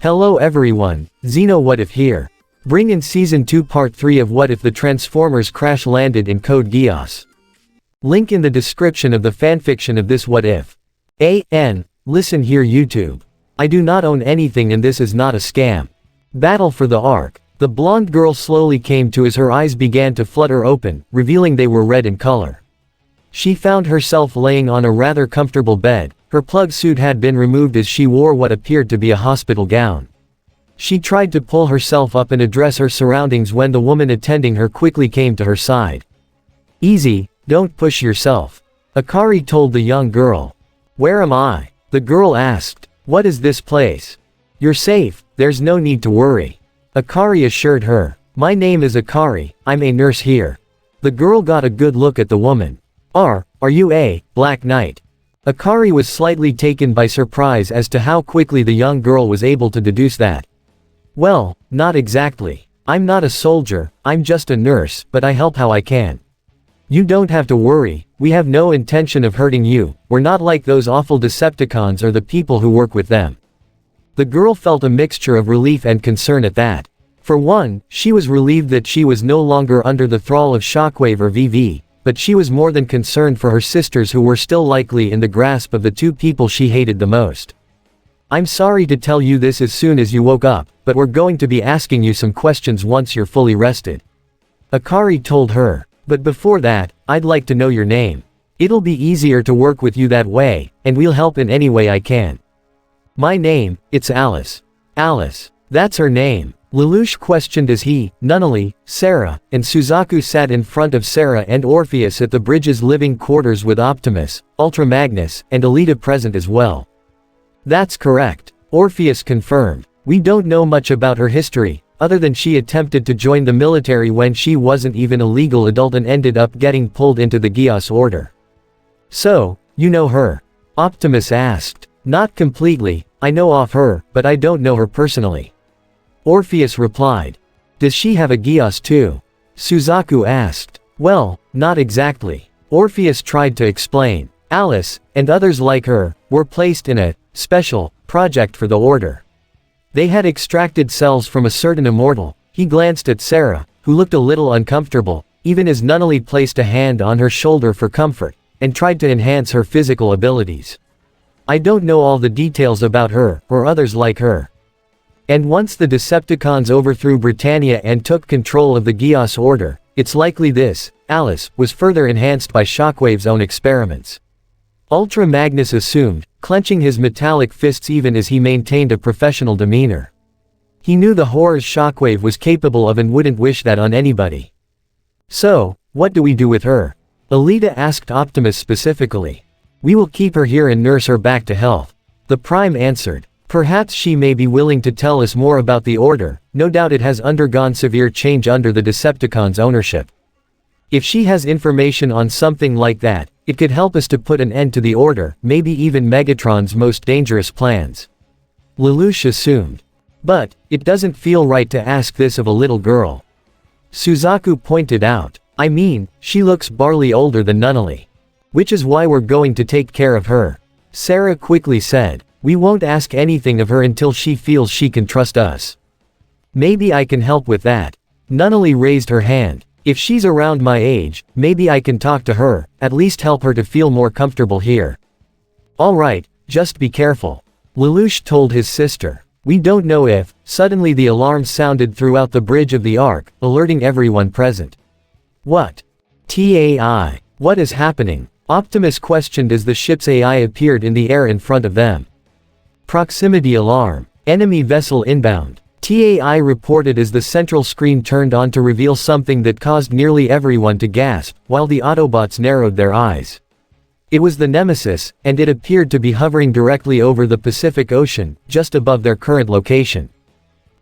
Hello everyone, Xeno What If here. Bring in Season 2 Part 3 of What If the Transformers crash landed in Code Geass. Link in the description of the fanfiction of this What If. Listen here YouTube. I do not own anything and this is not a scam. Battle for the Ark. The blonde girl slowly came to as her eyes began to flutter open, revealing they were red in color. She found herself laying on a rather comfortable bed. Her plug suit had been removed as she wore what appeared to be a hospital gown. She tried to pull herself up and address her surroundings when the woman attending her quickly came to her side. Easy, don't push yourself. Akari told the young girl. Where am I? The girl asked. What is this place? You're safe, there's no need to worry. Akari assured her. My name is Akari, I'm a nurse here. The girl got a good look at the woman. Are you a Black Knight? Akari was slightly taken by surprise as to how quickly the young girl was able to deduce that. Well, not exactly. I'm not a soldier, I'm just a nurse, but I help how I can. You don't have to worry, we have no intention of hurting you, we're not like those awful Decepticons or the people who work with them. The girl felt a mixture of relief and concern at that. For one, she was relieved that she was no longer under the thrall of Shockwave or VV. But she was more than concerned for her sisters who were still likely in the grasp of the two people she hated the most. I'm sorry to tell you this as soon as you woke up, but we're going to be asking you some questions once you're fully rested. Akari told her. But before that, I'd like to know your name. It'll be easier to work with you that way, and we'll help in any way I can. My name, it's Alice. Alice. That's her name. Lelouch questioned as he, Nunnally, Sarah, and Suzaku sat in front of Sarah and Orpheus at the bridge's living quarters with Optimus, Ultra Magnus, and Alita present as well. That's correct. Orpheus confirmed. We don't know much about her history, other than she attempted to join the military when she wasn't even a legal adult and ended up getting pulled into the Geass Order. So, you know her? Optimus asked. Not completely, I know of her, but I don't know her personally. Orpheus replied. Does she have a Geass too? Suzaku asked. Well, not exactly. Orpheus tried to explain. Alice, and others like her, were placed in a special project for the Order. They had extracted cells from a certain immortal. He glanced at Sarah, who looked a little uncomfortable, even as Nunnally placed a hand on her shoulder for comfort, and tried to enhance her physical abilities. I don't know all the details about her, or others like her. And once the Decepticons overthrew Britannia and took control of the Geass Order, it's likely this, Alice, was further enhanced by Shockwave's own experiments. Ultra Magnus assumed, clenching his metallic fists even as he maintained a professional demeanor. He knew the horrors Shockwave was capable of and wouldn't wish that on anybody. So, what do we do with her? Alita asked Optimus specifically. We will keep her here and nurse her back to health. The Prime answered. Perhaps she may be willing to tell us more about the Order, no doubt it has undergone severe change under the Decepticons' ownership. If she has information on something like that, it could help us to put an end to the Order, maybe even Megatron's most dangerous plans. Lelouch assumed. But, it doesn't feel right to ask this of a little girl. Suzaku pointed out. I mean, she looks barely older than Nunnally. Which is why we're going to take care of her. Sarah quickly said. We won't ask anything of her until she feels she can trust us. Maybe I can help with that. Nunnally raised her hand. If she's around my age, maybe I can talk to her, at least help her to feel more comfortable here. Alright, just be careful. Lelouch told his sister. We don't know if, suddenly the alarm sounded throughout the bridge of the Ark, alerting everyone present. What? TAI. What is happening? Optimus questioned as the ship's AI appeared in the air in front of them. Proximity alarm. Enemy vessel inbound. TAI reported as the central screen turned on to reveal something that caused nearly everyone to gasp, while the Autobots narrowed their eyes. It was the Nemesis, and it appeared to be hovering directly over the Pacific Ocean, just above their current location.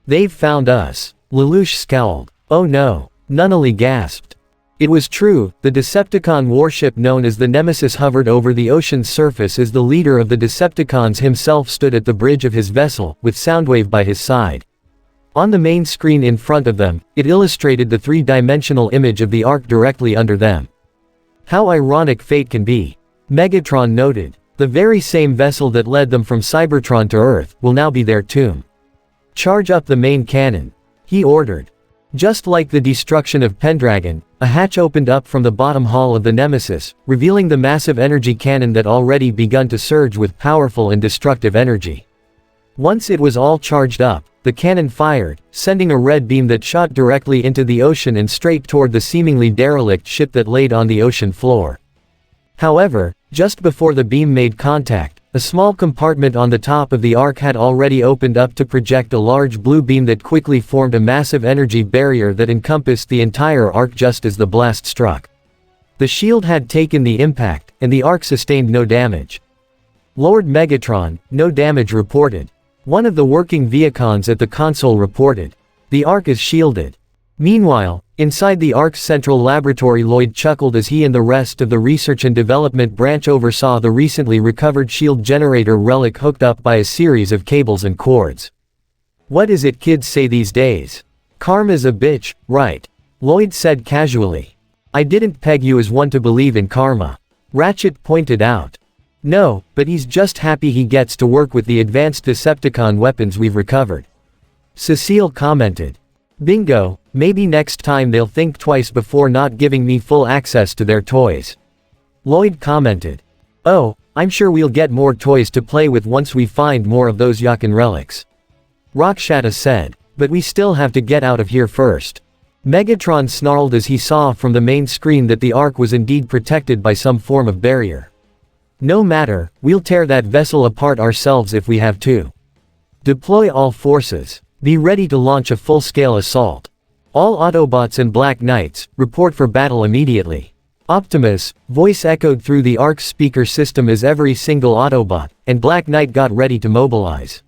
They've found us. Lelouch scowled. Oh no. Nunnally gasped. It was true, the Decepticon warship known as the Nemesis hovered over the ocean's surface as the leader of the Decepticons himself stood at the bridge of his vessel, with Soundwave by his side. On the main screen in front of them, it illustrated the three-dimensional image of the Ark directly under them. How ironic fate can be. Megatron noted. The very same vessel that led them from Cybertron to Earth, will now be their tomb. Charge up the main cannon, he ordered. Just like the destruction of Pendragon, a hatch opened up from the bottom hull of the Nemesis, revealing the massive energy cannon that already begun to surge with powerful and destructive energy. Once it was all charged up, the cannon fired, sending a red beam that shot directly into the ocean and straight toward the seemingly derelict ship that laid on the ocean floor. However, just before the beam made contact, a small compartment on the top of the Ark had already opened up to project a large blue beam that quickly formed a massive energy barrier that encompassed the entire Ark just as the blast struck. The shield had taken the impact, and the Ark sustained no damage. Lord Megatron, no damage reported. One of the working Viacons at the console reported. The Ark is shielded. Meanwhile, inside the Ark's central laboratory, Lloyd chuckled as he and the rest of the research and development branch oversaw the recently recovered shield generator relic hooked up by a series of cables and cords. What is it kids say these days? Karma's a bitch, right? Lloyd said casually. I didn't peg you as one to believe in karma. Ratchet pointed out. No, but he's just happy he gets to work with the advanced Decepticon weapons we've recovered. Cecile commented. Bingo, maybe next time they'll think twice before not giving me full access to their toys. Lloyd commented. Oh, I'm sure we'll get more toys to play with once we find more of those Yakin relics. Rakshata said. But we still have to get out of here first. Megatron snarled as he saw from the main screen that the Ark was indeed protected by some form of barrier. No matter, we'll tear that vessel apart ourselves if we have to. Deploy all forces. Be ready to launch a full-scale assault. All Autobots and Black Knights, report for battle immediately. Optimus, voice echoed through the Ark's speaker system as every single Autobot and Black Knight got ready to mobilize.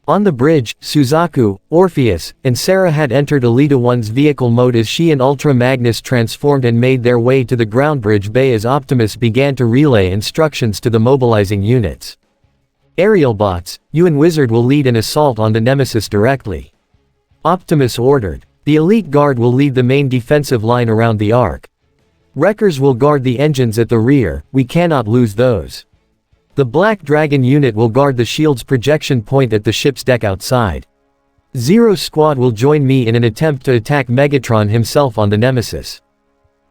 On the bridge, Suzaku, Orpheus, and Sarah had entered Elita 1's vehicle mode as she and Ultra Magnus transformed and made their way to the ground bridge bay as Optimus began to relay instructions to the mobilizing units. Aerial bots, you and Wizard will lead an assault on the Nemesis directly. Optimus ordered. The Elite Guard will lead the main defensive line around the Ark. Wreckers will guard the engines at the rear, we cannot lose those. The Black Dragon unit will guard the shield's projection point at the ship's deck outside. Zero Squad will join me in an attempt to attack Megatron himself on the Nemesis.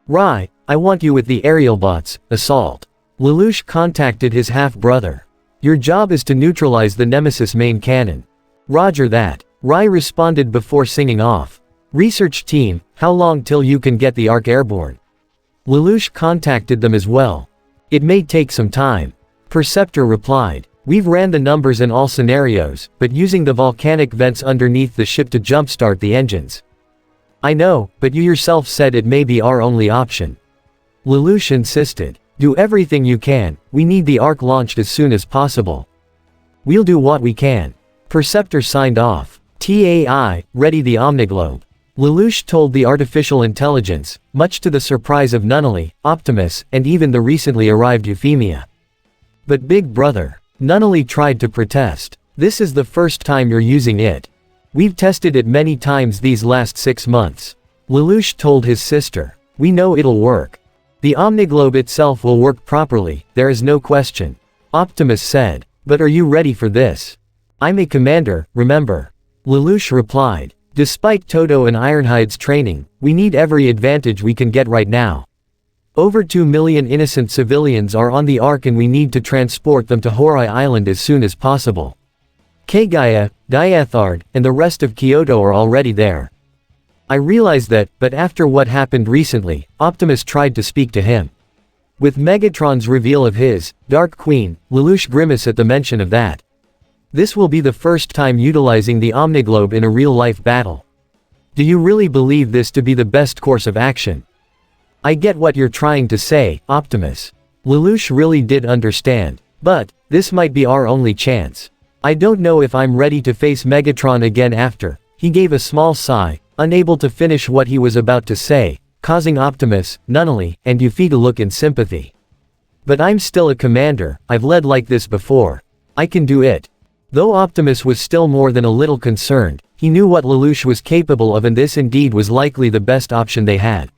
Rai, I want you with the aerial bots, assault. Lelouch contacted his half-brother. Your job is to neutralize the Nemesis main cannon. Roger that. Rai responded before singing off. Research team, how long till you can get the Ark airborne? Lelouch contacted them as well. It may take some time. Perceptor replied. We've ran the numbers in all scenarios, but using the volcanic vents underneath the ship to jumpstart the engines. I know, but you yourself said it may be our only option. Lelouch insisted. Do everything you can, we need the Ark launched as soon as possible. We'll do what we can. Perceptor signed off. TAI, ready the Omniglobe. Lelouch told the artificial intelligence, much to the surprise of Nunnally, Optimus, and even the recently arrived Euphemia. But Big Brother. Nunnally tried to protest. This is the first time you're using it. We've tested it many times these last 6 months. Lelouch told his sister. We know it'll work. The Omniglobe itself will work properly, there is no question. Optimus said. But are you ready for this? I'm a commander, remember. Lelouch replied. Despite Toto and Ironhide's training, we need every advantage we can get right now. Over 2 million innocent civilians are on the Ark and we need to transport them to Horai Island as soon as possible. Kagaya, Diathard, and the rest of Kyoto are already there. I realize that, but after what happened recently, Optimus tried to speak to him. With Megatron's reveal of his, Dark Queen, Lelouch grimaced at the mention of that. This will be the first time utilizing the Omniglobe in a real-life battle. Do you really believe this to be the best course of action? I get what you're trying to say, Optimus. Lelouch really did understand. But, this might be our only chance. I don't know if I'm ready to face Megatron again after. He gave a small sigh, unable to finish what he was about to say, causing Optimus, Nunnally, and Yuffie to look in sympathy. But I'm still a commander, I've led like this before. I can do it. Though Optimus was still more than a little concerned, he knew what Lelouch was capable of and this indeed was likely the best option they had.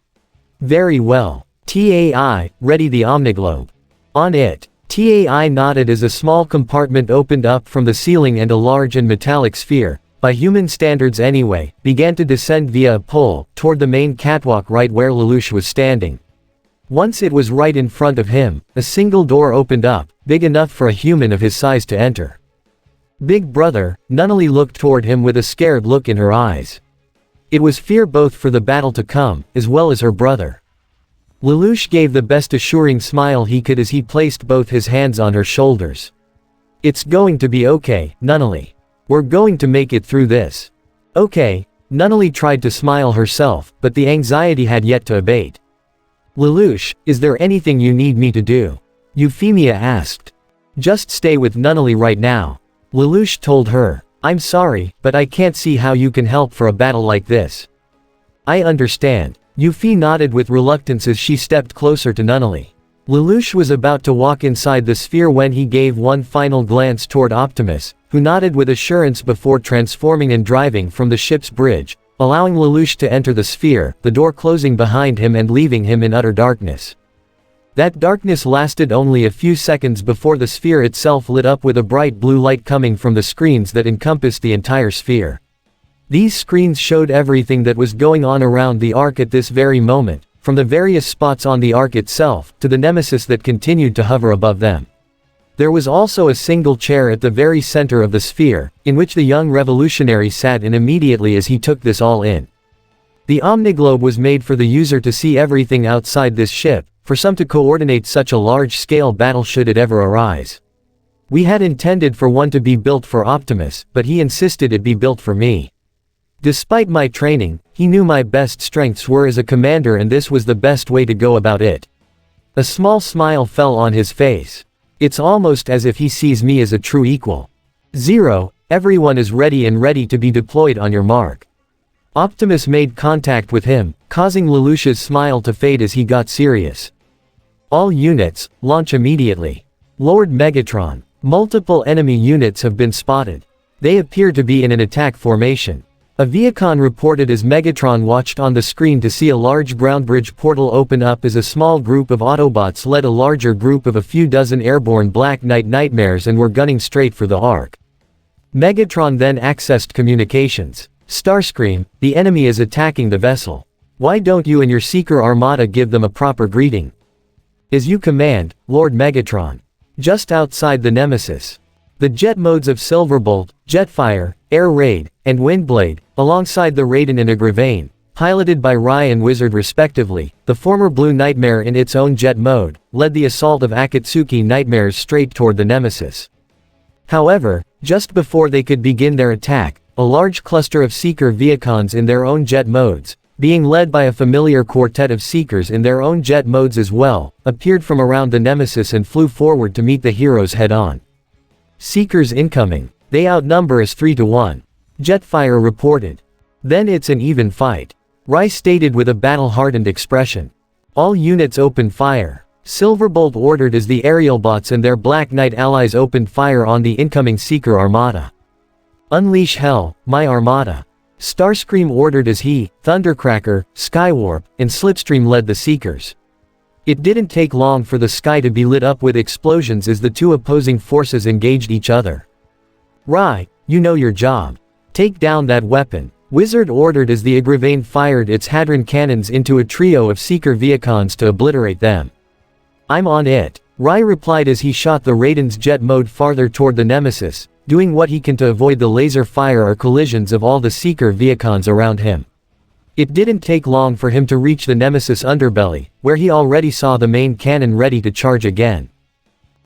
Very well. TAI, ready the Omniglobe. On it. TAI nodded as a small compartment opened up from the ceiling and a large and metallic sphere, by human standards anyway, began to descend via a pole, toward the main catwalk right where Lelouch was standing. Once it was right in front of him, a single door opened up, big enough for a human of his size to enter. Big brother, Nunnally looked toward him with a scared look in her eyes. It was fear both for the battle to come, as well as her brother. Lelouch gave the best assuring smile he could as he placed both his hands on her shoulders. "It's going to be okay, Nunnally. We're going to make it through this." "Okay." Nunnally tried to smile herself, but the anxiety had yet to abate. "Lelouch, is there anything you need me to do?" Euphemia asked. "Just stay with Nunnally right now," Lelouch told her. "I'm sorry, but I can't see how you can help for a battle like this." "I understand." Euphi nodded with reluctance as she stepped closer to Nunnally. Lelouch was about to walk inside the sphere when he gave one final glance toward Optimus, who nodded with assurance before transforming and driving from the ship's bridge, allowing Lelouch to enter the sphere, the door closing behind him and leaving him in utter darkness. That darkness lasted only a few seconds before the sphere itself lit up with a bright blue light coming from the screens that encompassed the entire sphere. These screens showed everything that was going on around the Ark at this very moment, from the various spots on the Ark itself, to the nemesis that continued to hover above them. There was also a single chair at the very center of the sphere, in which the young revolutionary sat in immediately as he took this all in. The Omniglobe was made for the user to see everything outside this ship, for some to coordinate such a large-scale battle should it ever arise. We had intended for one to be built for Optimus, but he insisted it be built for me. Despite my training, he knew my best strengths were as a commander and this was the best way to go about it. A small smile fell on his face. It's almost as if he sees me as a true equal. "0, everyone is ready to be deployed on your mark." Optimus made contact with him, causing Lelouch's smile to fade as he got serious. "All units, launch immediately. Lord Megatron, multiple enemy units have been spotted. They appear to be in an attack formation." A Viacon reported as Megatron watched on the screen to see a large ground bridge portal open up as a small group of Autobots led a larger group of a few dozen airborne Black Knight Nightmares and were gunning straight for the Ark. Megatron then accessed communications. "Starscream, the enemy is attacking the vessel. Why don't you and your Seeker Armada give them a proper greeting?" "As you command, Lord Megatron." Just outside the Nemesis. The jet modes of Silverbolt, Jetfire, Air Raid, and Windblade, alongside the Raiden and Agravain, piloted by Ryan Wizard respectively, the former Blue Nightmare in its own jet mode, led the assault of Akatsuki Nightmares straight toward the Nemesis. However, just before they could begin their attack, a large cluster of Seeker Viacons in their own jet modes, being led by a familiar quartet of Seekers in their own jet modes as well, appeared from around the Nemesis and flew forward to meet the heroes head-on. "Seekers incoming. They outnumber us 3-1. Jetfire reported. "Then it's an even fight," Rai stated with a battle-hardened expression. "All units open fire." Silverbolt ordered as the aerial bots and their Black Knight allies opened fire on the incoming Seeker Armada. "Unleash hell, my Armada." Starscream ordered as he, Thundercracker, Skywarp, and Slipstream led the Seekers. It didn't take long for the sky to be lit up with explosions as the two opposing forces engaged each other. "Rai, you know your job. Take down that weapon," Wizard ordered as the Agravain fired its Hadron cannons into a trio of Seeker Viacons to obliterate them. "I'm on it," Rai replied as he shot the Raiden's jet mode farther toward the Nemesis, doing what he can to avoid the laser fire or collisions of all the Seeker Viacons around him. It didn't take long for him to reach the Nemesis underbelly, where he already saw the main cannon ready to charge again.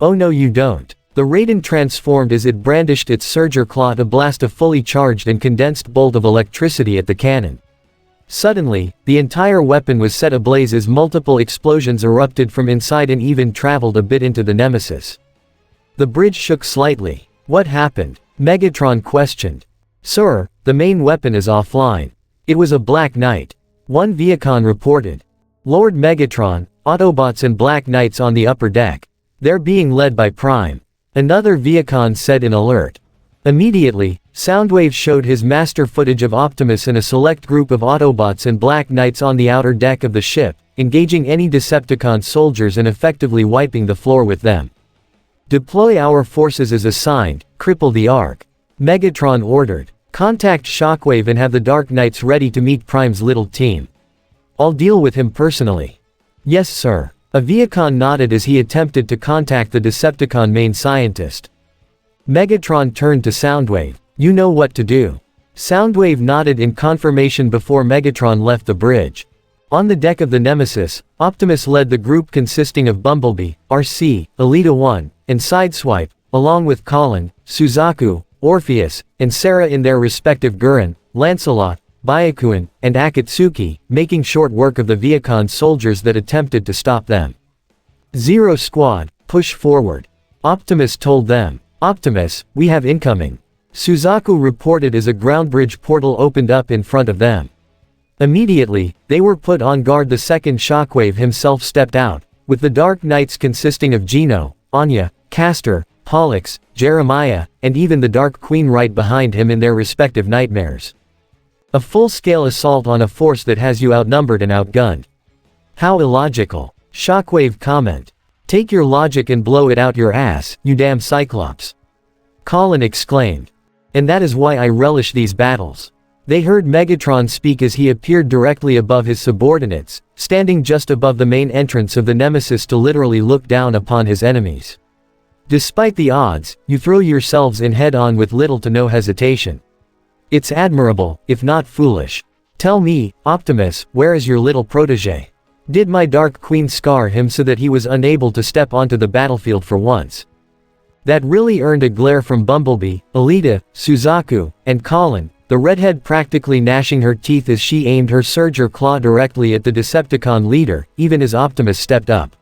"Oh no you don't." The Raiden transformed as it brandished its Surger Claw to blast a fully charged and condensed bolt of electricity at the cannon. Suddenly, the entire weapon was set ablaze as multiple explosions erupted from inside and even traveled a bit into the Nemesis. The bridge shook slightly. "What happened?" Megatron questioned. "Sir, the main weapon is offline. It was a Black Knight," one Viacon reported. "Lord Megatron, Autobots and Black Knights on the upper deck. They're being led by Prime," another Viacon said in alert. Immediately, Soundwave showed his master footage of Optimus and a select group of Autobots and Black Knights on the outer deck of the ship, engaging any Decepticon soldiers and effectively wiping the floor with them. "Deploy our forces as assigned, cripple the Ark," Megatron ordered. Contact Shockwave and have the Dark Knights ready to meet Prime's little team. I'll deal with him personally. Yes, sir. A Viacon nodded as he attempted to contact the Decepticon main scientist. Megatron turned to Soundwave. You know what to do. Soundwave nodded in confirmation before Megatron left the bridge. On the deck of the Nemesis, Optimus led the group consisting of Bumblebee, RC, Elita-1, and Sideswipe, along with Colin, Suzaku, Orpheus, and Sarah in their respective Gurren, Lancelot, Byakuin, and Akatsuki, making short work of the Viacon soldiers that attempted to stop them. Zero Squad, push forward. Optimus told them. Optimus, we have incoming. Suzaku reported as a ground bridge portal opened up in front of them. Immediately, they were put on guard. The second Shockwave himself stepped out, with the Dark Knights consisting of Gino, Anya, Castor, Pollux, Jeremiah, and even the Dark Queen right behind him in their respective nightmares. A full-scale assault on a force that has you outnumbered and outgunned. How illogical. Shockwave comment. Take your logic and blow it out your ass, you damn Cyclops. Colin exclaimed. And that is why I relish these battles. They heard Megatron speak as he appeared directly above his subordinates, standing just above the main entrance of the Nemesis to literally look down upon his enemies. Despite the odds, you throw yourselves in head-on with little to no hesitation. It's admirable, if not foolish. Tell me, Optimus, where is your little protege? Did my Dark Queen scar him so that he was unable to step onto the battlefield for once? That really earned a glare from Bumblebee, Elita, Suzaku, and Colin, the redhead practically gnashing her teeth as she aimed her Surger claw directly at the Decepticon leader, even as Optimus stepped up.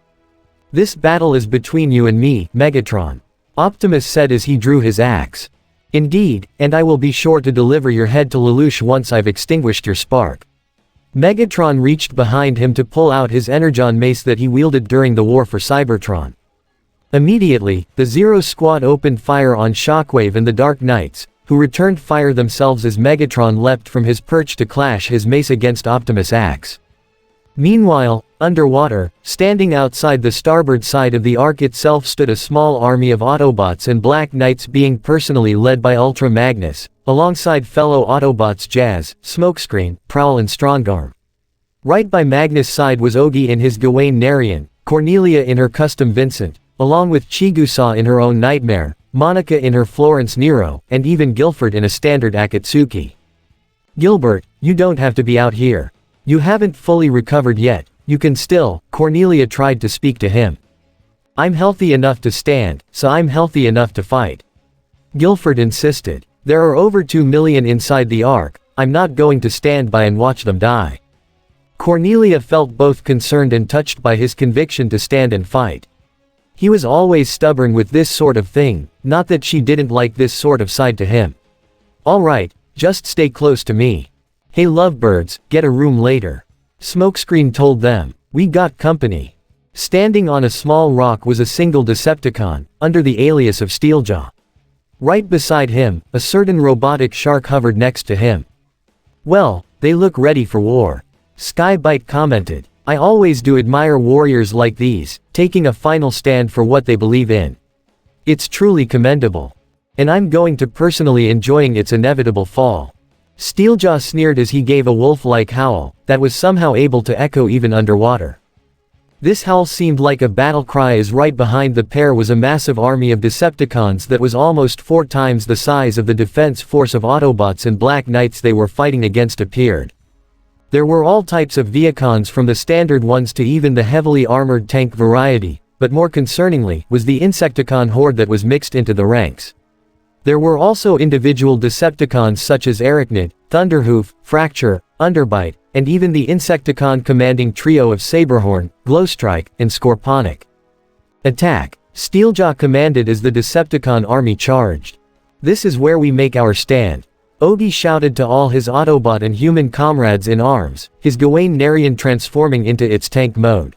This battle is between you and me, Megatron. Optimus said as he drew his axe. Indeed, and I will be sure to deliver your head to Lelouch once I've extinguished your spark. Megatron reached behind him to pull out his Energon mace that he wielded during the war for Cybertron. Immediately, the Zero Squad opened fire on Shockwave and the Dark Knights, who returned fire themselves as Megatron leapt from his perch to clash his mace against Optimus' axe. Meanwhile, underwater, standing outside the starboard side of the Ark itself stood a small army of Autobots and Black Knights being personally led by Ultra Magnus, alongside fellow Autobots Geass, Smokescreen, Prowl and Strongarm. Right by Magnus' side was Ogi in his Gawain Narian, Cornelia in her custom Vincent, along with Chigusa in her own Nightmare, Monica in her Florence Nero, and even Guilford in a standard Akatsuki. Gilbert, you don't have to be out here. You haven't fully recovered yet, you can still, Cornelia tried to speak to him. I'm healthy enough to stand, so I'm healthy enough to fight. Guilford insisted. There are over 2 million inside the Ark, I'm not going to stand by and watch them die. Cornelia felt both concerned and touched by his conviction to stand and fight. He was always stubborn with this sort of thing, not that she didn't like this sort of side to him. Alright, just stay close to me. Hey lovebirds, get a room later. Smokescreen told them. We got company. Standing on a small rock was a single Decepticon, under the alias of Steeljaw. Right beside him, a certain robotic shark hovered next to him. Well, they look ready for war. Skybite commented. I always do admire warriors like these, taking a final stand for what they believe in. It's truly commendable. And I'm going to personally enjoying its inevitable fall. Steeljaw sneered as he gave a wolf-like howl, that was somehow able to echo even underwater. This howl seemed like a battle cry as right behind the pair was a massive army of Decepticons that was almost 4 times the size of the defense force of Autobots and Black Knights they were fighting against appeared. There were all types of Viacons from the standard ones to even the heavily armored tank variety, but more concerningly was the Insecticon horde that was mixed into the ranks. There were also individual Decepticons such as Arachnid, Thunderhoof, Fracture, Underbite, and even the Insecticon commanding trio of Saberhorn, Glowstrike, and Scorponic. Attack! Steeljaw commanded as the Decepticon army charged. This is where we make our stand. Ogi shouted to all his Autobot and human comrades in arms, his Gawain Narian transforming into its tank mode.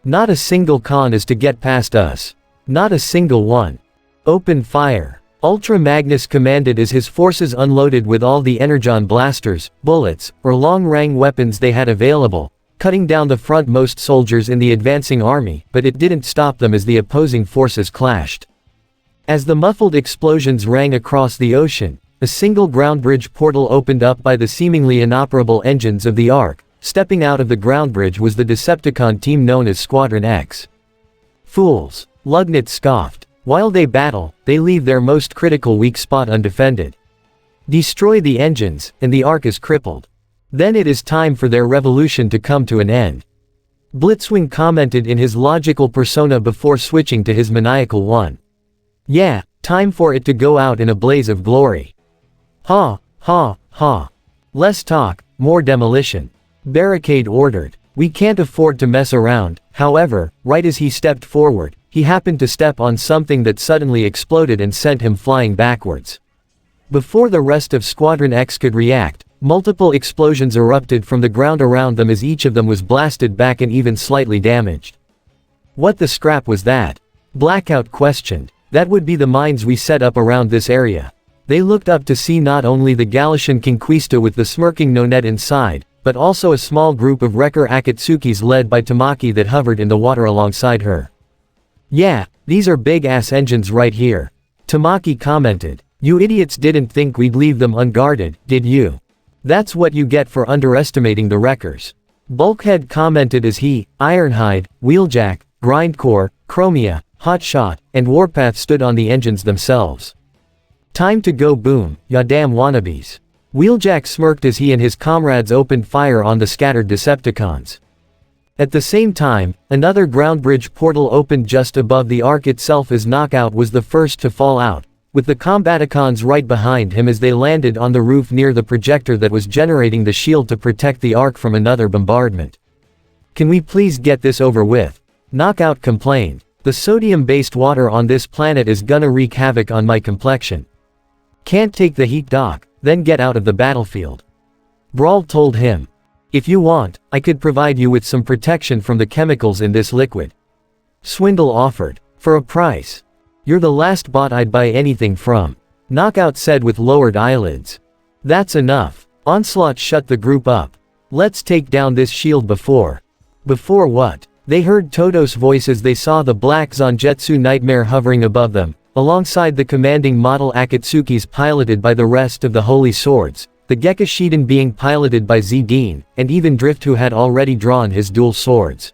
Not a single con is to get past us. Not a single one. Open fire. Ultra Magnus commanded as his forces unloaded with all the Energon blasters, bullets, or long-range weapons they had available, cutting down the frontmost soldiers in the advancing army, but it didn't stop them as the opposing forces clashed. As the muffled explosions rang across the ocean, a single ground bridge portal opened up by the seemingly inoperable engines of the Ark. Stepping out of the ground bridge was the Decepticon team known as Squadron X. Fools, Lugnut scoffed. While they battle, they leave their most critical weak spot undefended. Destroy the engines, and the Ark is crippled. Then it is time for their revolution to come to an end. Blitzwing commented in his logical persona before switching to his maniacal one. Yeah, time for it to go out in a blaze of glory. Ha, ha, ha. Less talk, more demolition. Barricade ordered. We can't afford to mess around. However, right as he stepped forward, he happened to step on something that suddenly exploded and sent him flying backwards. Before the rest of Squadron X could react, multiple explosions erupted from the ground around them as each of them was blasted back and even slightly damaged. What the scrap was that? Blackout questioned. That would be the mines we set up around this area. They looked up to see not only the Galician Conquista with the smirking Nonet inside, but also a small group of Wrecker Akatsukis led by Tamaki that hovered in the water alongside her. Yeah, these are big-ass engines right here. Tamaki commented. You idiots didn't think we'd leave them unguarded, did you? That's what you get for underestimating the Wreckers. Bulkhead commented as he, Ironhide, Wheeljack, Grindcore, Chromia, Hotshot, and Warpath stood on the engines themselves. Time to go boom, ya damn wannabes. Wheeljack smirked as he and his comrades opened fire on the scattered Decepticons. At the same time, another ground bridge portal opened just above the Ark itself as Knockout was the first to fall out, with the Combaticons right behind him as they landed on the roof near the projector that was generating the shield to protect the Ark from another bombardment. Can we please get this over with? Knockout complained. The sodium-based water on this planet is gonna wreak havoc on my complexion. Can't take the heat, doc, then get out of the battlefield. Brawl told him. If you want, I could provide you with some protection from the chemicals in this liquid. Swindle offered. For a price. You're the last bot I'd buy anything from. Knockout said with lowered eyelids. That's enough. Onslaught shut the group up. Let's take down this shield before. Before what? They heard Todo's voice as they saw the black Zangetsu Nightmare hovering above them, alongside the commanding model Akatsukis piloted by the rest of the Holy Swords, the Gekka Shiden being piloted by Zidane, and even Drift who had already drawn his dual swords.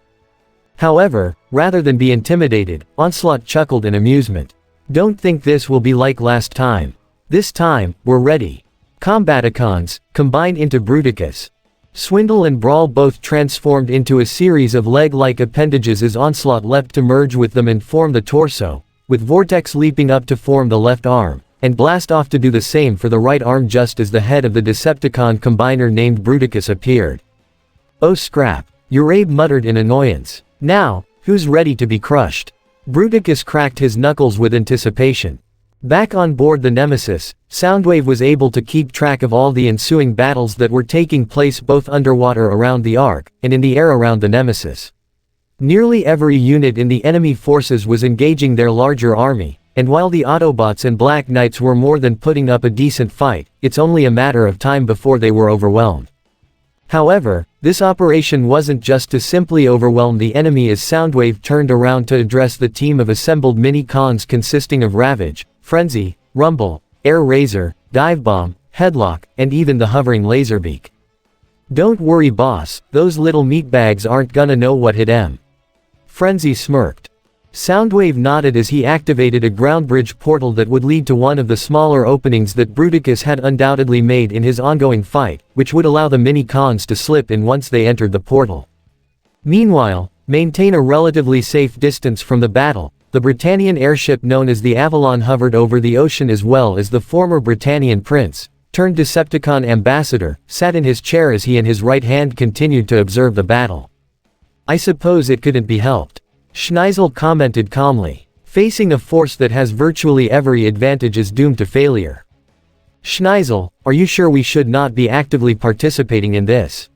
However, rather than be intimidated, Onslaught chuckled in amusement. Don't think this will be like last time. This time, we're ready. Combaticons, combined into Bruticus. Swindle and Brawl both transformed into a series of leg-like appendages as Onslaught leapt to merge with them and form the torso, with Vortex leaping up to form the left arm, and blast off to do the same for the right arm just as the head of the Decepticon combiner named Bruticus appeared. Oh scrap, Urabe muttered in annoyance. Now, who's ready to be crushed? Bruticus cracked his knuckles with anticipation. Back on board the Nemesis, Soundwave was able to keep track of all the ensuing battles that were taking place both underwater around the Ark, and in the air around the Nemesis. Nearly every unit in the enemy forces was engaging their larger army, and while the Autobots and Black Knights were more than putting up a decent fight, it's only a matter of time before they were overwhelmed. However, this operation wasn't just to simply overwhelm the enemy as Soundwave turned around to address the team of assembled mini-cons consisting of Ravage, Frenzy, Rumble, Air Razor, Divebomb, Headlock, and even the hovering Laserbeak. Don't worry boss, those little meatbags aren't gonna know what hit 'em. Frenzy smirked. Soundwave nodded as he activated a ground bridge portal that would lead to one of the smaller openings that Bruticus had undoubtedly made in his ongoing fight, which would allow the mini-cons to slip in once they entered the portal. Meanwhile, maintain a relatively safe distance from the battle. The Britannian airship known as the Avalon hovered over the ocean as well as the former Britannian prince, turned Decepticon ambassador, sat in his chair as he and his right hand continued to observe the battle. I suppose it couldn't be helped. Schneisel commented calmly. Facing a force that has virtually every advantage is doomed to failure. Schneisel, are you sure we should not be actively participating in this?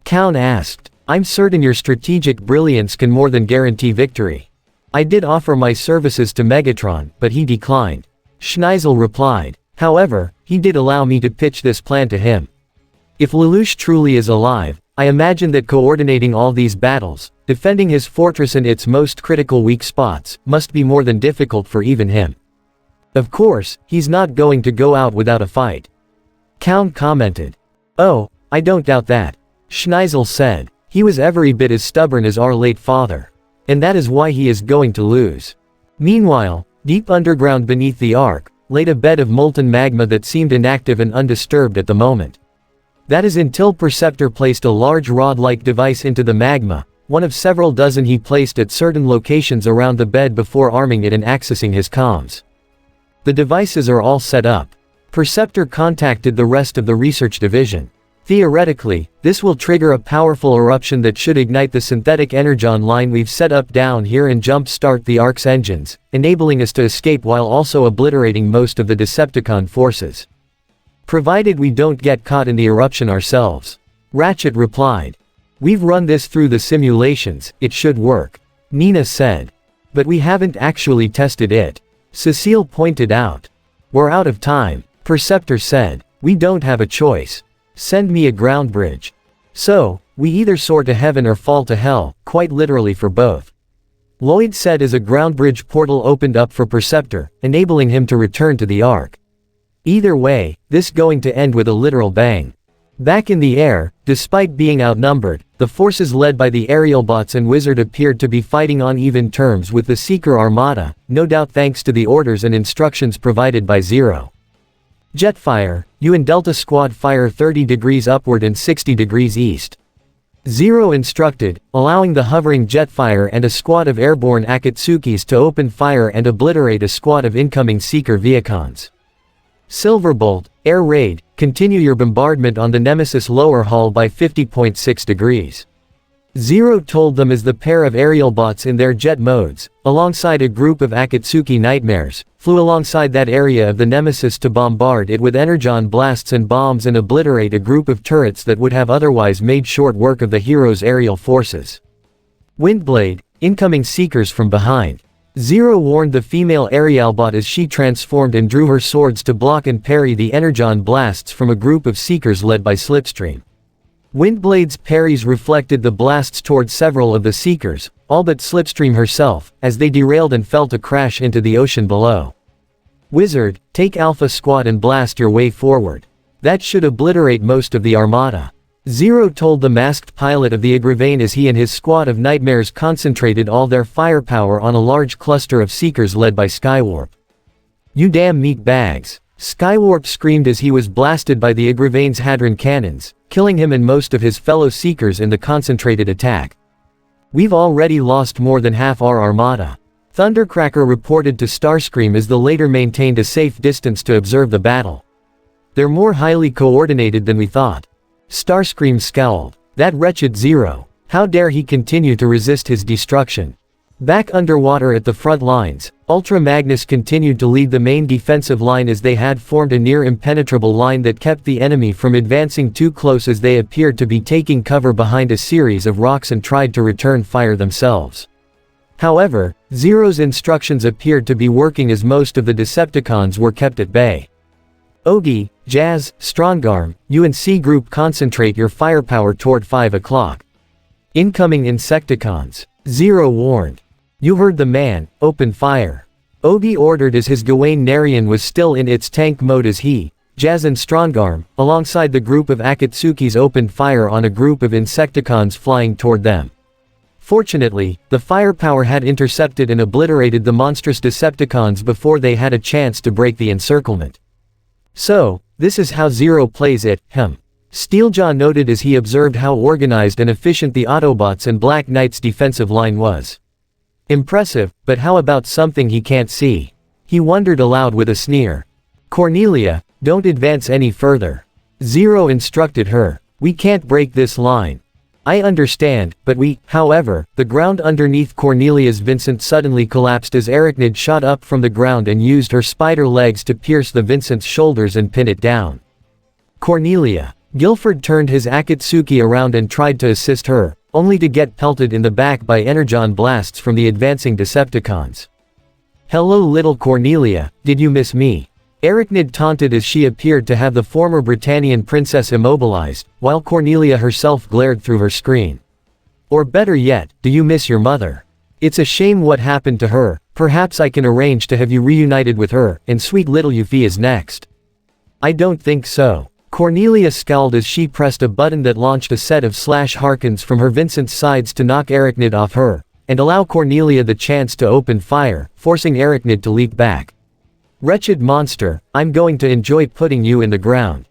Kaun asked. I'm certain your strategic brilliance can more than guarantee victory. I did offer my services to Megatron, but he declined. Schneisel replied. However, he did allow me to pitch this plan to him. If Lelouch truly is alive, I imagine that coordinating all these battles, defending his fortress and its most critical weak spots, must be more than difficult for even him. Of course, he's not going to go out without a fight. Count commented. Oh, I don't doubt that. Schneisel said. He was every bit as stubborn as our late father. And that is why he is going to lose. Meanwhile, deep underground beneath the Ark, laid a bed of molten magma that seemed inactive and undisturbed at the moment. That is until Perceptor placed a large rod-like device into the magma, one of several dozen he placed at certain locations around the bed before arming it and accessing his comms. The devices are all set up. Perceptor contacted the rest of the research division. Theoretically, this will trigger a powerful eruption that should ignite the synthetic energon line we've set up down here and jump-start the Ark's engines, enabling us to escape while also obliterating most of the Decepticon forces. Provided we don't get caught in the eruption ourselves. Ratchet replied. We've run this through the simulations, it should work. Nina said. But we haven't actually tested it. Cecile pointed out. We're out of time, Perceptor said. We don't have a choice. Send me a ground bridge. So, we either soar to heaven or fall to hell, quite literally for both. Lloyd said as a ground bridge portal opened up for Perceptor, enabling him to return to the Ark. Either way, this going to end with a literal bang. Back in the air, despite being outnumbered, the forces led by the aerial bots and Wizard appeared to be fighting on even terms with the Seeker Armada, no doubt thanks to the orders and instructions provided by Zero. Jetfire, you and Delta Squad fire 30 degrees upward and 60 degrees east. Zero instructed, allowing the hovering Jetfire and a squad of airborne Akatsukis to open fire and obliterate a squad of incoming Seeker Viacons. Silverbolt, Air Raid, continue your bombardment on the Nemesis lower hull by 50.6 degrees. Zero told them as the pair of aerial bots in their jet modes, alongside a group of Akatsuki Nightmares, flew alongside that area of the Nemesis to bombard it with energon blasts and bombs and obliterate a group of turrets that would have otherwise made short work of the hero's aerial forces. Windblade, incoming Seekers from behind. Zero warned the female Aerialbot as she transformed and drew her swords to block and parry the energon blasts from a group of Seekers led by Slipstream. Windblade's parries reflected the blasts toward several of the Seekers, all but Slipstream herself, as they derailed and fell to crash into the ocean below. Wizard, take Alpha Squad and blast your way forward. That should obliterate most of the Armada. Zero told the masked pilot of the Agravain as he and his squad of Nightmares concentrated all their firepower on a large cluster of Seekers led by Skywarp. You damn meat bags. Skywarp screamed as he was blasted by the Agravain's Hadron cannons, killing him and most of his fellow Seekers in the concentrated attack. We've already lost more than half our Armada. Thundercracker reported to Starscream as the later maintained a safe distance to observe the battle. They're more highly coordinated than we thought. Starscream scowled. That wretched Zero. How dare he continue to resist his destruction? Back underwater at the front lines, Ultra Magnus continued to lead the main defensive line as they had formed a near impenetrable line that kept the enemy from advancing too close as they appeared to be taking cover behind a series of rocks and tried to return fire themselves. However, Zero's instructions appeared to be working as most of the Decepticons were kept at bay. Ogi, Geass, Strongarm, you and C Group concentrate your firepower toward 5 o'clock. Incoming Insecticons. Zero warned. You heard the man, open fire. Ogi ordered as his Gawain Narian was still in its tank mode as he, Geass and Strongarm, alongside the group of Akatsukis opened fire on a group of Insecticons flying toward them. Fortunately, the firepower had intercepted and obliterated the monstrous Decepticons before they had a chance to break the encirclement. So, this is how Zero plays it, Steeljaw noted as he observed how organized and efficient the Autobots and Black Knight's defensive line was. Impressive, but how about something he can't see? He wondered aloud with a sneer. Cornelia, don't advance any further. Zero instructed her. We can't break this line. I understand, but however, the ground underneath Cornelia's Vincent suddenly collapsed as Arachnid shot up from the ground and used her spider legs to pierce the Vincent's shoulders and pin it down. Cornelia. Guilford turned his Akatsuki around and tried to assist her, only to get pelted in the back by energon blasts from the advancing Decepticons. Hello little Cornelia, did you miss me? Arachnid taunted as she appeared to have the former Britannian princess immobilized, while Cornelia herself glared through her screen. Or better yet, do you miss your mother? It's a shame what happened to her, Perhaps I can arrange to have you reunited with her, and sweet little Yuffie is next. I don't think so. Cornelia scowled as she pressed a button that launched a set of slash Harkins from her Vincent's sides to knock Arachnid off her, and allow Cornelia the chance to open fire, forcing Arachnid to leap back. Wretched monster, I'm going to enjoy putting you in the ground.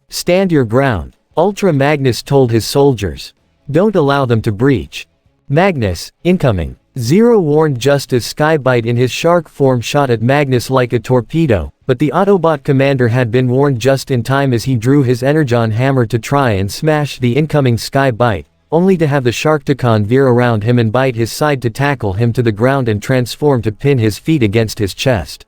Stand your ground, Ultra Magnus told his soldiers. Don't allow them to breach. Magnus, incoming. Zero warned just as Skybite in his shark form shot at Magnus like a torpedo, but the Autobot commander had been warned just in time as he drew his Energon hammer to try and smash the incoming Skybite, only to have the Sharkticon veer around him and bite his side to tackle him to the ground and transform to pin his feet against his chest.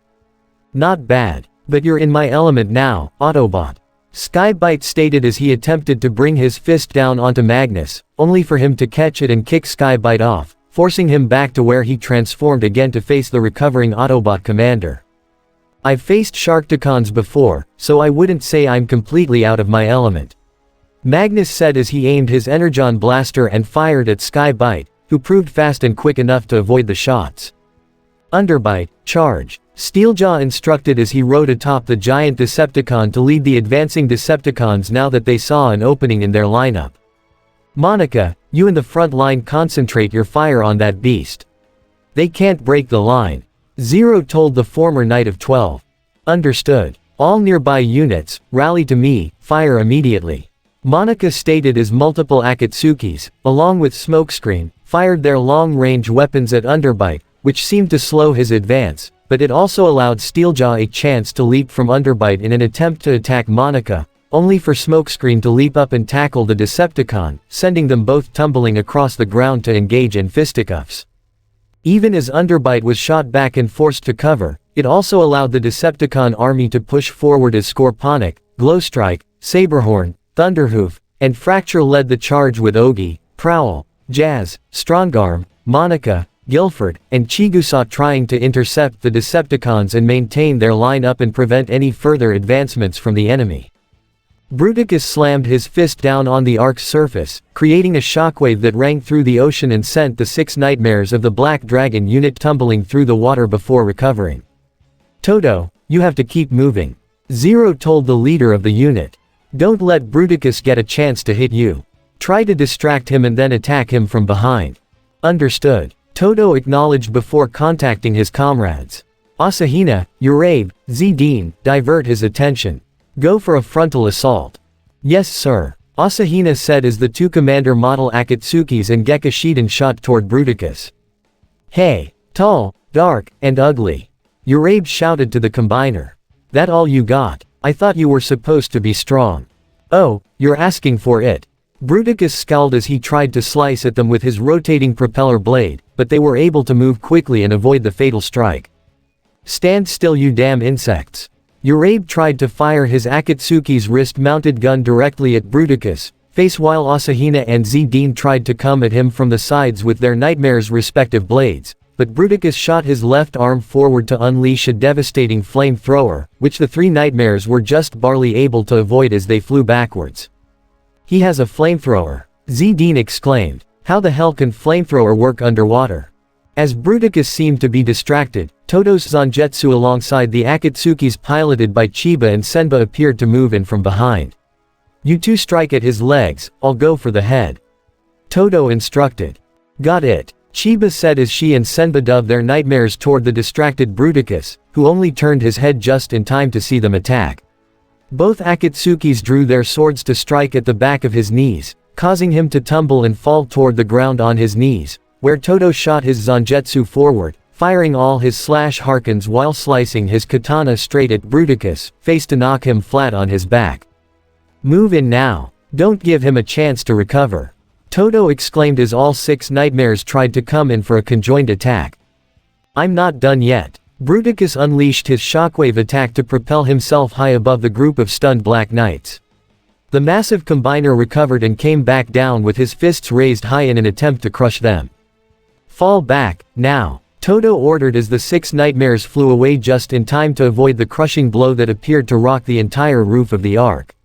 Not bad. But you're in my element now, Autobot. Skybite stated as he attempted to bring his fist down onto Magnus, only for him to catch it and kick Skybite off, forcing him back to where he transformed again to face the recovering Autobot commander. I've faced Sharkticons before, so I wouldn't say I'm completely out of my element. Magnus said as he aimed his Energon blaster and fired at Skybite, who proved fast and quick enough to avoid the shots. Underbite, charge. Steeljaw instructed as he rode atop the giant Decepticon to lead the advancing Decepticons now that they saw an opening in their lineup. Monica, you in the front line concentrate your fire on that beast. They can't break the line. Zero told the former Knight of 12. Understood. All nearby units, rally to me, fire immediately. Monica stated as multiple Akatsukis, along with Smokescreen, fired their long-range weapons at Underbite, which seemed to slow his advance, but it also allowed Steeljaw a chance to leap from Underbite in an attempt to attack Monica, only for Smokescreen to leap up and tackle the Decepticon, sending them both tumbling across the ground to engage in fisticuffs. Even as Underbite was shot back and forced to cover, it also allowed the Decepticon army to push forward as Scorponic, Glowstrike, Saberhorn, Thunderhoof, and Fracture led the charge with Ogi, Prowl, Geass, Strongarm, Monica, Guilford, and Chigusa trying to intercept the Decepticons and maintain their line up and prevent any further advancements from the enemy. Bruticus slammed his fist down on the Ark's surface, creating a shockwave that rang through the ocean and sent the 6 Nightmares of the Black Dragon unit tumbling through the water before recovering. Toto, you have to keep moving. Zero told the leader of the unit. Don't let Bruticus get a chance to hit you. Try to distract him and then attack him from behind. Understood. Toto acknowledged before contacting his comrades. Asahina, Urabe, Zidane, divert his attention. Go for a frontal assault. Yes sir. Asahina said as the 2 commander model Akatsukis and Gekashiden shot toward Bruticus. Hey, tall, dark, and ugly. Urabe shouted to the combiner. That all you got? I thought you were supposed to be strong. Oh, you're asking for it. Bruticus scowled as he tried to slice at them with his rotating propeller blade, but they were able to move quickly and avoid the fatal strike. Stand still you damn insects. Urabe tried to fire his Akatsuki's wrist-mounted gun directly at Bruticus' face while Asahina and Zidane tried to come at him from the sides with their Nightmare's respective blades, but Bruticus shot his left arm forward to unleash a devastating flamethrower, which the 3 Nightmares were just barely able to avoid as they flew backwards. He has a flamethrower. Zidane exclaimed. How the hell can flamethrower work underwater? As Bruticus seemed to be distracted, Toto's Zangetsu alongside the Akatsukis piloted by Chiba and Senba appeared to move in from behind. You 2 strike at his legs, I'll go for the head. Toto instructed. Got it. Chiba said as she and Senba dove their Nightmares toward the distracted Bruticus, who only turned his head just in time to see them attack. Both Akatsukis drew their swords to strike at the back of his knees, causing him to tumble and fall toward the ground on his knees, where Toto shot his Zangetsu forward, firing all his slash Harkins while slicing his katana straight at Bruticus' face to knock him flat on his back. Move in now. Don't give him a chance to recover. Toto exclaimed as all 6 Nightmares tried to come in for a conjoined attack. I'm not done yet. Bruticus unleashed his shockwave attack to propel himself high above the group of stunned Black Knights. The massive combiner recovered and came back down with his fists raised high in an attempt to crush them. Fall back, now. Toto ordered as the 6 Nightmares flew away just in time to avoid the crushing blow that appeared to rock the entire roof of the Ark.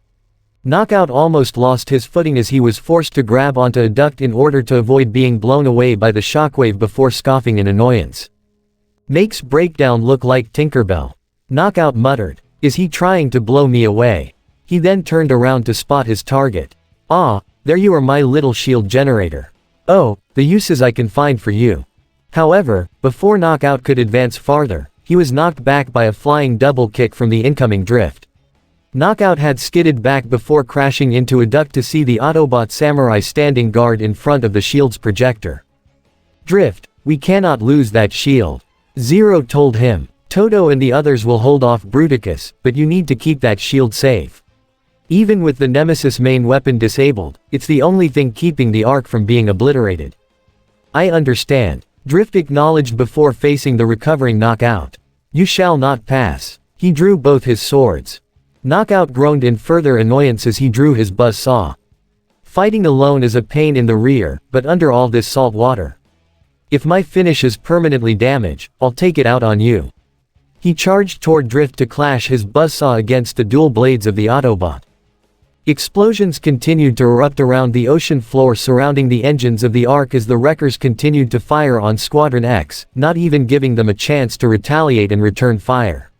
Knockout almost lost his footing as he was forced to grab onto a duct in order to avoid being blown away by the shockwave before scoffing in annoyance. Makes Breakdown look like Tinkerbell. Knockout muttered. Is he trying to blow me away? He then turned around to spot his target. Ah, there you are, my little shield generator. Oh, the uses I can find for you. However, before Knockout could advance farther, he was knocked back by a flying double kick from the incoming drift. Knockout had skidded back before crashing into a duct to see the Autobot samurai standing guard in front of the shield's projector. Drift, we cannot lose that shield. Zero told him. Toto and the others will hold off Bruticus, but you need to keep that shield safe. Even with the Nemesis main weapon disabled, it's the only thing keeping the Ark from being obliterated. I understand. Drift acknowledged before facing the recovering Knockout. You shall not pass. He drew both his swords. Knockout groaned in further annoyance as he drew his buzzsaw. Fighting alone is a pain in the rear, but under all this salt water. If my finish is permanently damaged, I'll take it out on you. He charged toward Drift to clash his buzzsaw against the dual blades of the Autobot. Explosions continued to erupt around the ocean floor surrounding the engines of the Ark as the wreckers continued to fire on Squadron X, not even giving them a chance to retaliate and return fire.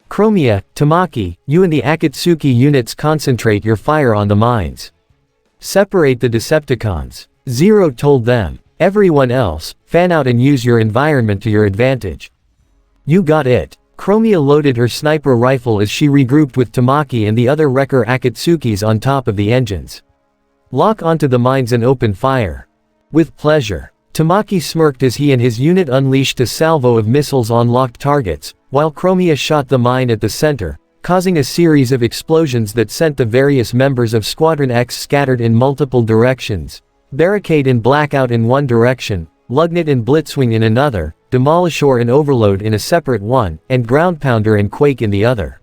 Chromia, Tamaki, you and the Akatsuki units concentrate your fire on the mines. Separate the Decepticons. Zero told them. Everyone else, fan out and use your environment to your advantage. You got it. Chromia loaded her sniper rifle as she regrouped with Tamaki and the other wrecker Akatsukis on top of the engines. Lock onto the mines and open fire. With pleasure. Tamaki smirked as he and his unit unleashed a salvo of missiles on locked targets, while Chromia shot the mine at the center, causing a series of explosions that sent the various members of Squadron X scattered in multiple directions. Barricade and Blackout in one direction, Lugnet and Blitzwing in another, Demolishor and Overload in a separate one, and Ground Pounder and Quake in the other.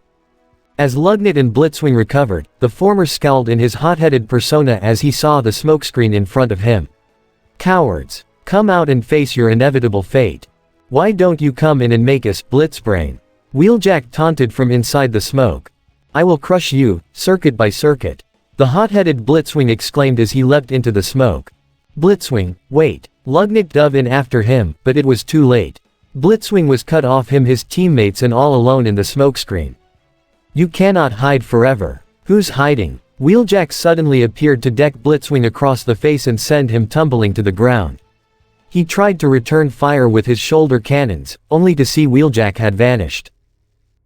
As Lugnet and Blitzwing recovered, the former scowled in his hot-headed persona as he saw the smokescreen in front of him. Cowards! Come out and face your inevitable fate. Why don't you come in and make us Blitzbrain? Wheeljack taunted from inside the smoke. I will crush you, circuit by circuit. The hot-headed Blitzwing exclaimed as he leapt into the smoke. Blitzwing, wait. Lugnet dove in after him, but it was too late. Blitzwing was cut off him, his teammates, and all alone in the smokescreen. You cannot hide forever. Who's hiding? Wheeljack suddenly appeared to deck Blitzwing across the face and send him tumbling to the ground. He tried to return fire with his shoulder cannons, only to see Wheeljack had vanished.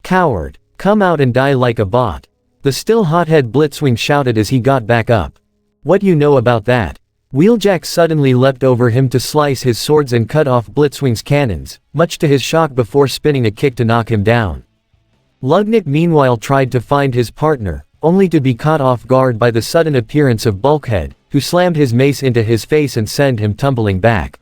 Coward! Come out and die like a bot. The still hothead Blitzwing shouted as he got back up. What you know about that? Wheeljack suddenly leapt over him to slice his swords and cut off Blitzwing's cannons, much to his shock before spinning a kick to knock him down. Lugnet meanwhile tried to find his partner, only to be caught off guard by the sudden appearance of Bulkhead, who slammed his mace into his face and sent him tumbling back.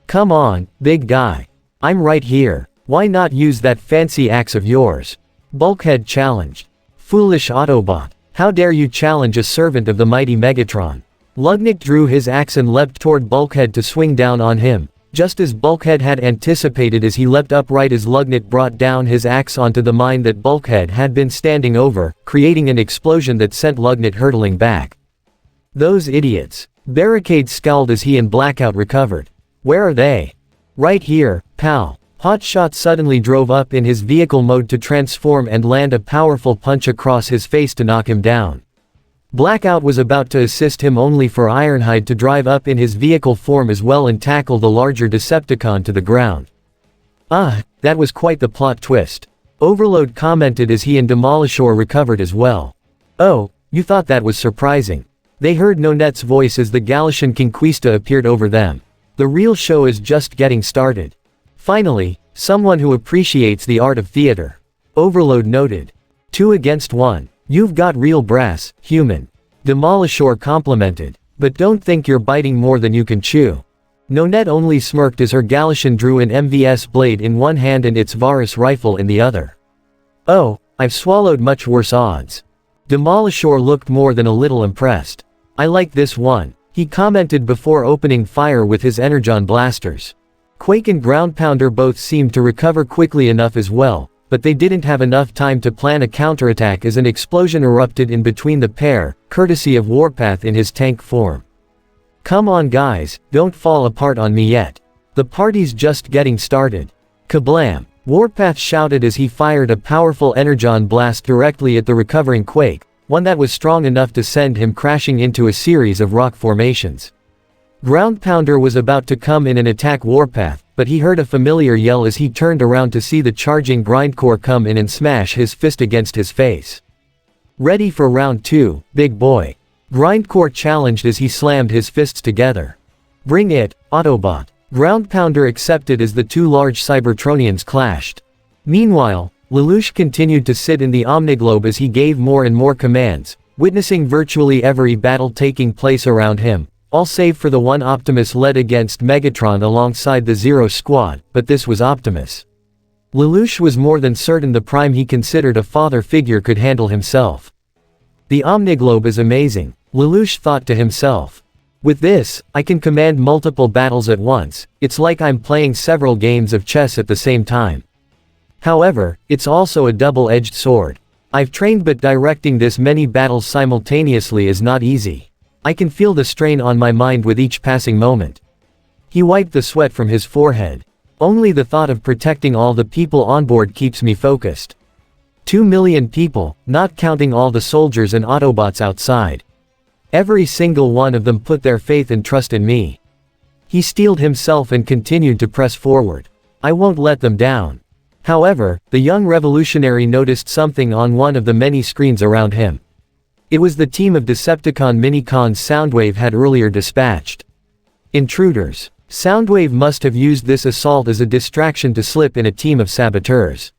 Come on, big guy. I'm right here. Why not use that fancy axe of yours? Bulkhead challenged. Foolish Autobot. How dare you challenge a servant of the mighty Megatron? Lugnet drew his axe and leapt toward Bulkhead to swing down on him, just as Bulkhead had anticipated as he leapt upright as Lugnet brought down his axe onto the mine that Bulkhead had been standing over, creating an explosion that sent Lugnet hurtling back. Those idiots. Barricade scowled as he and Blackout recovered. Where are they? Right here, pal. Hotshot suddenly drove up in his vehicle mode to transform and land a powerful punch across his face to knock him down. Blackout was about to assist him only for Ironhide to drive up in his vehicle form as well and tackle the larger Decepticon to the ground. That was quite the plot twist. Overload commented as he and Demolishor recovered as well. Oh, you thought that was surprising. They heard Nonette's voice as the Galician Conquista appeared over them. The real show is just getting started. Finally, someone who appreciates the art of theater. Overload noted. 2 against 1. You've got real brass, human. Demolishor complimented. But don't think you're biting more than you can chew. Nonette only smirked as her Galician drew an MVS blade in one hand and its Varus rifle in the other. Oh, I've swallowed much worse odds. Demolishor looked more than a little impressed. I like this one, he commented before opening fire with his Energon blasters. Quake and Ground Pounder both seemed to recover quickly enough as well, but they didn't have enough time to plan a counterattack as an explosion erupted in between the pair, courtesy of Warpath in his tank form. Come on guys, don't fall apart on me yet. The party's just getting started. Kablam! Warpath shouted as he fired a powerful energon blast directly at the recovering Quake, one that was strong enough to send him crashing into a series of rock formations. Ground Pounder was about to come in and attack Warpath, but he heard a familiar yell as he turned around to see the charging Grindcore come in and smash his fist against his face. Ready for round 2, big boy. Grindcore challenged as he slammed his fists together. Bring it, Autobot. Ground Pounder accepted as the two large Cybertronians clashed. Meanwhile, Lelouch continued to sit in the Omniglobe as he gave more and more commands, witnessing virtually every battle taking place around him, all save for the one Optimus led against Megatron alongside the Zero Squad, but this was Optimus. Lelouch was more than certain the Prime he considered a father figure could handle himself. The Omniglobe is amazing, Lelouch thought to himself. With this, I can command multiple battles at once, it's like I'm playing several games of chess at the same time. However, it's also a double-edged sword. I've trained, but directing this many battles simultaneously is not easy. I can feel the strain on my mind with each passing moment. He wiped the sweat from his forehead. Only the thought of protecting all the people on board keeps me focused. 2 million people, not counting all the soldiers and Autobots outside. Every single one of them put their faith and trust in me. He steeled himself and continued to press forward. I won't let them down. However, the young revolutionary noticed something on one of the many screens around him. It was the team of Decepticon Minicons Soundwave had earlier dispatched. Intruders. Soundwave must have used this assault as a distraction to slip in a team of saboteurs.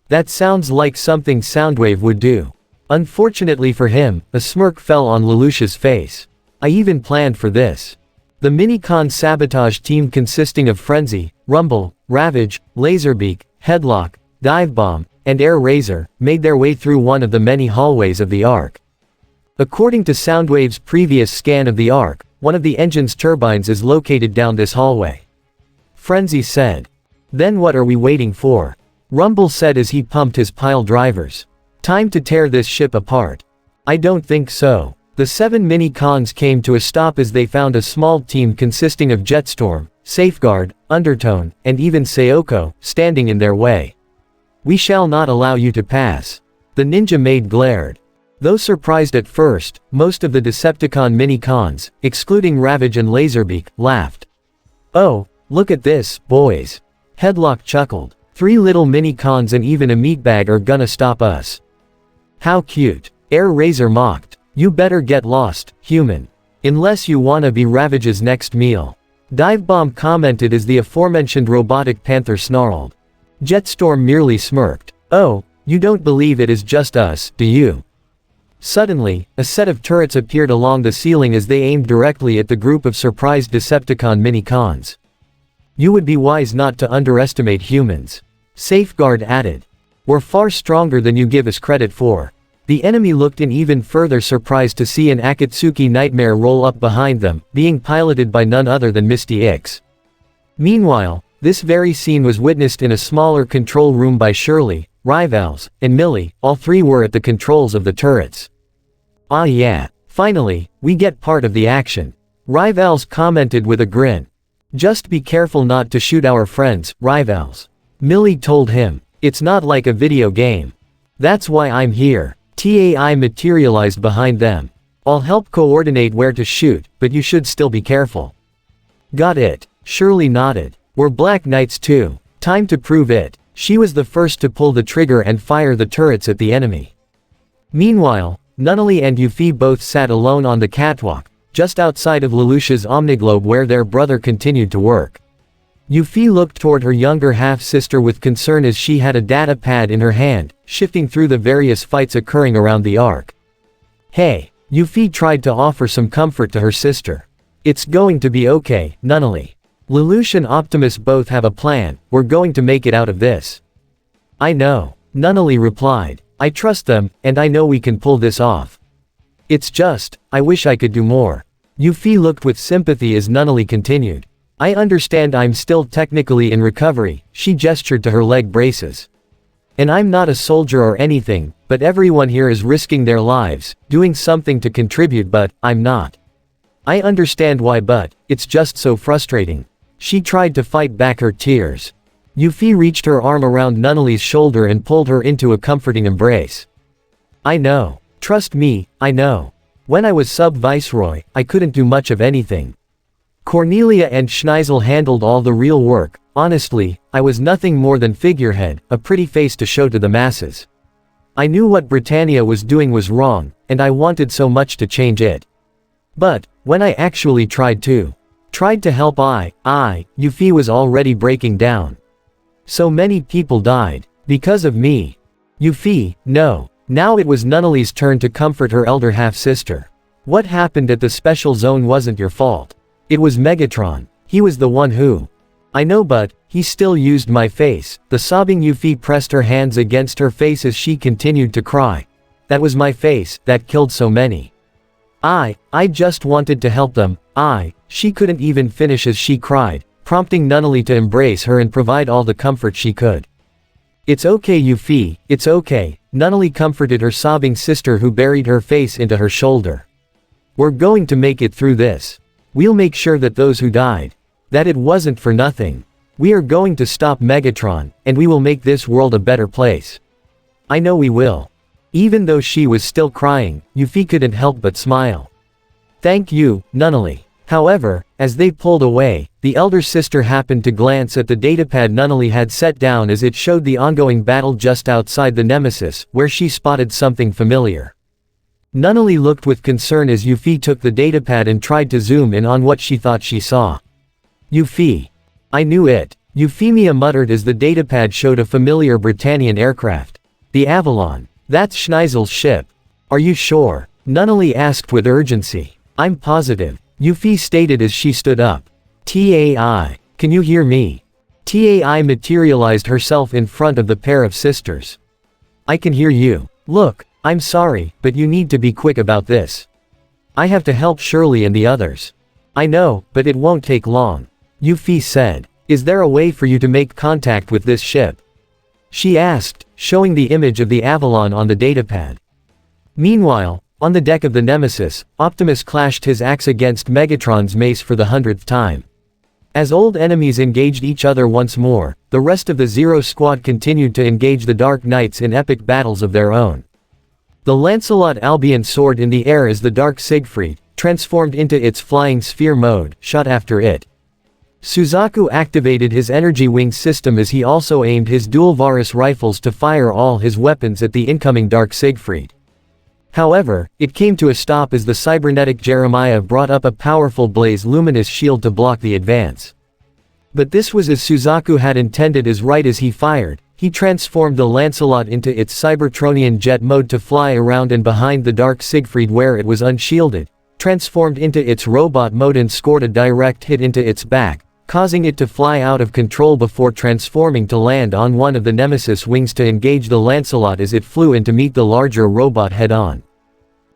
That sounds like something Soundwave would do. Unfortunately for him, a smirk fell on Lelouch's face. I even planned for this. The Minicon sabotage team consisting of Frenzy, Rumble, Ravage, Laserbeak, Headlock, Divebomb, and Air Razor, made their way through one of the many hallways of the Ark. According to Soundwave's previous scan of the Ark, one of the engine's turbines is located down this hallway. Frenzy said. Then what are we waiting for? Rumble said as he pumped his pile drivers. Time to tear this ship apart. I don't think so. The 7 Minicons came to a stop as they found a small team consisting of Jetstorm, Safeguard, Undertone, and even Sayoko, standing in their way. We shall not allow you to pass. The ninja maid glared. Though surprised at first, most of the Decepticon Minicons, excluding Ravage and Laserbeak, laughed. Oh, look at this, boys. Headlock chuckled. 3 little Minicons and even a meatbag are gonna stop us. How cute. Air Razor mocked. You better get lost, human. Unless you wanna be Ravage's next meal. Divebomb commented as the aforementioned robotic panther snarled. Jetstorm merely smirked. Oh, you don't believe it is just us, do you? Suddenly, a set of turrets appeared along the ceiling as they aimed directly at the group of surprised Decepticon Minicons. You would be wise not to underestimate humans. Safeguard added. We're far stronger than you give us credit for. The enemy looked in even further surprised to see an Akatsuki nightmare roll up behind them, being piloted by none other than Misty X. Meanwhile, this very scene was witnessed in a smaller control room by Shirley, Rivals, and Millie. All three were at the controls of the turrets. Ah yeah, finally, we get part of the action. Rivals commented with a grin. Just be careful not to shoot our friends, Rivals. Millie told him. It's not like a video game. That's why I'm here. TAI materialized behind them. I'll help coordinate where to shoot, but you should still be careful. Got it. Shirley nodded. We're Black Knights too. Time to prove it. She was the first to pull the trigger and fire the turrets at the enemy. Meanwhile, Nunnally and Yuffie both sat alone on the catwalk, just outside of Lelouch's Omniglobe where their brother continued to work. Yuffie looked toward her younger half-sister with concern as she had a data pad in her hand, shifting through the various fights occurring around the Ark. Hey, Yuffie tried to offer some comfort to her sister. It's going to be okay, Nunnally. Lelouch and Optimus both have a plan, we're going to make it out of this. I know, Nunnally replied. I trust them, and I know we can pull this off. It's just, I wish I could do more. Yuffie looked with sympathy as Nunnally continued. I understand I'm still technically in recovery, she gestured to her leg braces. And I'm not a soldier or anything, but everyone here is risking their lives, doing something to contribute, but I'm not. I understand why, but it's just so frustrating. She tried to fight back her tears. Yuffie reached her arm around Nunnally's shoulder and pulled her into a comforting embrace. I know. Trust me, I know. When I was sub-viceroy, I couldn't do much of anything. Cornelia and Schneisel handled all the real work. Honestly, I was nothing more than figurehead, a pretty face to show to the masses. I knew what Britannia was doing was wrong, and I wanted so much to change it. But, when I actually tried to help Yuffie was already breaking down. So many people died. Because of me. Yuffie, no. Now it was Nunnally's turn to comfort her elder half-sister. What happened at the special zone wasn't your fault. It was Megatron. He was the one who. I know, but he still used my face. The sobbing Yuffie pressed her hands against her face as she continued to cry. That was my face, that killed so many. I just wanted to help them. She couldn't even finish as she cried, prompting Nunnally to embrace her and provide all the comfort she could. It's okay, Yuffie, it's okay, Nunnally comforted her sobbing sister, who buried her face into her shoulder. We're going to make it through this. We'll make sure that those who died, that it wasn't for nothing. We are going to stop Megatron, and we will make this world a better place. I know we will. Even though she was still crying, Yuffie couldn't help but smile. Thank you, Nunnally. However, as they pulled away, the elder sister happened to glance at the datapad Nunnally had set down as it showed the ongoing battle just outside the Nemesis, where she spotted something familiar. Nunnally looked with concern as Yuffie took the datapad and tried to zoom in on what she thought she saw. Yuffie. I knew it. Euphemia muttered as the datapad showed a familiar Britannian aircraft. The Avalon. That's Schneisel's ship. Are you sure? Nunnally asked with urgency. I'm positive. Yuffie stated as she stood up. Tai. Can you hear me? Tai materialized herself in front of the pair of sisters. I can hear you. Look, I'm sorry, but you need to be quick about this. I have to help Shirley and the others. I know, but it won't take long. Yuffie said. Is there a way for you to make contact with this ship? She asked, showing the image of the Avalon on the datapad. Meanwhile, on the deck of the Nemesis, Optimus clashed his axe against Megatron's mace for the 100th time. As old enemies engaged each other once more, the rest of the Zero Squad continued to engage the Dark Knights in epic battles of their own. The Lancelot Albion soared in the air as the Dark Siegfried, transformed into its flying sphere mode, shot after it. Suzaku activated his energy wing system as he also aimed his dual Varus rifles to fire all his weapons at the incoming Dark Siegfried. However, it came to a stop as the cybernetic Jeremiah brought up a powerful blaze luminous shield to block the advance. But this was as Suzaku had intended, as right as he fired, he transformed the Lancelot into its Cybertronian jet mode to fly around and behind the Dark Siegfried where it was unshielded, transformed into its robot mode and scored a direct hit into its back, causing it to fly out of control before transforming to land on one of the Nemesis wings to engage the Lancelot as it flew in to meet the larger robot head-on.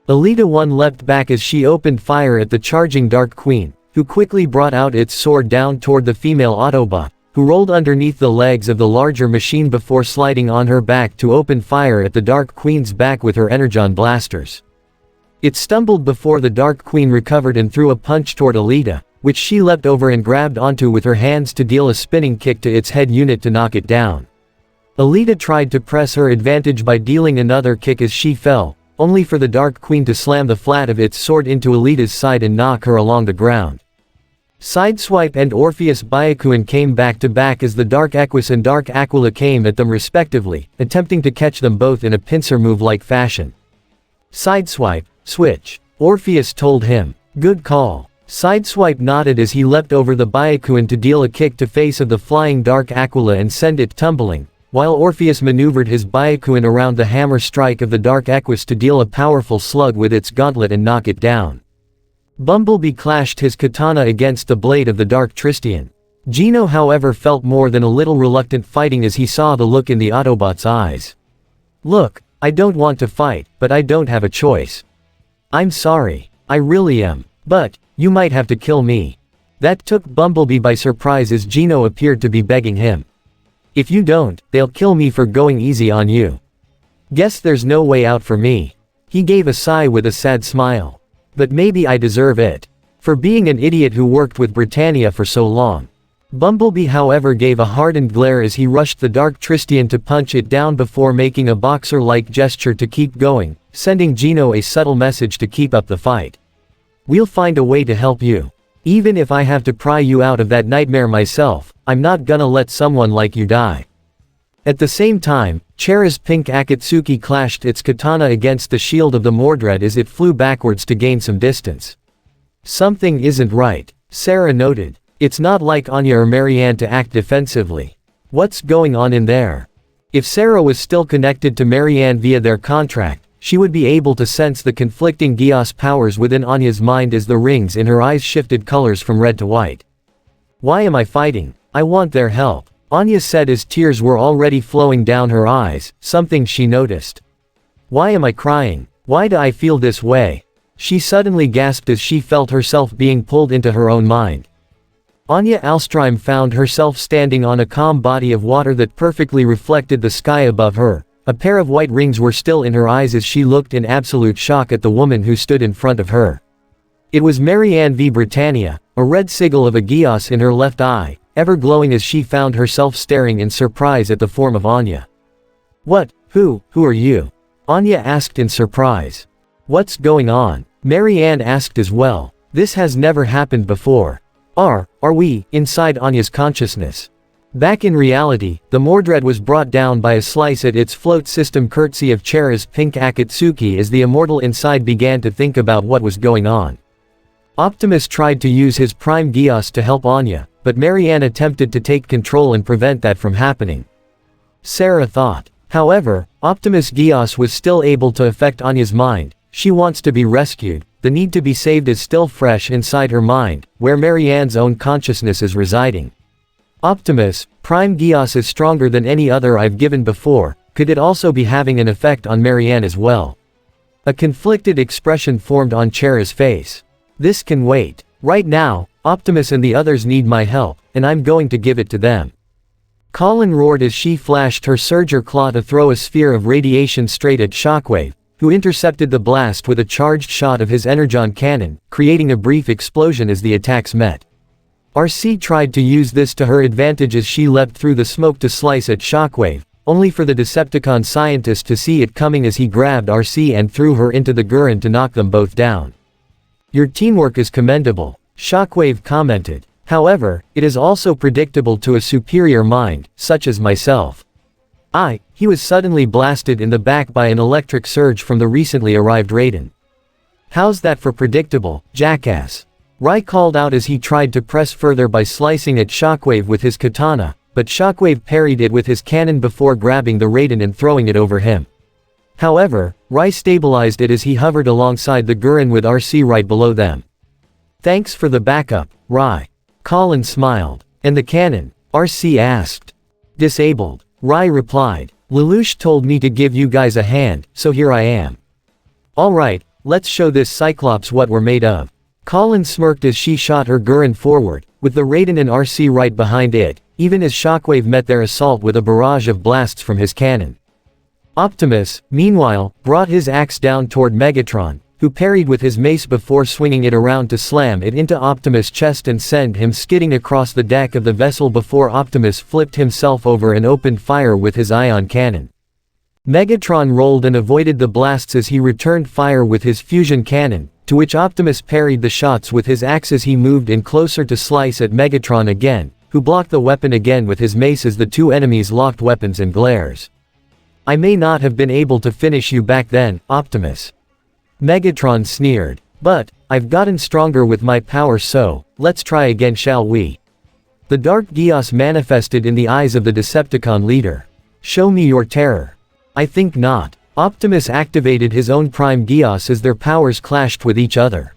Elita 1 leapt back as she opened fire at the charging Dark Queen, who quickly brought out its sword down toward the female Autobot, who rolled underneath the legs of the larger machine before sliding on her back to open fire at the Dark Queen's back with her Energon blasters. It stumbled before the Dark Queen recovered and threw a punch toward Elita, which she leapt over and grabbed onto with her hands to deal a spinning kick to its head unit to knock it down. Elita tried to press her advantage by dealing another kick as she fell, only for the Dark Queen to slam the flat of its sword into Elita's side and knock her along the ground. Sideswipe and Orpheus Byakuin came back to back as the Dark Equus and Dark Aquila came at them respectively, attempting to catch them both in a pincer move-like fashion. Sideswipe, switch. Orpheus told him. Good call. Sideswipe nodded as he leapt over the Byakuin to deal a kick to face of the flying Dark Aquila and send it tumbling, while Orpheus maneuvered his Byakuin around the hammer strike of the Dark Equus to deal a powerful slug with its gauntlet and knock it down. Bumblebee clashed his katana against the blade of the Dark Tristian. Gino however felt more than a little reluctant fighting as he saw the look in the Autobot's eyes. Look, I don't want to fight, but I don't have a choice. I'm sorry. I really am. But, you might have to kill me. That took Bumblebee by surprise as Gino appeared to be begging him. If you don't, they'll kill me for going easy on you. Guess there's no way out for me. He gave a sigh with a sad smile. But maybe I deserve it. For being an idiot who worked with Britannia for so long. Bumblebee however gave a hardened glare as he rushed the Dark Tristian to punch it down before making a boxer-like gesture to keep going, sending Gino a subtle message to keep up the fight. "We'll find a way to help you. Even if I have to pry you out of that nightmare myself, I'm not gonna let someone like you die." At the same time, Chera's pink Akatsuki clashed its katana against the shield of the Mordred as it flew backwards to gain some distance. "Something isn't right," Sarah noted. "It's not like Anya or Marianne to act defensively. What's going on in there?" If Sarah was still connected to Marianne via their contract, she would be able to sense the conflicting Geass powers within Anya's mind as the rings in her eyes shifted colors from red to white. "Why am I fighting? I want their help," Anya said as tears were already flowing down her eyes, something she noticed. "Why am I crying? Why do I feel this way?" She suddenly gasped as she felt herself being pulled into her own mind. Anya Alström found herself standing on a calm body of water that perfectly reflected the sky above her. A pair of white rings were still in her eyes as she looked in absolute shock at the woman who stood in front of her. It was Marianne v Britannia, a red sigil of a Geass in her left eye, ever glowing as she found herself staring in surprise at the form of Anya. Who are you?" Anya asked in surprise. "What's going on?" Marianne asked as well. "This has never happened before. Are we inside Anya's consciousness?" Back in reality, the Mordred was brought down by a slice at its float system courtesy of Chera's pink Akatsuki as the immortal inside began to think about what was going on. Optimus tried to use his prime Geass to help Anya, but Marianne attempted to take control and prevent that from happening. Sarah thought. However, Optimus Geass was still able to affect Anya's mind. She wants to be rescued. The need to be saved is still fresh inside her mind, where Marianne's own consciousness is residing. "Optimus, Prime Geass is stronger than any other I've given before, could it also be having an effect on Marianne as well?" A conflicted expression formed on Chera's face. "This can wait. Right now, Optimus and the others need my help, and I'm going to give it to them." Colin roared as she flashed her Surger Claw to throw a sphere of radiation straight at Shockwave, who intercepted the blast with a charged shot of his Energon cannon, creating a brief explosion as the attacks met. RC tried to use this to her advantage as she leapt through the smoke to slice at Shockwave, only for the Decepticon scientist to see it coming as he grabbed RC and threw her into the Gurren to knock them both down. "Your teamwork is commendable," Shockwave commented. "However, it is also predictable to a superior mind, such as myself." He was suddenly blasted in the back by an electric surge from the recently arrived Raiden. "How's that for predictable, jackass?" Rai called out as he tried to press further by slicing at Shockwave with his katana, but Shockwave parried it with his cannon before grabbing the Raiden and throwing it over him. However, Rai stabilized it as he hovered alongside the Gurren with RC right below them. "Thanks for the backup, Rai." Colin smiled. "And the cannon?" RC asked. "Disabled," Rai replied. "Lelouch told me to give you guys a hand, so here I am." "Alright, let's show this Cyclops what we're made of." Colin smirked as she shot her Gurren forward, with the Raiden and RC right behind it, even as Shockwave met their assault with a barrage of blasts from his cannon. Optimus, meanwhile, brought his axe down toward Megatron, who parried with his mace before swinging it around to slam it into Optimus' chest and send him skidding across the deck of the vessel before Optimus flipped himself over and opened fire with his ion cannon. Megatron rolled and avoided the blasts as he returned fire with his fusion cannon, to which Optimus parried the shots with his axe as he moved in closer to slice at Megatron again, who blocked the weapon again with his mace as the two enemies locked weapons and glares. "I may not have been able to finish you back then, Optimus," Megatron sneered. "But, I've gotten stronger with my power, so, let's try again, shall we?" The dark Geass manifested in the eyes of the Decepticon leader. "Show me your terror." "I think not." Optimus activated his own Prime Geass as their powers clashed with each other.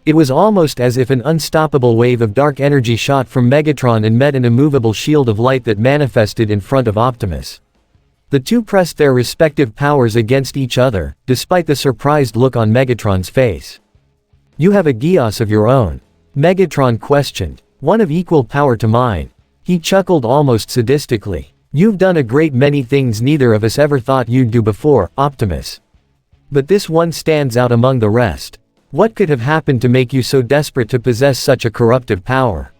It was almost as if an unstoppable wave of dark energy shot from Megatron and met an immovable shield of light that manifested in front of Optimus. The two pressed their respective powers against each other, despite the surprised look on Megatron's face. "You have a Geass of your own?" Megatron questioned. "One of equal power to mine." He chuckled almost sadistically. "You've done a great many things neither of us ever thought you'd do before, Optimus. But this one stands out among the rest. What could have happened to make you so desperate to possess such a corruptive power?"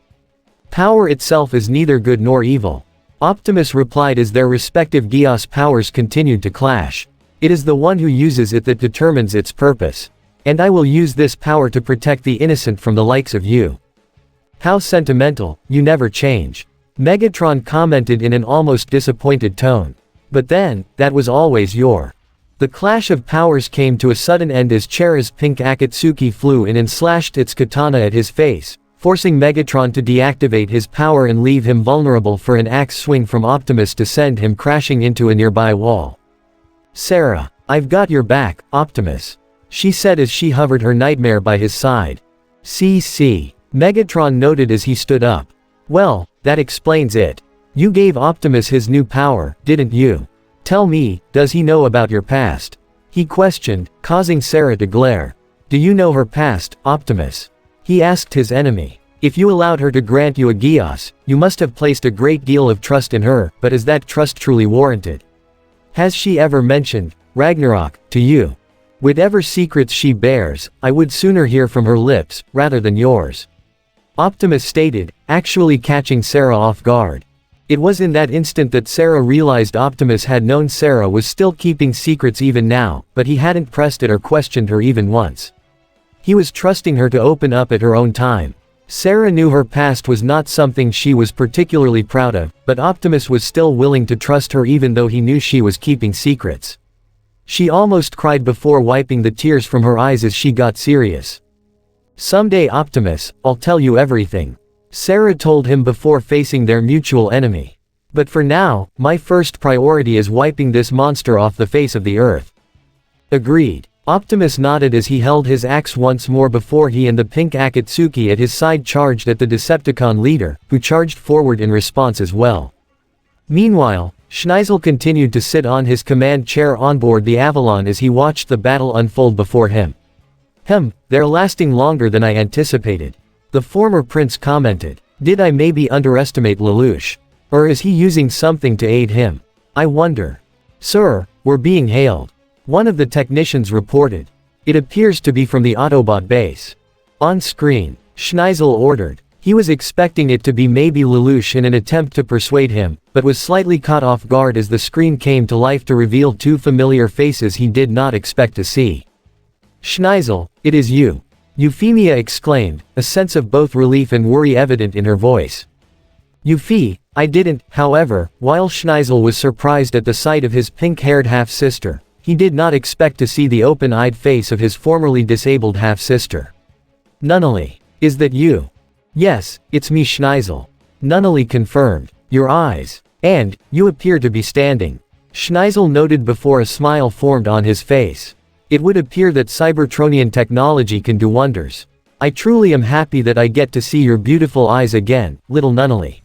Power itself is neither good nor evil. Optimus replied as their respective Geass powers continued to clash. It is the one who uses it that determines its purpose. And I will use this power to protect the innocent from the likes of you. How sentimental, you never change. Megatron commented in an almost disappointed tone. But then, that was always your. The clash of powers came to a sudden end as Chera's pink Akatsuki flew in and slashed its katana at his face, forcing Megatron to deactivate his power and leave him vulnerable for an axe swing from Optimus to send him crashing into a nearby wall. Sarah, I've got your back, Optimus, she said as she hovered her nightmare by his side. CC. Megatron noted as he stood up. Well, that explains it. You gave Optimus his new power, didn't you? Tell me, does he know about your past? He questioned, causing Sarah to glare. Do you know her past, Optimus? He asked his enemy. If you allowed her to grant you a Geass, you must have placed a great deal of trust in her, but is that trust truly warranted? Has she ever mentioned Ragnarok to you? Whatever secrets she bears, I would sooner hear from her lips, rather than yours. Optimus stated, actually catching Sarah off guard. It was in that instant that Sarah realized Optimus had known Sarah was still keeping secrets even now, but he hadn't pressed it or questioned her even once. He was trusting her to open up at her own time. Sarah knew her past was not something she was particularly proud of, but Optimus was still willing to trust her even though he knew she was keeping secrets. She almost cried before wiping the tears from her eyes as she got serious. Someday, Optimus, I'll tell you everything. Sarah told him before facing their mutual enemy. But for now, my first priority is wiping this monster off the face of the earth. Agreed. Optimus nodded as he held his axe once more before he and the pink Akatsuki at his side charged at the Decepticon leader, who charged forward in response as well. Meanwhile, Schneisel continued to sit on his command chair on board the Avalon as he watched the battle unfold before him. They're lasting longer than I anticipated. The former prince commented. Did I maybe underestimate Lelouch? Or is he using something to aid him? I wonder. Sir, we're being hailed. One of the technicians reported. It appears to be from the Autobot base. On screen, Schneisel ordered. He was expecting it to be maybe Lelouch in an attempt to persuade him, but was slightly caught off guard as the screen came to life to reveal two familiar faces he did not expect to see. Schneisel, it is you. Euphemia exclaimed, a sense of both relief and worry evident in her voice. Euphi, I didn't, however, while Schneisel was surprised at the sight of his pink-haired half-sister, he did not expect to see the open-eyed face of his formerly disabled half-sister. Nunnally, is that you? Yes, it's me, Schneisel. Nunnally confirmed. Your eyes. And, you appear to be standing. Schneisel noted before a smile formed on his face. It would appear that Cybertronian technology can do wonders. I truly am happy that I get to see your beautiful eyes again, little Nunnally.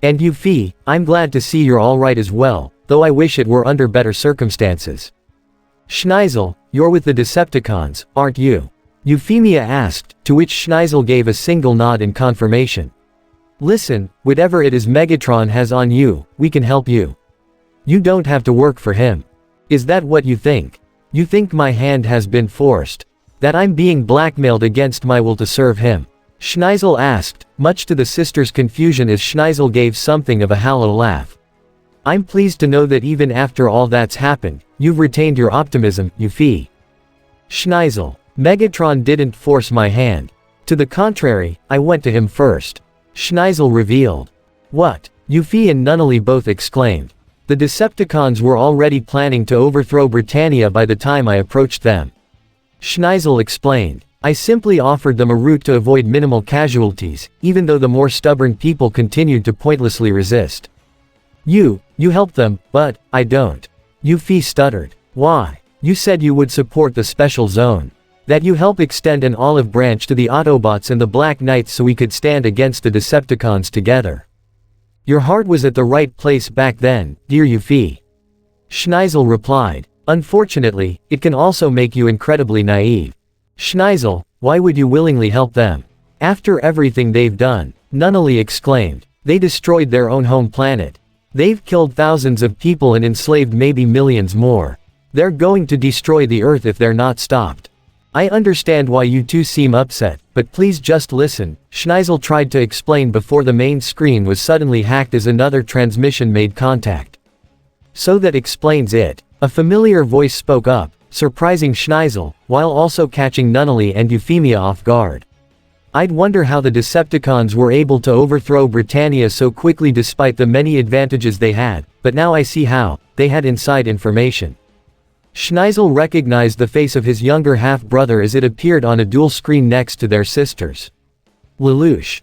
And Euphi, I'm glad to see you're alright as well, though I wish it were under better circumstances. Schneisel, you're with the Decepticons, aren't you? Euphemia asked, to which Schneisel gave a single nod in confirmation. Listen, whatever it is Megatron has on you, we can help you. You don't have to work for him. Is that what you think? You think my hand has been forced? That I'm being blackmailed against my will to serve him? Schneisel asked, much to the sisters' confusion as Schneisel gave something of a hollow laugh. I'm pleased to know that even after all that's happened, you've retained your optimism, Euphi. Schneisel, Megatron didn't force my hand. To the contrary, I went to him first. Schneisel revealed. What? Euphi and Nunnally both exclaimed. The Decepticons were already planning to overthrow Britannia by the time I approached them. Schneisel explained. I simply offered them a route to avoid minimal casualties, even though the more stubborn people continued to pointlessly resist. You helped them, but, I don't. Euphi stuttered. Why? You said you would support the special zone. That you help extend an olive branch to the Autobots and the Black Knights so we could stand against the Decepticons together. Your heart was at the right place back then, dear Euphi. Schneisel replied. Unfortunately, it can also make you incredibly naive. Schneisel, why would you willingly help them? After everything they've done, Nunnally exclaimed. They destroyed their own home planet. They've killed thousands of people and enslaved maybe millions more. They're going to destroy the Earth if they're not stopped. I understand why you two seem upset, but please just listen, Schneisel tried to explain before the main screen was suddenly hacked as another transmission made contact. So that explains it. A familiar voice spoke up, surprising Schneisel, while also catching Nunnally and Euphemia off guard. I'd wonder how the Decepticons were able to overthrow Britannia so quickly despite the many advantages they had, but now I see how. They had inside information. Schneisel recognized the face of his younger half-brother as it appeared on a dual screen next to their sisters. Lelouch.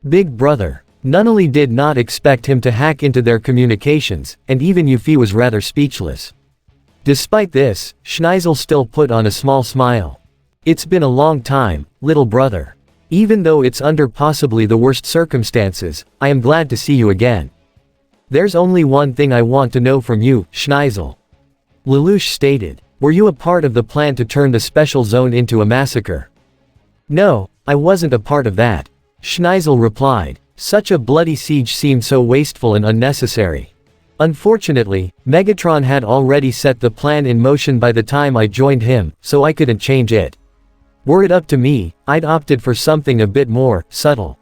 Big brother. Nunnally did not expect him to hack into their communications, and even Yuffie was rather speechless. Despite this, Schneisel still put on a small smile. It's been a long time, little brother. Even though it's under possibly the worst circumstances, I am glad to see you again. There's only one thing I want to know from you, Schneisel. Lelouch stated. Were you a part of the plan to turn the special zone into a massacre? No, I wasn't a part of that. Schneisel replied. Such a bloody siege seemed so wasteful and unnecessary. Unfortunately, Megatron had already set the plan in motion by the time I joined him, so I couldn't change it. Were it up to me, I'd opted for something a bit more subtle.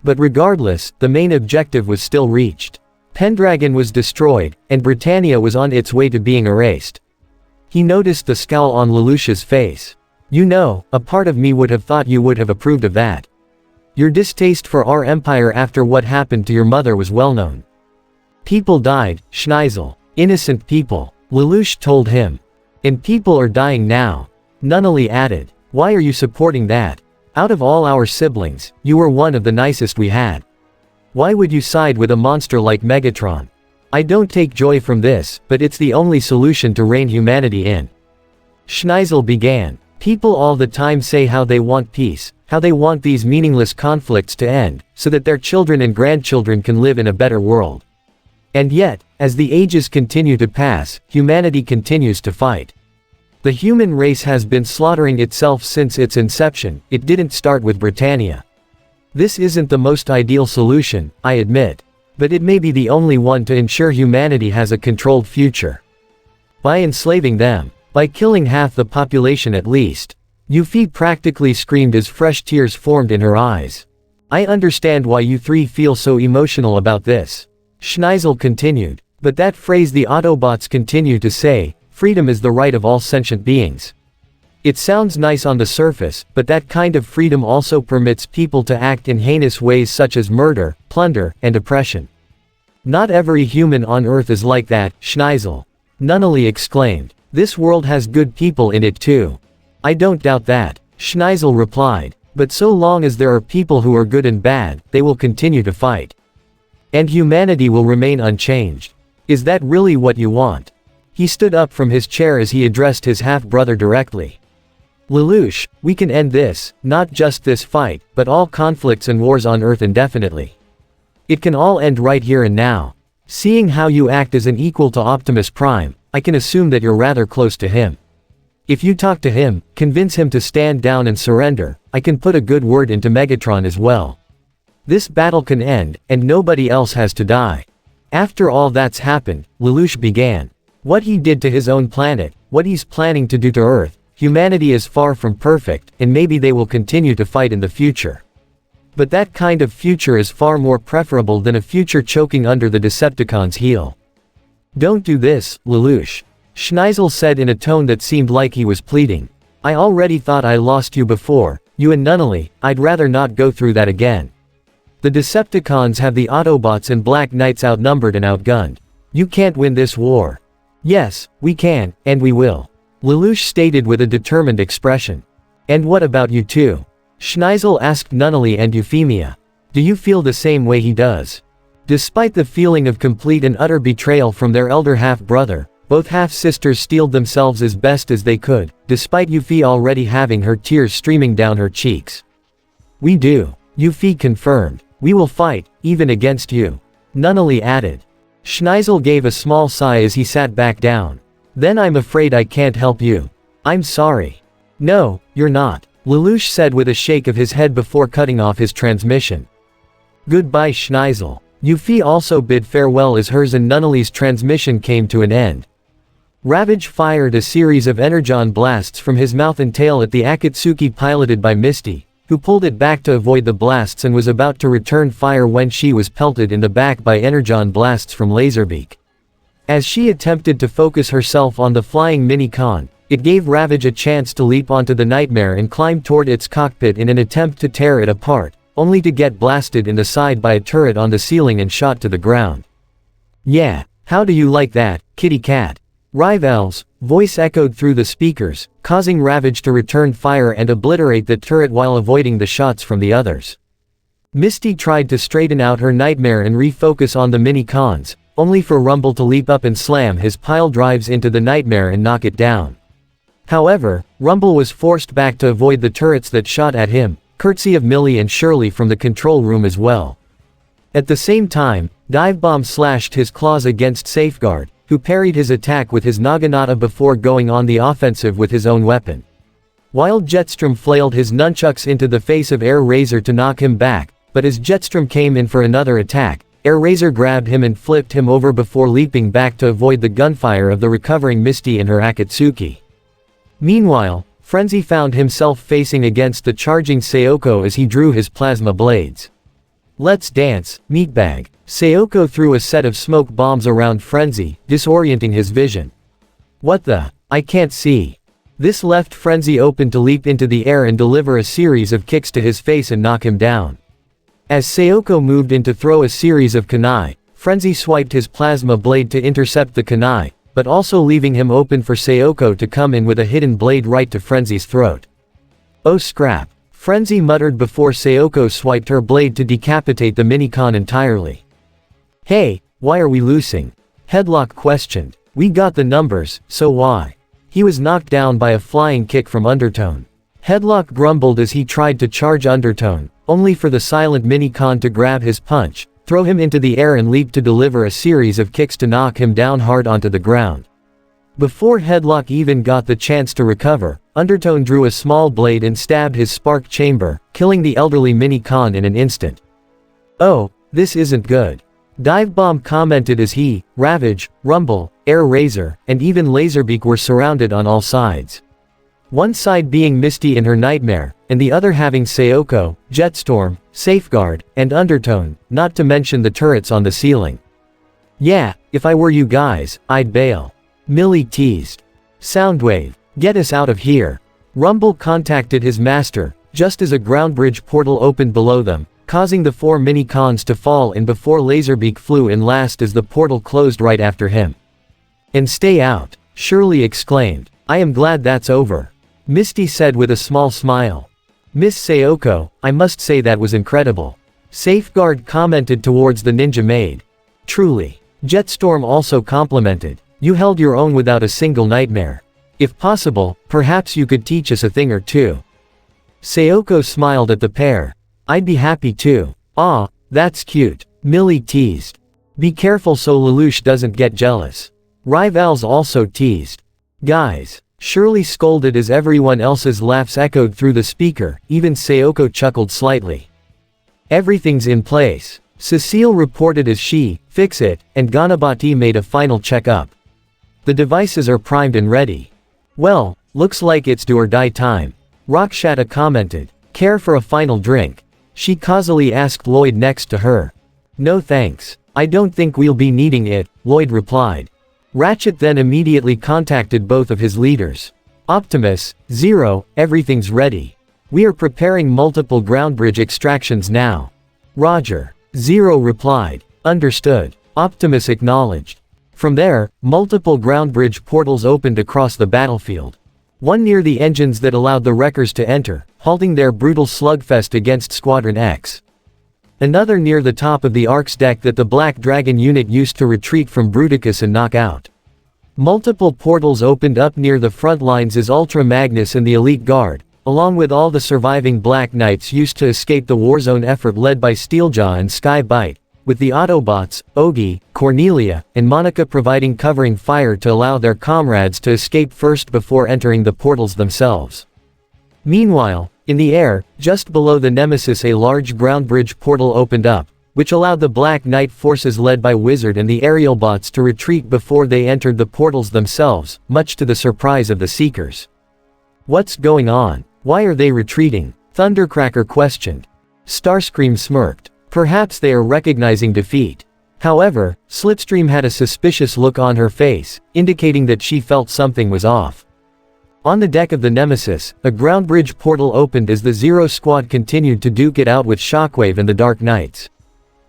But regardless, the main objective was still reached. Pendragon was destroyed, and Britannia was on its way to being erased. He noticed the scowl on Lelouch's face. You know, a part of me would have thought you would have approved of that. Your distaste for our empire after what happened to your mother was well known. People died, Schneisel. Innocent people. Lelouch told him. And people are dying now. Nunnally added. Why are you supporting that? Out of all our siblings, you were one of the nicest we had. Why would you side with a monster like Megatron? I don't take joy from this, but it's the only solution to rein humanity in. Schneisel began. People all the time say how they want peace, how they want these meaningless conflicts to end, so that their children and grandchildren can live in a better world. And yet, as the ages continue to pass, humanity continues to fight. The human race has been slaughtering itself since its inception. It didn't start with Britannia. This isn't the most ideal solution, I admit. But it may be the only one to ensure humanity has a controlled future. By enslaving them. By killing half the population at least. Yuffie practically screamed as fresh tears formed in her eyes. I understand why you three feel so emotional about this. Schneisel continued. But that phrase the Autobots continue to say, freedom is the right of all sentient beings. It sounds nice on the surface, but that kind of freedom also permits people to act in heinous ways such as murder, plunder, and oppression. Not every human on Earth is like that, Schneisel. Nunnally exclaimed. This world has good people in it too. I don't doubt that, Schneisel replied. But so long as there are people who are good and bad, they will continue to fight. And humanity will remain unchanged. Is that really what you want? He stood up from his chair as he addressed his half-brother directly. Lelouch, we can end this, not just this fight, but all conflicts and wars on Earth indefinitely. It can all end right here and now. Seeing how you act as an equal to Optimus Prime, I can assume that you're rather close to him. If you talk to him, convince him to stand down and surrender, I can put a good word into Megatron as well. This battle can end, and nobody else has to die. After all that's happened, Lelouch began. What he did to his own planet, what he's planning to do to Earth, humanity is far from perfect, and maybe they will continue to fight in the future. But that kind of future is far more preferable than a future choking under the Decepticons' heel. Don't do this, Lelouch. Schneisel said in a tone that seemed like he was pleading. I already thought I lost you before, you and Nunnally. I'd rather not go through that again. The Decepticons have the Autobots and Black Knights outnumbered and outgunned. You can't win this war. Yes, we can, and we will. Lelouch stated with a determined expression. And what about you two? Schneisel asked Nunnally and Euphemia. Do you feel the same way he does? Despite the feeling of complete and utter betrayal from their elder half-brother, both half-sisters steeled themselves as best as they could, despite Yuffie already having her tears streaming down her cheeks. We do. Yuffie confirmed. We will fight, even against you. Nunnally added. Schneisel gave a small sigh as he sat back down. Then I'm afraid I can't help you. I'm sorry. No, you're not, Lelouch said with a shake of his head before cutting off his transmission. Goodbye, Schneisel. Yuffie also bid farewell as hers and Nunnally's transmission came to an end. Ravage fired a series of energon blasts from his mouth and tail at the Akatsuki piloted by Misty, who pulled it back to avoid the blasts and was about to return fire when she was pelted in the back by energon blasts from Laserbeak. As she attempted to focus herself on the flying mini-con, it gave Ravage a chance to leap onto the Nightmare and climb toward its cockpit in an attempt to tear it apart, only to get blasted in the side by a turret on the ceiling and shot to the ground. "Yeah, how do you like that, kitty cat?" Rivel's voice echoed through the speakers, causing Ravage to return fire and obliterate the turret while avoiding the shots from the others. Misty tried to straighten out her Nightmare and refocus on the mini-cons, only for Rumble to leap up and slam his pile drives into the Nightmare and knock it down. However, Rumble was forced back to avoid the turrets that shot at him, courtesy of Millie and Shirley from the control room as well. At the same time, Divebomb slashed his claws against Safeguard, who parried his attack with his Naginata before going on the offensive with his own weapon. While Jetstrom flailed his nunchucks into the face of Air Razor to knock him back, but as Jetstrom came in for another attack, Air Razor grabbed him and flipped him over before leaping back to avoid the gunfire of the recovering Misty and her Akatsuki. Meanwhile, Frenzy found himself facing against the charging Sayoko as he drew his plasma blades. "Let's dance, meatbag." Sayoko threw a set of smoke bombs around Frenzy, disorienting his vision. "What the? I can't see." This left Frenzy open to leap into the air and deliver a series of kicks to his face and knock him down. As Sayoko moved in to throw a series of kunai, Frenzy swiped his plasma blade to intercept the kunai, but also leaving him open for Sayoko to come in with a hidden blade right to Frenzy's throat. "Oh scrap," Frenzy muttered before Sayoko swiped her blade to decapitate the mini-con entirely. "Hey, why are we losing?" Headlock questioned. "We got the numbers, so why?" He was knocked down by a flying kick from Undertone. Headlock grumbled as he tried to charge Undertone, only for the silent mini-con to grab his punch, throw him into the air and leap to deliver a series of kicks to knock him down hard onto the ground. Before Headlock even got the chance to recover, Undertone drew a small blade and stabbed his spark chamber, killing the elderly mini-con in an instant. "Oh, this isn't good." Divebomb commented as he, Ravage, Rumble, Air Razor, and even Laserbeak were surrounded on all sides. One side being Misty in her Nightmare, and the other having Sayoko, Jetstorm, Safeguard, and Undertone, not to mention the turrets on the ceiling. "Yeah, if I were you guys, I'd bail," Millie teased. "Soundwave, get us out of here." Rumble contacted his master, just as a ground bridge portal opened below them, causing the 4 mini-cons to fall in before Laserbeak flew in last as the portal closed right after him. "And stay out," Shirley exclaimed. "I am glad that's over," Misty said with a small smile. "Miss Sayoko, I must say that was incredible," Safeguard commented towards the ninja maid. "Truly." Jetstorm also complimented. "You held your own without a single nightmare. If possible, perhaps you could teach us a thing or two." Sayoko smiled at the pair. "I'd be happy to." "Aw, that's cute," Millie teased. "Be careful so Lelouch doesn't get jealous." Rivals also teased. "Guys," Shirley scolded as everyone else's laughs echoed through the speaker, even Sayoko chuckled slightly. "Everything's in place," Cecile reported as she, Fix It, and Ganabati made a final check-up. "The devices are primed and ready." "Well, looks like it's do or die time," Rakshata commented. "Care for a final drink?" She causally asked Lloyd next to her. "No thanks. I don't think we'll be needing it," Lloyd replied. Ratchet then immediately contacted both of his leaders. "Optimus, Zero, everything's ready. We are preparing multiple ground bridge extractions now." "Roger," Zero replied. "Understood," Optimus acknowledged. From there, multiple ground bridge portals opened across the battlefield. One near the engines that allowed the Wreckers to enter, halting their brutal slugfest against Squadron X. Another near the top of the Ark's deck that the Black Dragon unit used to retreat from Bruticus and knock out. Multiple portals opened up near the front lines as Ultra Magnus and the Elite Guard, along with all the surviving Black Knights used to escape the Warzone effort led by Steeljaw and Skybite, with the Autobots, Ogi, Cornelia, and Monica providing covering fire to allow their comrades to escape first before entering the portals themselves. Meanwhile, in the air, just below the Nemesis a large ground bridge portal opened up, which allowed the Black Knight forces led by Wizard and the aerial bots to retreat before they entered the portals themselves, much to the surprise of the Seekers. "What's going on? Why are they retreating?" Thundercracker questioned. Starscream smirked. "Perhaps they are recognizing defeat." However, Slipstream had a suspicious look on her face, indicating that she felt something was off. On the deck of the Nemesis, a ground bridge portal opened as the Zero Squad continued to duke it out with Shockwave and the Dark Knights.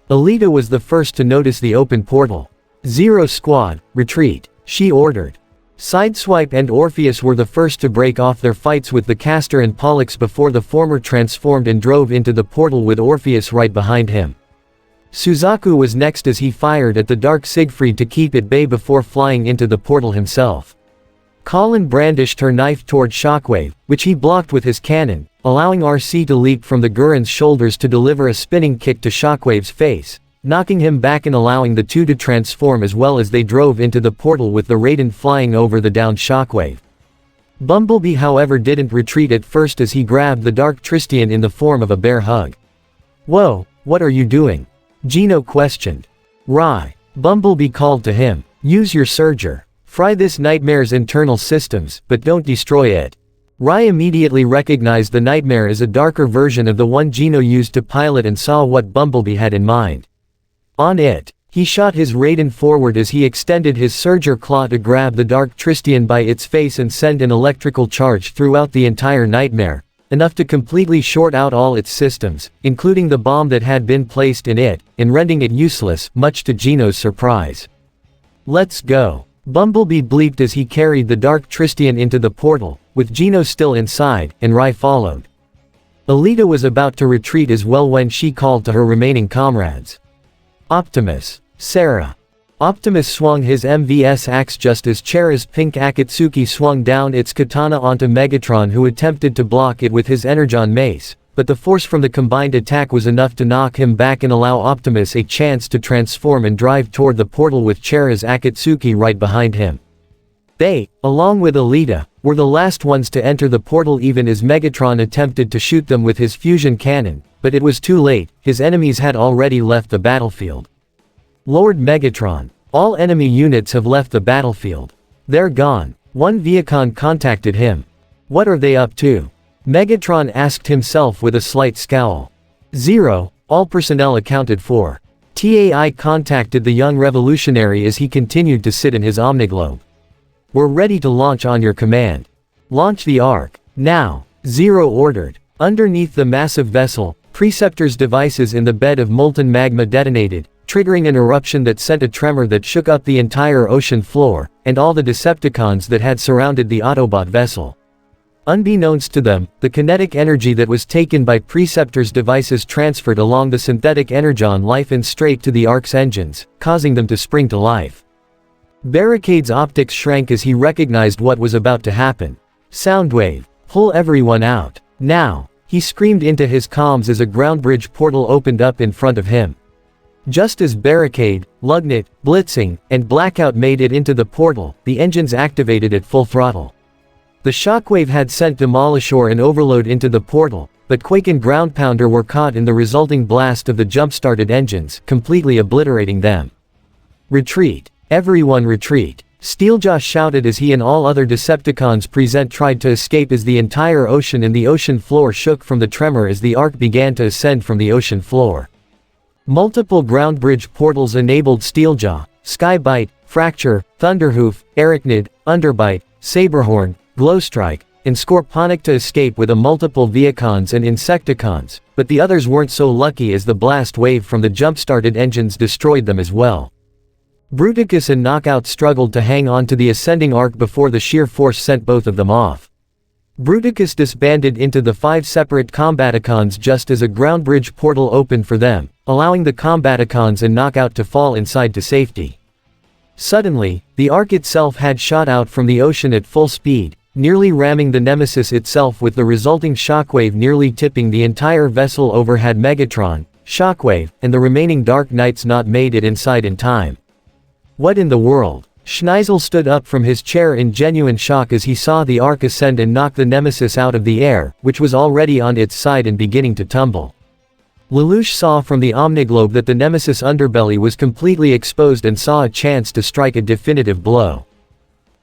Alita was the first to notice the open portal. "Zero Squad, retreat," she ordered. Sideswipe and Orpheus were the first to break off their fights with the Castor and Pollux before the former transformed and drove into the portal with Orpheus right behind him. Suzaku was next as he fired at the Dark Siegfried to keep at bay before flying into the portal himself. Colin brandished her knife toward Shockwave, which he blocked with his cannon, allowing RC to leap from the Gurren's shoulders to deliver a spinning kick to Shockwave's face, knocking him back and allowing the two to transform as well as they drove into the portal with the Raiden flying over the downed Shockwave. Bumblebee however didn't retreat at first as he grabbed the Dark Tristian in the form of a bear hug. "Whoa, what are you doing?" Gino questioned. "Rai," Bumblebee called to him, "use your Surger. Fry this nightmare's internal systems, but don't destroy it." Rai immediately recognized the nightmare as a darker version of the one Gino used to pilot and saw what Bumblebee had in mind. On it, he shot his Raiden forward as he extended his Surger claw to grab the Dark Tristian by its face and send an electrical charge throughout the entire nightmare, enough to completely short out all its systems, including the bomb that had been placed in it, and rendering it useless, much to Gino's surprise. "Let's go," Bumblebee bleeped as he carried the Dark Tristian into the portal, with Gino still inside, and Rai followed. Alita was about to retreat as well when she called to her remaining comrades. "Optimus, Sarah." Optimus swung his MVS axe just as Chera's pink Akatsuki swung down its katana onto Megatron, who attempted to block it with his Energon mace, but the force from the combined attack was enough to knock him back and allow Optimus a chance to transform and drive toward the portal with Chera's Akatsuki right behind him. They, along with Alita, were the last ones to enter the portal even as Megatron attempted to shoot them with his fusion cannon, but it was too late, his enemies had already left the battlefield. "Lord Megatron, all enemy units have left the battlefield. They're gone." One Viacon contacted him. "What are they up to?" Megatron asked himself with a slight scowl. "Zero, all personnel accounted for." TAI contacted the young revolutionary as he continued to sit in his Omniglobe. "We're ready to launch on your command. Launch the Ark, now," Zero ordered. Underneath the massive vessel, Preceptor's devices in the bed of molten magma detonated, triggering an eruption that sent a tremor that shook up the entire ocean floor, and all the Decepticons that had surrounded the Autobot vessel. Unbeknownst to them, the kinetic energy that was taken by Preceptor's devices transferred along the synthetic energon life and straight to the Ark's engines, causing them to spring to life. Barricade's optics shrank as he recognized what was about to happen. "Soundwave, pull everyone out, now," he screamed into his comms as a ground bridge portal opened up in front of him. Just as Barricade, Lugnut, Blitzing, and Blackout made it into the portal, the engines activated at full throttle. The Shockwave had sent Demolishor and Overload into the portal, but Quake and Ground Pounder were caught in the resulting blast of the jump-started engines, completely obliterating them. "Retreat! Everyone retreat!" Steeljaw shouted as he and all other Decepticons present tried to escape as the entire ocean and the ocean floor shook from the tremor as the Ark began to ascend from the ocean floor. Multiple ground bridge portals enabled Steeljaw, Skybite, Fracture, Thunderhoof, Arachnid, Underbite, Saberhorn, Glowstrike, and Scorponic to escape with a multiple Viacons and Insecticons, but the others weren't so lucky as the blast wave from the jump-started engines destroyed them as well. Bruticus and Knockout struggled to hang on to the ascending Ark before the sheer force sent both of them off. Bruticus disbanded into the 5 separate Combaticons just as a ground bridge portal opened for them, allowing the Combaticons and Knockout to fall inside to safety. Suddenly, the Ark itself had shot out from the ocean at full speed, nearly ramming the Nemesis itself with the resulting shockwave nearly tipping the entire vessel over had Megatron, Shockwave, and the remaining Dark Knights not made it inside in time. "What in the world?" Schneisel stood up from his chair in genuine shock as he saw the Ark ascend and knock the Nemesis out of the air, which was already on its side and beginning to tumble. Lelouch saw from the Omniglobe that the Nemesis underbelly was completely exposed and saw a chance to strike a definitive blow.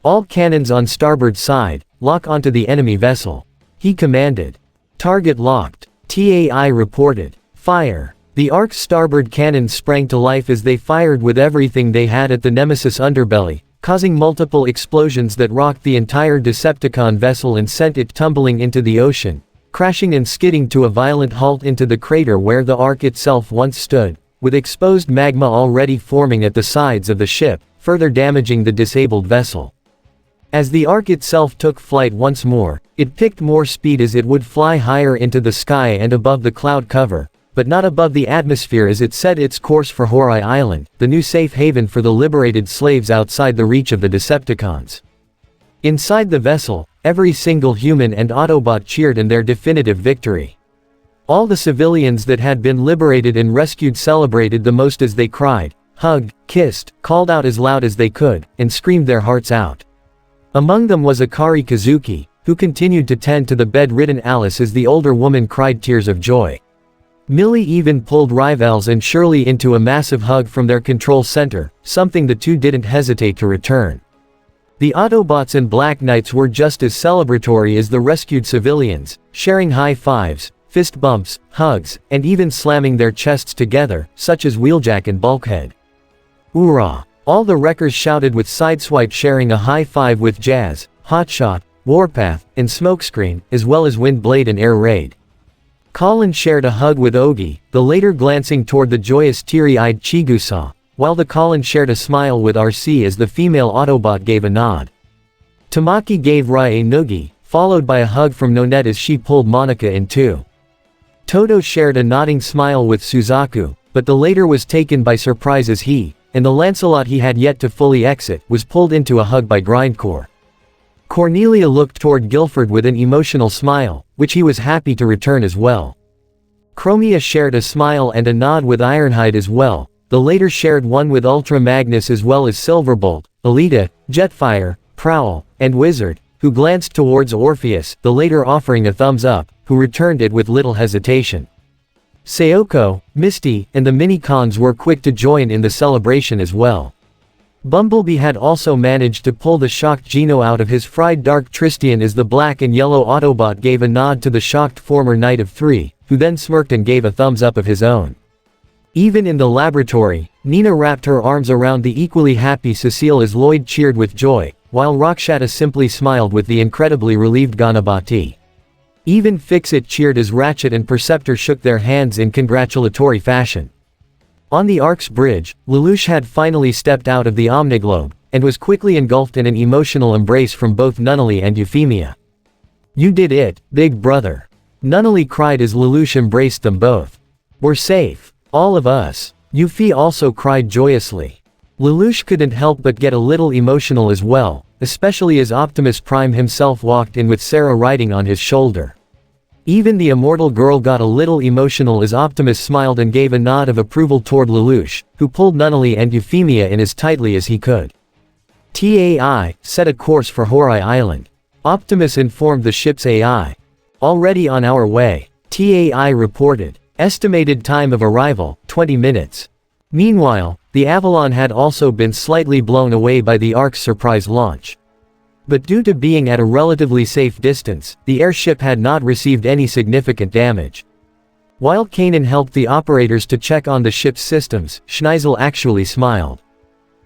All cannons on starboard side, lock onto the enemy vessel. He commanded. Target locked. TAI reported. Fire. The Ark's starboard cannons sprang to life as they fired with everything they had at the Nemesis underbelly, causing multiple explosions that rocked the entire Decepticon vessel and sent it tumbling into the ocean, crashing and skidding to a violent halt into the crater where the Ark itself once stood, with exposed magma already forming at the sides of the ship, further damaging the disabled vessel. As the Ark itself took flight once more, it picked more speed as it would fly higher into the sky and above the cloud cover, but not above the atmosphere as it set its course for Horai Island, the new safe haven for the liberated slaves outside the reach of the Decepticons. Inside the vessel, every single human and Autobot cheered in their definitive victory. All the civilians that had been liberated and rescued celebrated the most as they cried, hugged, kissed, called out as loud as they could, and screamed their hearts out. Among them was Akari Kazuki, who continued to tend to the bedridden Alice as the older woman cried tears of joy. Millie even pulled Rivals and Shirley into a massive hug from their control center, something the two didn't hesitate to return. The Autobots and Black Knights were just as celebratory as the rescued civilians, sharing high fives, fist bumps, hugs, and even slamming their chests together, such as Wheeljack and Bulkhead. Hoorah! All the wreckers shouted with Sideswipe sharing a high five with Geass, Hotshot, Warpath, and Smokescreen, as well as Windblade and Air Raid. Colin shared a hug with Ogi, the later glancing toward the joyous teary-eyed Chigusa, while the Colin shared a smile with RC as the female Autobot gave a nod. Tamaki gave Rai a noogie, followed by a hug from Nonette as she pulled Monica in two. Toto shared a nodding smile with Suzaku, but the later was taken by surprise as he, and the Lancelot he had yet to fully exit, was pulled into a hug by Grindcore. Cornelia looked toward Guilford with an emotional smile, which he was happy to return as well. Chromia shared a smile and a nod with Ironhide as well, the later shared one with Ultra Magnus as well as Silverbolt, Alita, Jetfire, Prowl, and Wizard, who glanced towards Orpheus, the later offering a thumbs up, who returned it with little hesitation. Sayoko, Misty, and the Mini-Cons were quick to join in the celebration as well. Bumblebee had also managed to pull the shocked Gino out of his fried Dark Tristian as the black and yellow Autobot gave a nod to the shocked former Knight of Three, who then smirked and gave a thumbs up of his own. Even in the laboratory, Nina wrapped her arms around the equally happy Cecile as Lloyd cheered with joy, while Rakshata simply smiled with the incredibly relieved Ganabati. Even Fixit cheered as Ratchet and Perceptor shook their hands in congratulatory fashion. On the Ark's bridge, Lelouch had finally stepped out of the Omniglobe, and was quickly engulfed in an emotional embrace from both Nunnally and Euphemia. "You did it, big brother." Nunnally cried as Lelouch embraced them both. "We're safe. All of us." Euphy also cried joyously. Lelouch couldn't help but get a little emotional as well, especially as Optimus Prime himself walked in with Sarah riding on his shoulder. Even the immortal girl got a little emotional as Optimus smiled and gave a nod of approval toward Lelouch, who pulled Nunnally and Euphemia in as tightly as he could. TAI set a course for Horai Island. Optimus informed the ship's AI. "Already on our way," TAI reported. Estimated time of arrival, 20 minutes. Meanwhile, the Avalon had also been slightly blown away by the Ark's surprise launch. But due to being at a relatively safe distance, the airship had not received any significant damage. While Kanan helped the operators to check on the ship's systems, Schneisel actually smiled.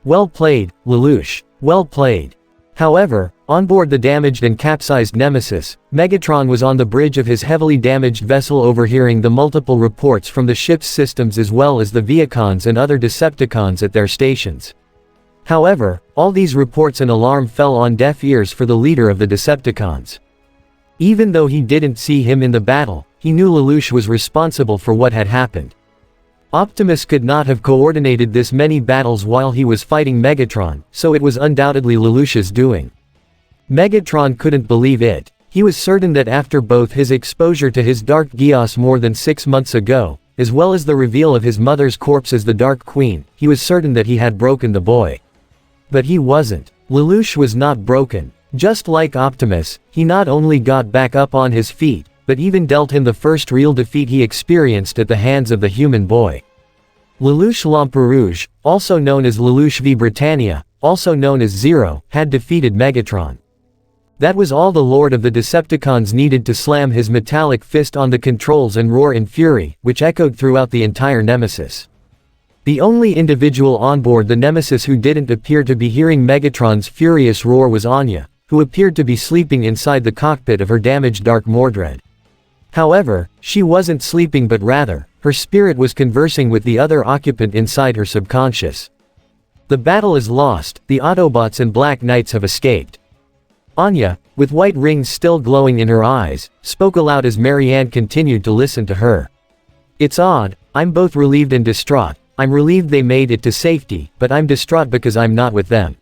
"Well played, Lelouch. Well played." However, on board the damaged and capsized Nemesis, Megatron was on the bridge of his heavily damaged vessel overhearing the multiple reports from the ship's systems as well as the Viacons and other Decepticons at their stations. However, all these reports and alarm fell on deaf ears for the leader of the Decepticons. Even though he didn't see him in the battle, he knew Lelouch was responsible for what had happened. Optimus could not have coordinated this many battles while he was fighting Megatron, so it was undoubtedly Lelouch's doing. Megatron couldn't believe it. He was certain that after both his exposure to his Dark Geass more than 6 months ago, as well as the reveal of his mother's corpse as the Dark Queen, he was certain that he had broken the boy. But he wasn't. Lelouch was not broken. Just like Optimus, he not only got back up on his feet, but even dealt him the first real defeat he experienced at the hands of the human boy. Lelouch Lamperouge, also known as Lelouch v Britannia, also known as Zero, had defeated Megatron. That was all the Lord of the Decepticons needed to slam his metallic fist on the controls and roar in fury, which echoed throughout the entire Nemesis. The only individual on board the Nemesis who didn't appear to be hearing Megatron's furious roar was Anya, who appeared to be sleeping inside the cockpit of her damaged Dark Mordred. However, she wasn't sleeping but rather, her spirit was conversing with the other occupant inside her subconscious. The battle is lost, the Autobots and Black Knights have escaped. Anya, with white rings still glowing in her eyes, spoke aloud as Marianne continued to listen to her. It's odd, I'm both relieved and distraught. I'm relieved they made it to safety, but I'm distraught because I'm not with them.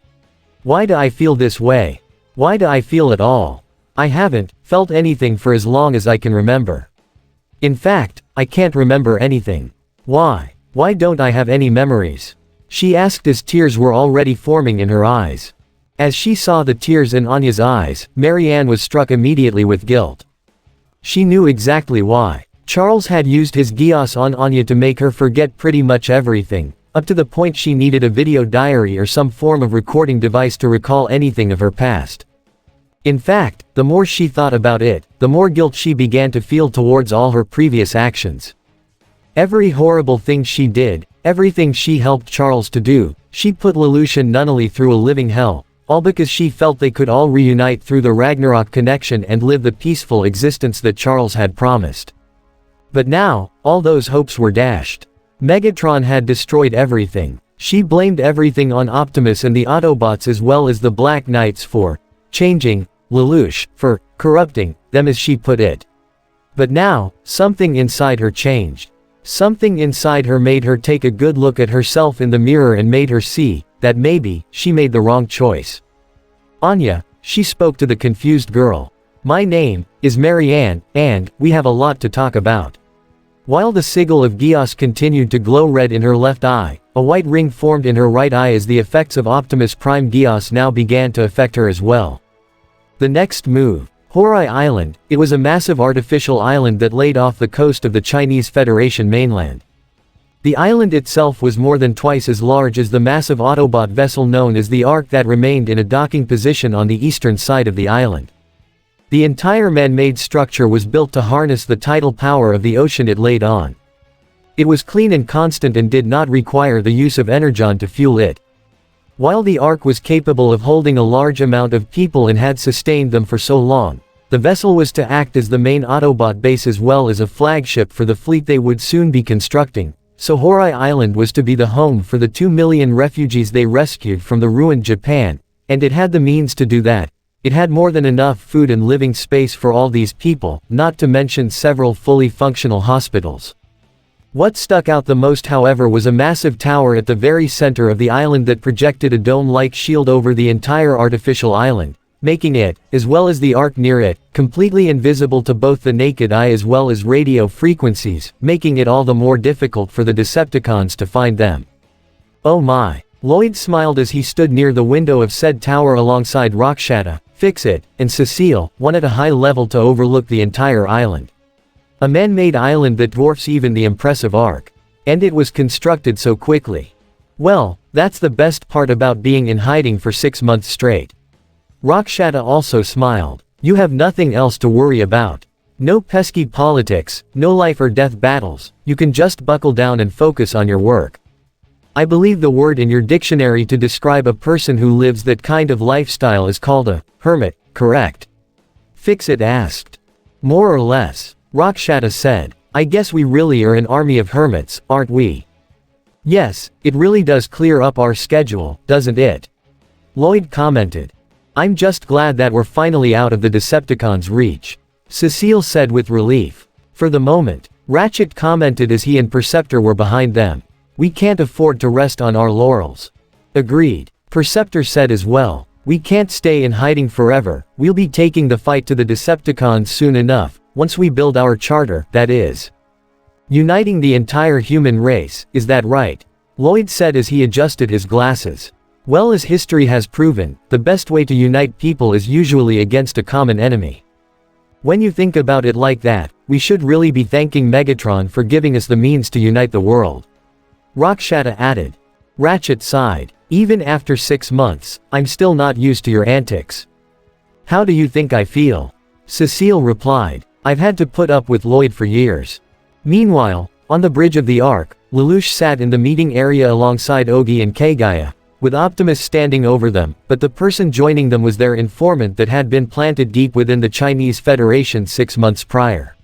Why do I feel this way? Why do I feel at all? I haven't felt anything for as long as I can remember. In fact, I can't remember anything. Why? Why don't I have any memories? She asked as tears were already forming in her eyes. As she saw the tears in Anya's eyes, Marianne was struck immediately with guilt. She knew exactly why. Charles had used his Geass on Anya to make her forget pretty much everything, up to the point she needed a video diary or some form of recording device to recall anything of her past. In fact, the more she thought about it, the more guilt she began to feel towards all her previous actions. Every horrible thing she did, everything she helped Charles to do, she put Lelouch and Nunnally through a living hell. All because she felt they could all reunite through the Ragnarok connection and live the peaceful existence that Charles had promised. But now, all those hopes were dashed. Megatron had destroyed everything. She blamed everything on Optimus and the Autobots as well as the Black Knights for changing, Lelouch for corrupting them as she put it. But now, something inside her changed. Something inside her made her take a good look at herself in the mirror and made her see that maybe she made the wrong choice. Anya, she spoke to the confused girl. My name is Marianne, and we have a lot to talk about. While the sigil of Geass continued to glow red in her left eye, a white ring formed in her right eye as the effects of Optimus Prime Geass now began to affect her as well. The next move. Horai Island. It was a massive artificial island that laid off the coast of the Chinese Federation mainland. The island itself was more than twice as large as the massive Autobot vessel known as the Ark that remained in a docking position on the eastern side of the island. The entire man-made structure was built to harness the tidal power of the ocean it laid on. It was clean and constant and did not require the use of energon to fuel it. While the Ark was capable of holding a large amount of people and had sustained them for so long, the vessel was to act as the main Autobot base as well as a flagship for the fleet they would soon be constructing. So Horai Island was to be the home for the 2 million refugees they rescued from the ruined Japan, and it had the means to do that. It had more than enough food and living space for all these people, not to mention several fully functional hospitals. What stuck out the most however was a massive tower at the very center of the island that projected a dome-like shield over the entire artificial island, making it, as well as the Ark near it, completely invisible to both the naked eye as well as radio frequencies, making it all the more difficult for the Decepticons to find them. Oh my. Lloyd smiled as he stood near the window of said tower alongside Rakshata, Fix-It, and Cecile, one at a high level to overlook the entire island. A man-made island that dwarfs even the impressive Ark. And it was constructed so quickly. Well, that's the best part about being in hiding for 6 months straight. Rakshata also smiled. You have nothing else to worry about. No pesky politics, no life or death battles, you can just buckle down and focus on your work. I believe the word in your dictionary to describe a person who lives that kind of lifestyle is called a hermit, correct? Fix-It asked. More or less. Rakshata said. I guess we really are an army of hermits, aren't we? Yes, it really does clear up our schedule, doesn't it? Lloyd commented. I'm just glad that we're finally out of the Decepticons' reach. Cecile said with relief. For the moment. Ratchet commented as he and Perceptor were behind them. We can't afford to rest on our laurels. Agreed. Perceptor said as well. We can't stay in hiding forever, we'll be taking the fight to the Decepticons soon enough, once we build our charter, that is. Uniting the entire human race, is that right? Lloyd said as he adjusted his glasses. Well, as history has proven, the best way to unite people is usually against a common enemy. When you think about it like that, we should really be thanking Megatron for giving us the means to unite the world. Rakshata added. Ratchet sighed. Even after 6 months, I'm still not used to your antics. How do you think I feel? Cecile replied. I've had to put up with Lloyd for years. Meanwhile, on the bridge of the Ark, Lelouch sat in the meeting area alongside Ogi and Kagaya, with Optimus standing over them, but the person joining them was their informant that had been planted deep within the Chinese Federation 6 months prior.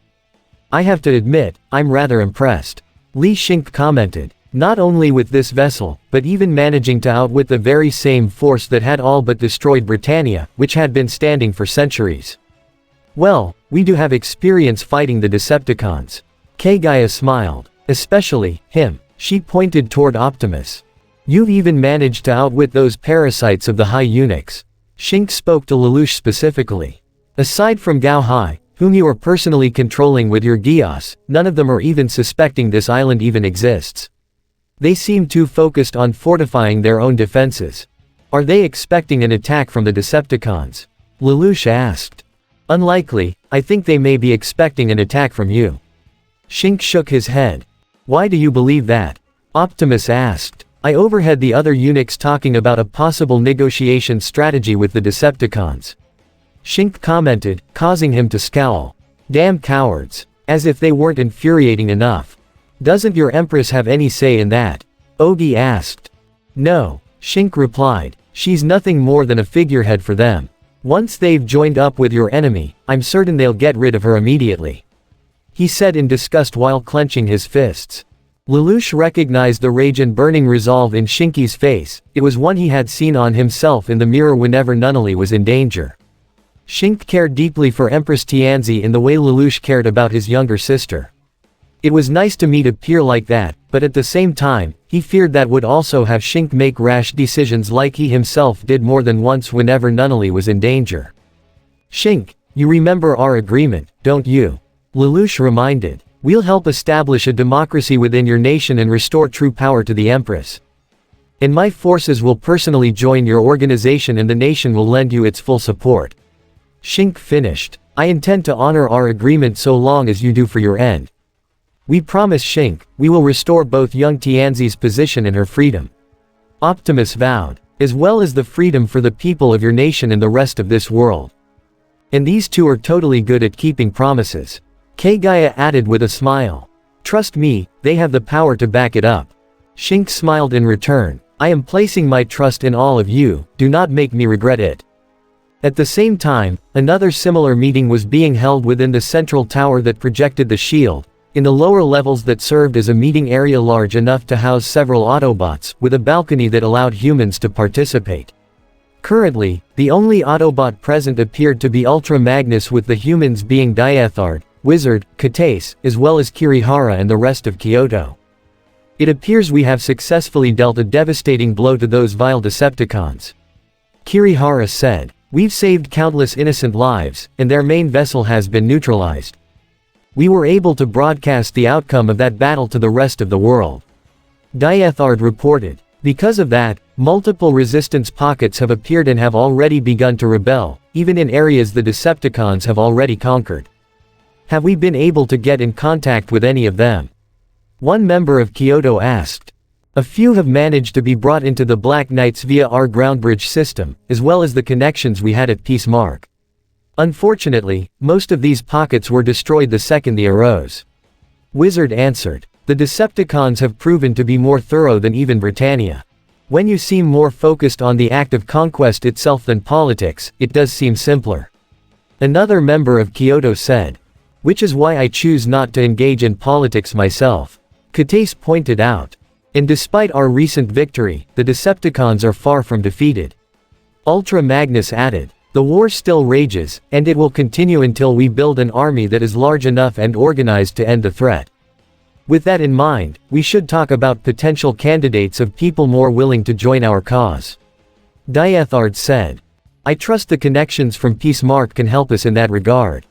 I have to admit, I'm rather impressed. Li Xingke commented. Not only with this vessel, but even managing to outwit the very same force that had all but destroyed Britannia, which had been standing for centuries. Well, we do have experience fighting the Decepticons. Kagaya smiled. Especially, him. She pointed toward Optimus. You've even managed to outwit those parasites of the High Eunuchs. Xingke spoke to Lelouch specifically. Aside from Gao Hai, whom you are personally controlling with your Geass, none of them are even suspecting this island even exists. They seem too focused on fortifying their own defenses. Are they expecting an attack from the Decepticons? Lelouch asked. Unlikely, I think they may be expecting an attack from you. Xingke shook his head. Why do you believe that? Optimus asked. I overheard the other eunuchs talking about a possible negotiation strategy with the Decepticons. Xingke commented, causing him to scowl. Damn cowards. As if they weren't infuriating enough. Doesn't your Empress have any say in that? Ogi asked. No, Xingke replied. She's nothing more than a figurehead for them. Once they've joined up with your enemy, I'm certain they'll get rid of her immediately. He said in disgust while clenching his fists. Lelouch recognized the rage and burning resolve in Xingke's face. It was one he had seen on himself in the mirror whenever Nunnally was in danger. Xingke cared deeply for Empress Tianzi in the way Lelouch cared about his younger sister. It was nice to meet a peer like that, but at the same time, he feared that would also have Xingke make rash decisions like he himself did more than once whenever Nunnally was in danger. Xingke, you remember our agreement, don't you? Lelouch reminded. We'll help establish a democracy within your nation and restore true power to the Empress. And my forces will personally join your organization and the nation will lend you its full support. Xingke finished. I intend to honor our agreement so long as you do for your end. We promise Xingke, we will restore both young Tianzi's position and her freedom. Optimus vowed. As well as the freedom for the people of your nation and the rest of this world. And these two are totally good at keeping promises. Kagaya added with a smile. Trust me, they have the power to back it up. Xingke smiled in return. I am placing my trust in all of you, do not make me regret it. At the same time, another similar meeting was being held within the central tower that projected the shield, in the lower levels that served as a meeting area large enough to house several Autobots, with a balcony that allowed humans to participate. Currently, the only Autobot present appeared to be Ultra Magnus, with the humans being Diathard, Wizard, Geass, as well as Kirihara and the rest of Kyoto. It appears we have successfully dealt a devastating blow to those vile Decepticons. Kirihara said. We've saved countless innocent lives, and their main vessel has been neutralized. We were able to broadcast the outcome of that battle to the rest of the world. Diathard reported. Because of that, multiple resistance pockets have appeared and have already begun to rebel, even in areas the Decepticons have already conquered. Have we been able to get in contact with any of them? One member of Kyoto asked. A few have managed to be brought into the Black Knights via our ground bridge system, as well as the connections we had at Peace Mark. Unfortunately, most of these pockets were destroyed the second they arose. Wizard answered. The Decepticons have proven to be more thorough than even Britannia. When you seem more focused on the act of conquest itself than politics, it does seem simpler. Another member of Kyoto said. Which is why I choose not to engage in politics myself. Geass pointed out. And despite our recent victory, the Decepticons are far from defeated. Ultra Magnus added. The war still rages, and it will continue until we build an army that is large enough and organized to end the threat. With that in mind, we should talk about potential candidates of people more willing to join our cause. Diathard said. I trust the connections from Peace Mark can help us in that regard.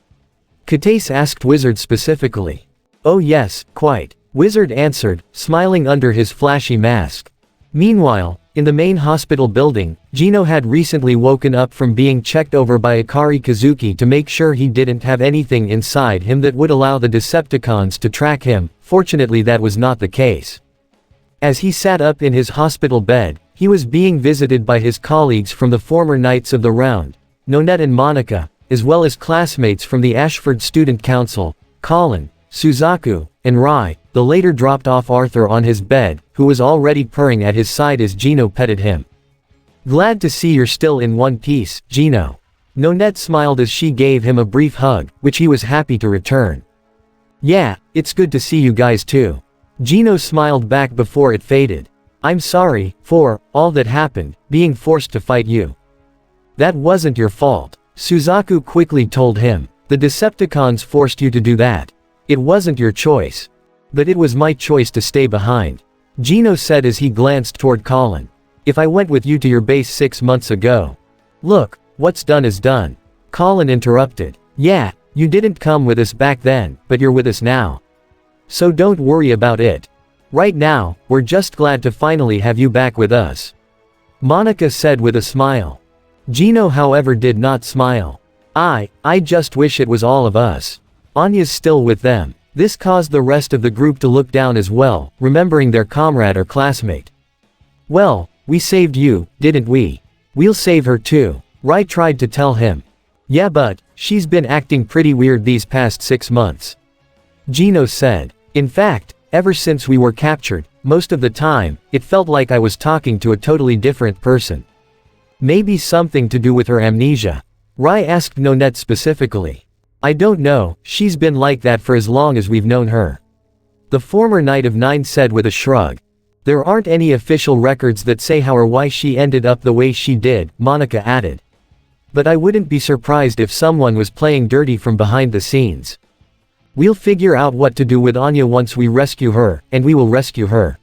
Geass asked Wizard specifically. Oh yes, quite. Wizard answered, smiling under his flashy mask. Meanwhile, in the main hospital building, Gino had recently woken up from being checked over by Akari Kazuki to make sure he didn't have anything inside him that would allow the Decepticons to track him. Fortunately, that was not the case. As he sat up in his hospital bed, he was being visited by his colleagues from the former Knights of the Round, Nonette and Monica, as well as classmates from the Ashford Student Council, Colin, Suzaku, and Rai. The later dropped off Arthur on his bed, who was already purring at his side as Gino petted him. "Glad to see you're still in one piece, Gino." Nonette smiled as she gave him a brief hug, which he was happy to return. "Yeah, it's good to see you guys too." Gino smiled back before it faded. "I'm sorry for all that happened, being forced to fight you." "That wasn't your fault," Suzaku quickly told him. "The Decepticons forced you to do that. It wasn't your choice. But it was my choice to stay behind," Gino said as he glanced toward Colin. "If I went with you to your base 6 months ago." "Look, what's done is done," Colin interrupted. "Yeah, you didn't come with us back then, but you're with us now. So don't worry about it. Right now, we're just glad to finally have you back with us," Monica said with a smile. Gino, however, did not smile. I just wish it was all of us. Anya's still with them." This caused the rest of the group to look down as well, remembering their comrade or classmate. "Well, we saved you, didn't we? We'll save her too," Rai tried to tell him. "Yeah, but she's been acting pretty weird these past 6 months," Gino said. "In fact, ever since we were captured, most of the time, it felt like I was talking to a totally different person." "Maybe something to do with her amnesia?" Rai asked Nonette specifically. "I don't know, she's been like that for as long as we've known her," the former Knight of Nine said with a shrug. "There aren't any official records that say how or why she ended up the way she did," Monica added. "But I wouldn't be surprised if someone was playing dirty from behind the scenes. We'll figure out what to do with Anya once we rescue her, and we will rescue her,"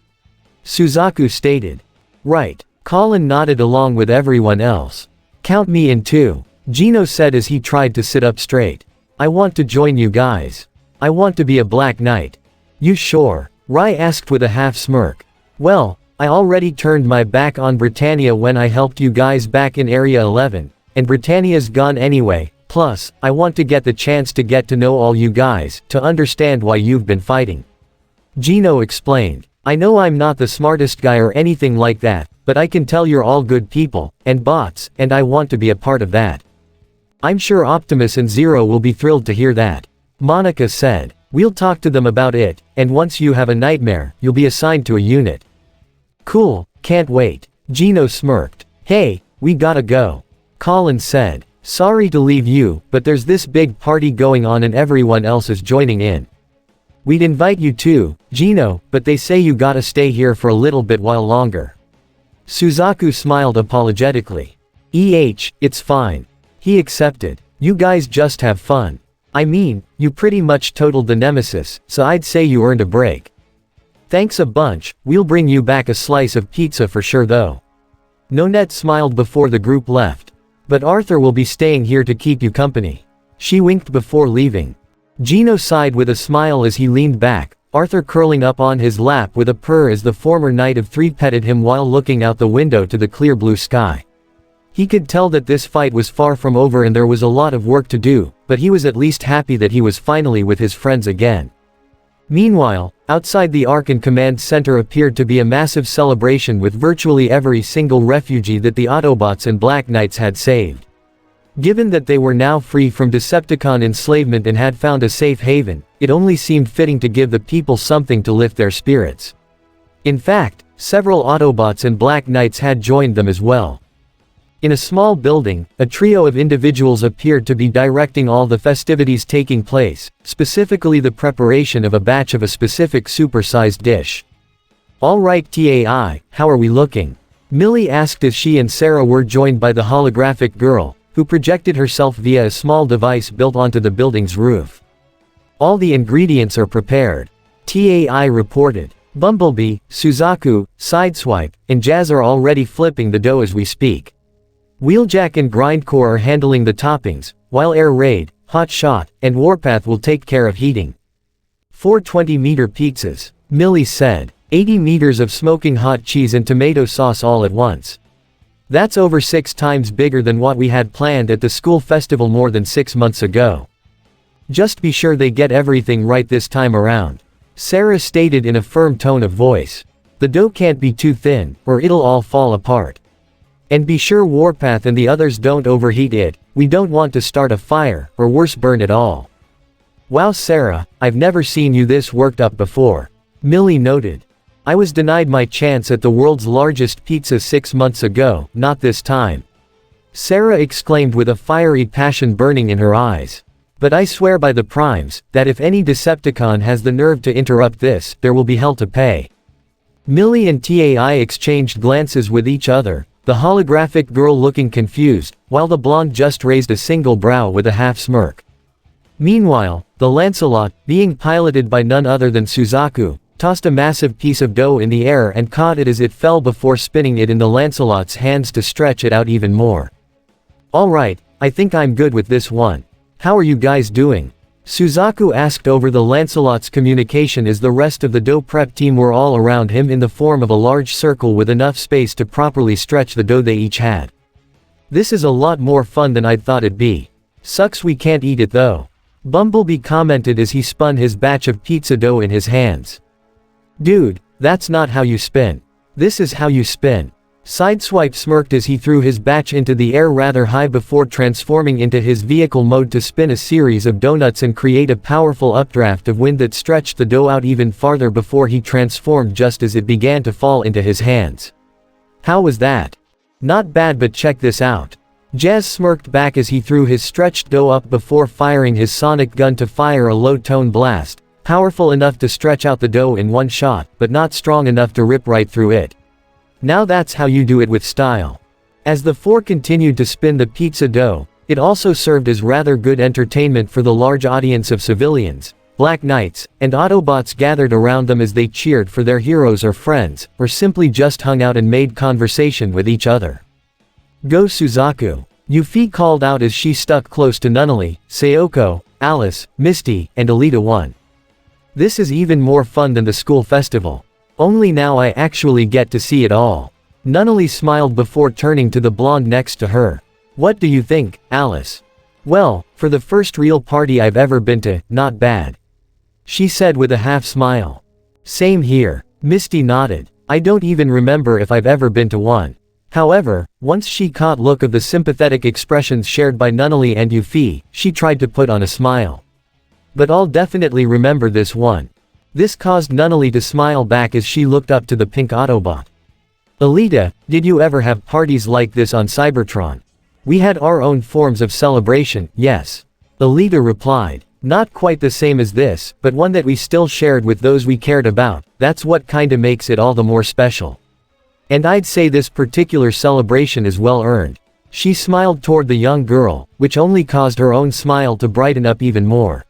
Suzaku stated. "Right," Colin nodded along with everyone else. "Count me in too," Gino said as he tried to sit up straight. "I want to join you guys. I want to be a Black Knight." "You sure?" Rai asked with a half smirk. "Well, I already turned my back on Britannia when I helped you guys back in Area 11, and Britannia's gone anyway, plus, I want to get the chance to get to know all you guys, to understand why you've been fighting," Gino explained. "I know I'm not the smartest guy or anything like that, but I can tell you're all good people, and bots, and I want to be a part of that." "I'm sure Optimus and Zero will be thrilled to hear that," Monica said. "We'll talk to them about it, and once you have a nightmare, you'll be assigned to a unit." "Cool, can't wait," Gino smirked. "Hey, we gotta go," Colin said. "Sorry to leave you, but there's this big party going on and everyone else is joining in." "We'd invite you too, Gino, but they say you gotta stay here for a little bit while longer." Suzaku smiled apologetically. It's fine," he accepted. "You guys just have fun. I mean, you pretty much totaled the Nemesis, so I'd say you earned a break." "Thanks a bunch, we'll bring you back a slice of pizza for sure though." Nonette smiled before the group left. "But Arthur will be staying here to keep you company." She winked before leaving. Gino sighed with a smile as he leaned back, Arthur curling up on his lap with a purr as the former Knight of Three petted him while looking out the window to the clear blue sky. He could tell that this fight was far from over and there was a lot of work to do, but he was at least happy that he was finally with his friends again. Meanwhile, outside the Archon Command Center appeared to be a massive celebration with virtually every single refugee that the Autobots and Black Knights had saved. Given that they were now free from Decepticon enslavement and had found a safe haven, it only seemed fitting to give the people something to lift their spirits. In fact, several Autobots and Black Knights had joined them as well. In a small building, a trio of individuals appeared to be directing all the festivities taking place, specifically the preparation of a batch of a specific supersized dish. "All right Tai, how are we looking?" Millie asked as she and Sarah were joined by the holographic girl, who projected herself via a small device built onto the building's roof. "All the ingredients are prepared," Tai reported. "Bumblebee, Suzaku, Sideswipe, and Jazz are already flipping the dough as we speak. Wheeljack and Grindcore are handling the toppings, while Air Raid, Hot Shot, and Warpath will take care of heating." 4 20-meter pizzas, Millie said. 80 meters of smoking hot cheese and tomato sauce all at once. That's over 6 times bigger than what we had planned at the school festival more than 6 months ago. Just be sure they get everything right this time around, Sarah stated in a firm tone of voice. The dough can't be too thin, or it'll all fall apart. And be sure Warpath and the others don't overheat it, we don't want to start a fire, or worse burn it all. Wow Sarah, I've never seen you this worked up before, Millie noted. I was denied my chance at the world's largest pizza 6 months ago, not this time, Sarah exclaimed with a fiery passion burning in her eyes. But I swear by the primes, that if any Decepticon has the nerve to interrupt this, there will be hell to pay. Millie and Tai exchanged glances with each other, the holographic girl looking confused, while the blonde just raised a single brow with a half smirk. Meanwhile, the Lancelot, being piloted by none other than Suzaku, tossed a massive piece of dough in the air and caught it as it fell before spinning it in the Lancelot's hands to stretch it out even more. Alright, I think I'm good with this one. How are you guys doing? Suzaku asked over the Lancelot's communication as the rest of the dough prep team were all around him in the form of a large circle with enough space to properly stretch the dough they each had. This is a lot more fun than I'd thought it'd be. Sucks we can't eat it though, Bumblebee commented as he spun his batch of pizza dough in his hands. Dude, that's not how you spin. This is how you spin. Sideswipe smirked as he threw his batch into the air rather high before transforming into his vehicle mode to spin a series of donuts and create a powerful updraft of wind that stretched the dough out even farther before he transformed just as it began to fall into his hands. How was that? Not bad, but check this out. Geass smirked back as he threw his stretched dough up before firing his sonic gun to fire a low-tone blast, powerful enough to stretch out the dough in one shot, but not strong enough to rip right through it. Now that's how you do it with style. As the four continued to spin the pizza dough, it also served as rather good entertainment for the large audience of civilians, Black Knights, and Autobots gathered around them as they cheered for their heroes or friends, or simply just hung out and made conversation with each other. Go Suzaku! Yuffie called out as she stuck close to Nunnally, Sayoko, Alice, Misty, and Alita 1. This is even more fun than the school festival. Only now I actually get to see it all. Nunnally smiled before turning to the blonde next to her. What do you think, Alice? Well, for the first real party I've ever been to, not bad, she said with a half smile. Same here, Misty nodded. I don't even remember if I've ever been to one. However, once she caught look of the sympathetic expressions shared by Nunnally and Yuffie, she tried to put on a smile. But I'll definitely remember this one. This caused Nunnally to smile back as she looked up to the pink Autobot. Alita, did you ever have parties like this on Cybertron? We had our own forms of celebration, yes. Alita replied. Not quite the same as this, but one that we still shared with those we cared about, that's what kinda makes it all the more special. And I'd say this particular celebration is well earned. She smiled toward the young girl, which only caused her own smile to brighten up even more.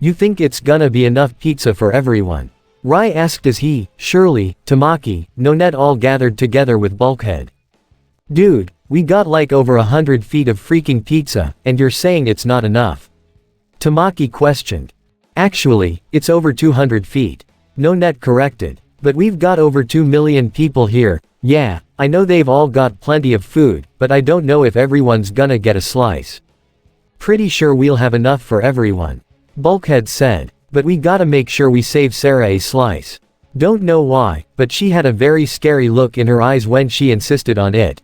You think it's gonna be enough pizza for everyone? Rai asked as he, Shirley, Tamaki, Nonette all gathered together with Bulkhead. Dude, we got like over 100 feet of freaking pizza, and you're saying it's not enough? Tamaki questioned. Actually, it's over 200 feet. Nonette corrected. But we've got over 2 million people here. Yeah, I know they've all got plenty of food, but I don't know if everyone's gonna get a slice. Pretty sure we'll have enough for everyone, Bulkhead said. But we gotta make sure we save Sarah a slice. Don't know why, but she had a very scary look in her eyes when she insisted on it.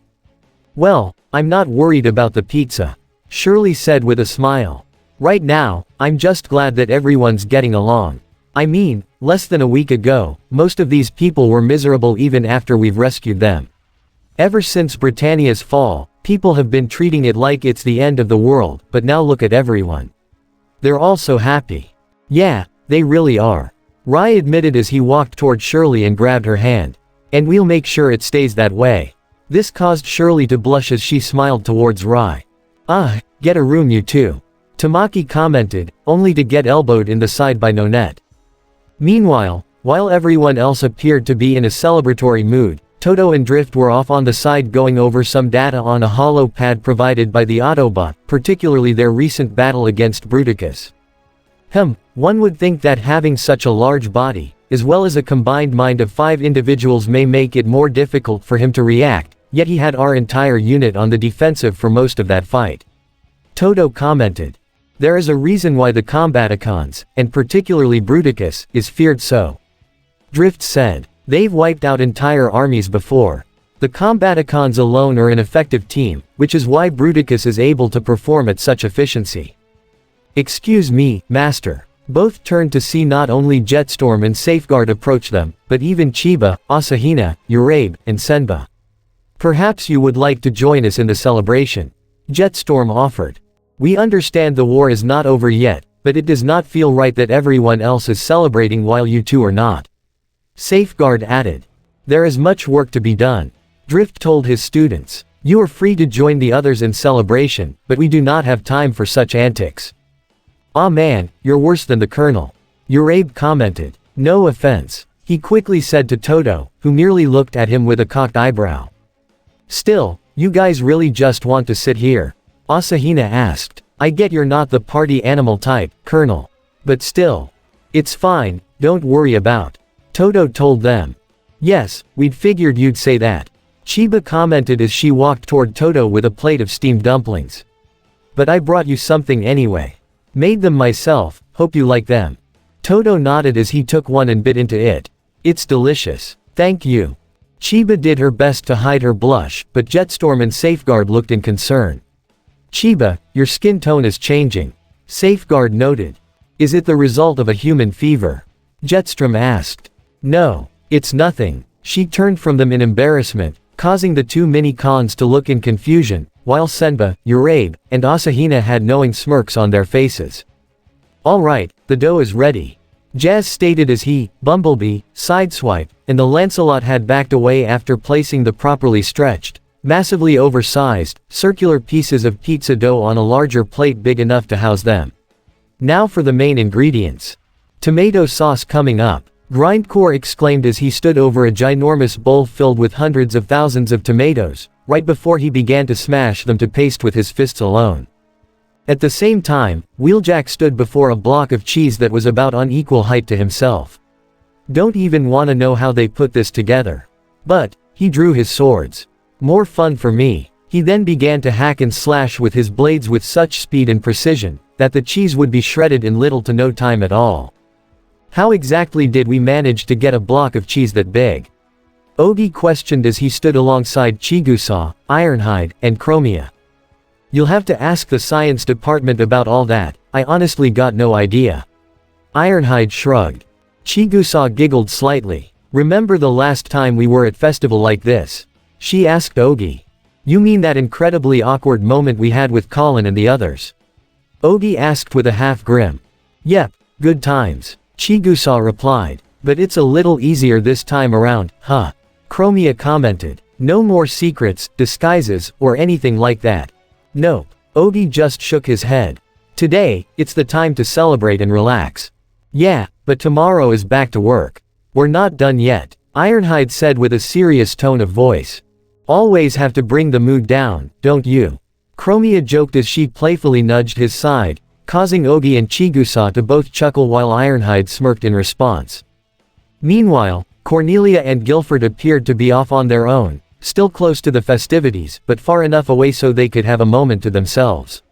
Well, I'm not worried about the pizza, Shirley said with a smile. Right now, I'm just glad that everyone's getting along. I mean, less than a week ago, most of these people were miserable even after we've rescued them. Ever since Britannia's fall, people have been treating it like it's the end of the world, but now look at everyone. They're all so happy. Yeah, they really are, Rai admitted as he walked toward Shirley and grabbed her hand. And we'll make sure it stays that way. This caused Shirley to blush as she smiled towards Rai. Get a room you two, Tamaki commented, only to get elbowed in the side by Nonette. Meanwhile, while everyone else appeared to be in a celebratory mood, Toto and Drift were off on the side going over some data on a holo pad provided by the Autobot, particularly their recent battle against Bruticus. One would think that having such a large body, as well as a combined mind of 5 individuals may make it more difficult for him to react, yet he had our entire unit on the defensive for most of that fight. Toto commented. There is a reason why the Combaticons, and particularly Bruticus, is feared so. Drift said. They've wiped out entire armies before. The Combaticons alone are an effective team, which is why Bruticus is able to perform at such efficiency. Excuse me, Master. Both turned to see not only Jetstorm and Safeguard approach them, but even Chiba, Asahina, Urabe, and Senba. Perhaps you would like to join us in the celebration. Jetstorm offered. We understand the war is not over yet, but it does not feel right that everyone else is celebrating while you two are not. Safeguard added. There is much work to be done. Drift told his students. You are free to join the others in celebration, but we do not have time for such antics. Aw man, you're worse than the Colonel. Urabe commented. No offense. He quickly said to Toto, who merely looked at him with a cocked eyebrow. Still, you guys really just want to sit here? Asahina asked. I get you're not the party animal type, Colonel. But still. It's fine, don't worry about. Toto told them. Yes, we'd figured you'd say that. Chiba commented as she walked toward Toto with a plate of steamed dumplings. But I brought you something anyway. Made them myself, hope you like them. Toto nodded as he took one and bit into it. It's delicious. Thank you. Chiba did her best to hide her blush, but Jetstorm and Safeguard looked in concern. Chiba, your skin tone is changing. Safeguard noted. Is it the result of a human fever? Jetstorm asked. No, it's nothing. She turned from them in embarrassment, causing the 2 mini-cons to look in confusion, while Senba, Urabe, and Asahina had knowing smirks on their faces. Alright, the dough is ready. Geass stated as he, Bumblebee, Sideswipe, and the Lancelot had backed away after placing the properly stretched, massively oversized, circular pieces of pizza dough on a larger plate big enough to house them. Now for the main ingredients. Tomato sauce coming up. Grindcore exclaimed as he stood over a ginormous bowl filled with hundreds of thousands of tomatoes, right before he began to smash them to paste with his fists alone. At the same time, Wheeljack stood before a block of cheese that was about on equal height to himself. Don't even wanna know how they put this together. But, he drew his swords. More fun for me. He then began to hack and slash with his blades with such speed and precision, that the cheese would be shredded in little to no time at all. How exactly did we manage to get a block of cheese that big? Ogi questioned as he stood alongside Chigusa, Ironhide, and Chromia. You'll have to ask the science department about all that, I honestly got no idea. Ironhide shrugged. Chigusa giggled slightly. Remember the last time we were at festival like this? She asked Ogi. You mean that incredibly awkward moment we had with Colin and the others? Ogi asked with a half grin. Yep, good times. Chigusa replied. But it's a little easier this time around, huh? Chromia commented. No more secrets, disguises, or anything like that. Nope. Ogi just shook his head. Today, it's the time to celebrate and relax. Yeah, but tomorrow is back to work. We're not done yet, Ironhide said with a serious tone of voice. Always have to bring the mood down, don't you? Chromia joked as she playfully nudged his side, causing Ogi and Chigusa to both chuckle while Ironhide smirked in response. Meanwhile, Cornelia and Guilford appeared to be off on their own, still close to the festivities, but far enough away so they could have a moment to themselves.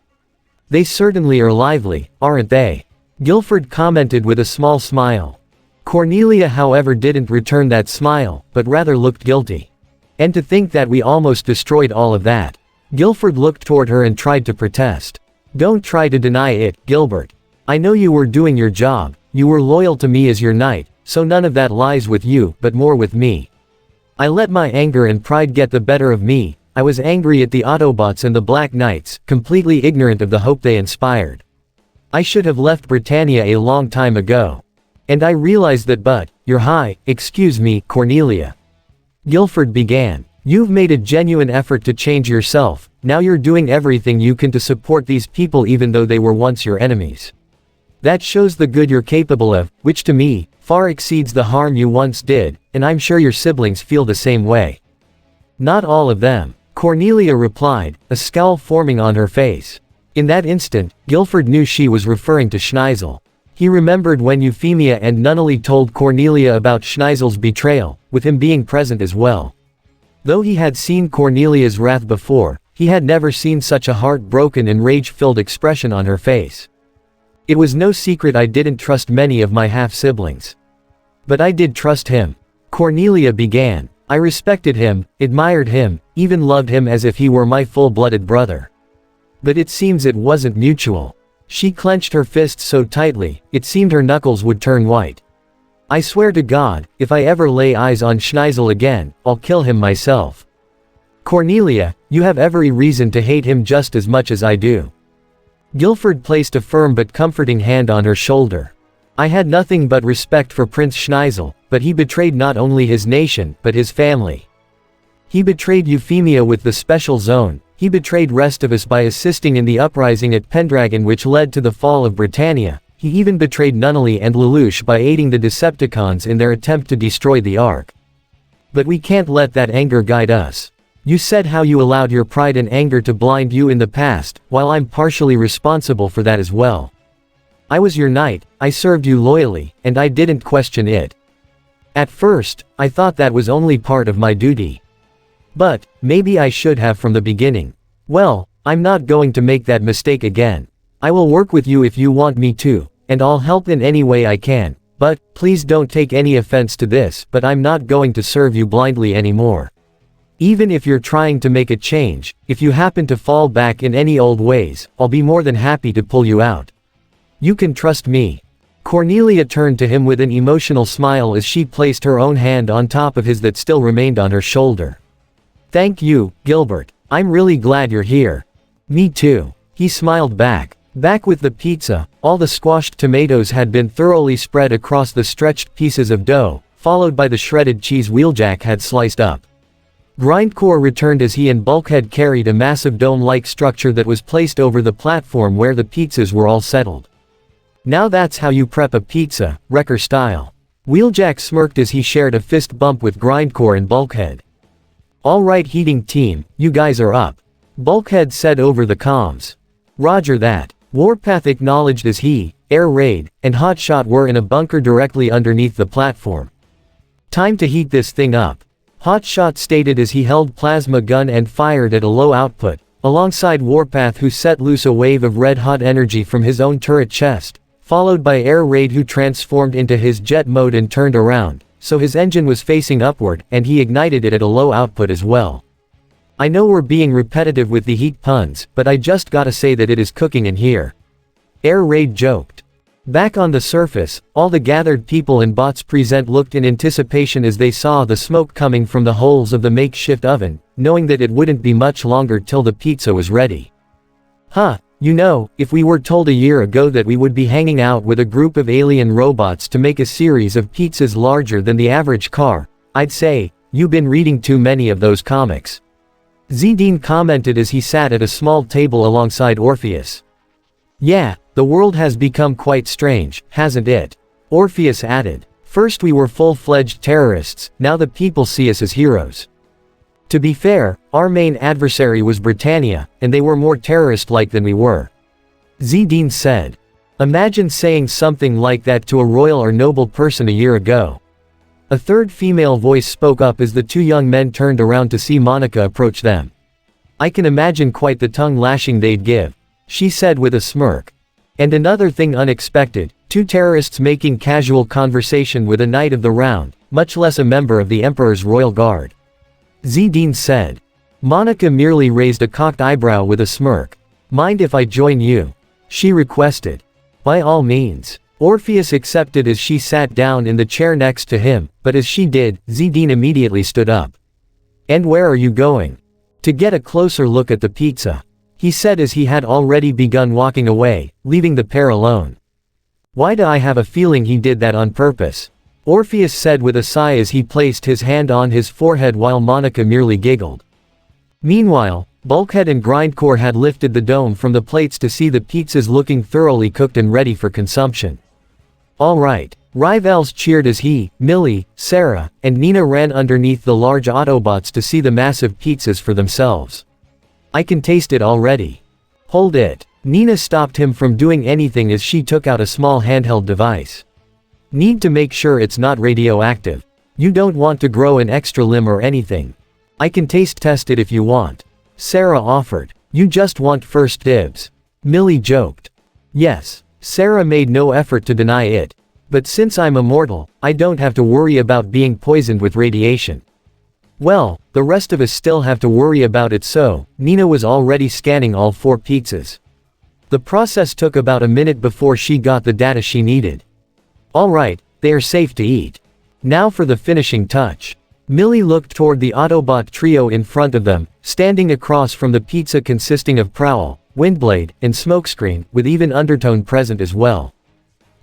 They certainly are lively, aren't they? Guilford commented with a small smile. Cornelia however didn't return that smile, but rather looked guilty. And to think that we almost destroyed all of that. Guilford looked toward her and tried to protest. Don't try to deny it, Gilbert. I know you were doing your job, you were loyal to me as your knight, so none of that lies with you, but more with me. I let my anger and pride get the better of me. I was angry at the Autobots and the Black Knights, completely ignorant of the hope they inspired. I should have left Britannia a long time ago. And I realized that but, your high, excuse me, Cornelia. Guilford began. You've made a genuine effort to change yourself, now you're doing everything you can to support these people even though they were once your enemies. That shows the good you're capable of, which to me, far exceeds the harm you once did, and I'm sure your siblings feel the same way. Not all of them, Cornelia replied, a scowl forming on her face. In that instant, Guilford knew she was referring to Schneisel. He remembered when Euphemia and Nunnally told Cornelia about Schneisel's betrayal, with him being present as well. Though he had seen Cornelia's wrath before, he had never seen such a heartbroken and rage-filled expression on her face. It was no secret I didn't trust many of my half-siblings. But I did trust him. Cornelia began. I respected him, admired him, even loved him as if he were my full-blooded brother. But it seems it wasn't mutual. She clenched her fists so tightly, it seemed her knuckles would turn white. I swear to God, if I ever lay eyes on Schneisel again, I'll kill him myself. Cornelia, you have every reason to hate him just as much as I do. Guilford placed a firm but comforting hand on her shoulder. I had nothing but respect for Prince Schneisel, but he betrayed not only his nation, but his family. He betrayed Euphemia with the special zone, he betrayed rest of us by assisting in the uprising at Pendragon which led to the fall of Britannia, he even betrayed Nunnally and Lelouch by aiding the Decepticons in their attempt to destroy the Ark. But we can't let that anger guide us. You said how you allowed your pride and anger to blind you in the past, while I'm partially responsible for that as well. I was your knight, I served you loyally, and I didn't question it. At first, I thought that was only part of my duty. But, maybe I should have from the beginning. Well, I'm not going to make that mistake again. I will work with you if you want me to, and I'll help in any way I can, but, please don't take any offense to this, but I'm not going to serve you blindly anymore. Even if you're trying to make a change, if you happen to fall back in any old ways, I'll be more than happy to pull you out. You can trust me. Cornelia turned to him with an emotional smile as she placed her own hand on top of his that still remained on her shoulder. Thank you, Gilbert. I'm really glad you're here. Me too. He smiled back. Back with the pizza, all the squashed tomatoes had been thoroughly spread across the stretched pieces of dough, followed by the shredded cheese Wheeljack had sliced up. Grindcore returned as he and Bulkhead carried a massive dome-like structure that was placed over the platform where the pizzas were all settled. Now that's how you prep a pizza, Wrecker style. Wheeljack smirked as he shared a fist bump with Grindcore and Bulkhead. Alright heating team, you guys are up. Bulkhead said over the comms. Roger that. Warpath acknowledged as he, Air Raid, and Hotshot were in a bunker directly underneath the platform. Time to heat this thing up. Hotshot stated as he held plasma gun and fired at a low output, alongside Warpath who set loose a wave of red-hot energy from his own turret chest, followed by Air Raid who transformed into his jet mode and turned around, so his engine was facing upward, and he ignited it at a low output as well. I know we're being repetitive with the heat puns, but I just gotta say that it is cooking in here. Air Raid joked. Back on the surface, all the gathered people and bots present looked in anticipation as they saw the smoke coming from the holes of the makeshift oven, knowing that it wouldn't be much longer till the pizza was ready. Huh, you know, if we were told a year ago that we would be hanging out with a group of alien robots to make a series of pizzas larger than the average car, I'd say, you've been reading too many of those comics. Zedine commented as he sat at a small table alongside Orpheus. Yeah, the world has become quite strange, hasn't it? Orpheus added. First we were full-fledged terrorists, now the people see us as heroes. To be fair, our main adversary was Britannia, and they were more terrorist-like than we were. Zedine said. Imagine saying something like that to a royal or noble person a year ago. A third female voice spoke up as the two young men turned around to see Monica approach them. I can imagine quite the tongue lashing they'd give, she said with a smirk. And another thing unexpected, two terrorists making casual conversation with a knight of the round, much less a member of the Emperor's royal guard. Zedine said. Monica merely raised a cocked eyebrow with a smirk. Mind if I join you? She requested. By all means. Orpheus accepted as she sat down in the chair next to him, but as she did, Zedine immediately stood up. And where are you going? To get a closer look at the pizza, he said as he had already begun walking away, leaving the pair alone. Why do I have a feeling he did that on purpose? Orpheus said with a sigh as he placed his hand on his forehead while Monica merely giggled. Meanwhile, Bulkhead and Grindcore had lifted the dome from the plates to see the pizzas looking thoroughly cooked and ready for consumption. Alright. Rivals cheered as he, Millie, Sarah, and Nina ran underneath the large Autobots to see the massive pizzas for themselves. I can taste it already. Hold it. Nina stopped him from doing anything as she took out a small handheld device. Need to make sure it's not radioactive. You don't want to grow an extra limb or anything. I can taste test it if you want. Sarah offered. You just want first dibs. Millie joked. Yes. Sarah made no effort to deny it. But since I'm immortal, I don't have to worry about being poisoned with radiation. Well, the rest of us still have to worry about it, so Nina was already scanning all 4 pizzas. The process took about a minute before she got the data she needed. Alright, they are safe to eat. Now for the finishing touch. Millie looked toward the Autobot trio in front of them, standing across from the pizza consisting of Prowl, Windblade, and Smokescreen, with even Undertone present as well.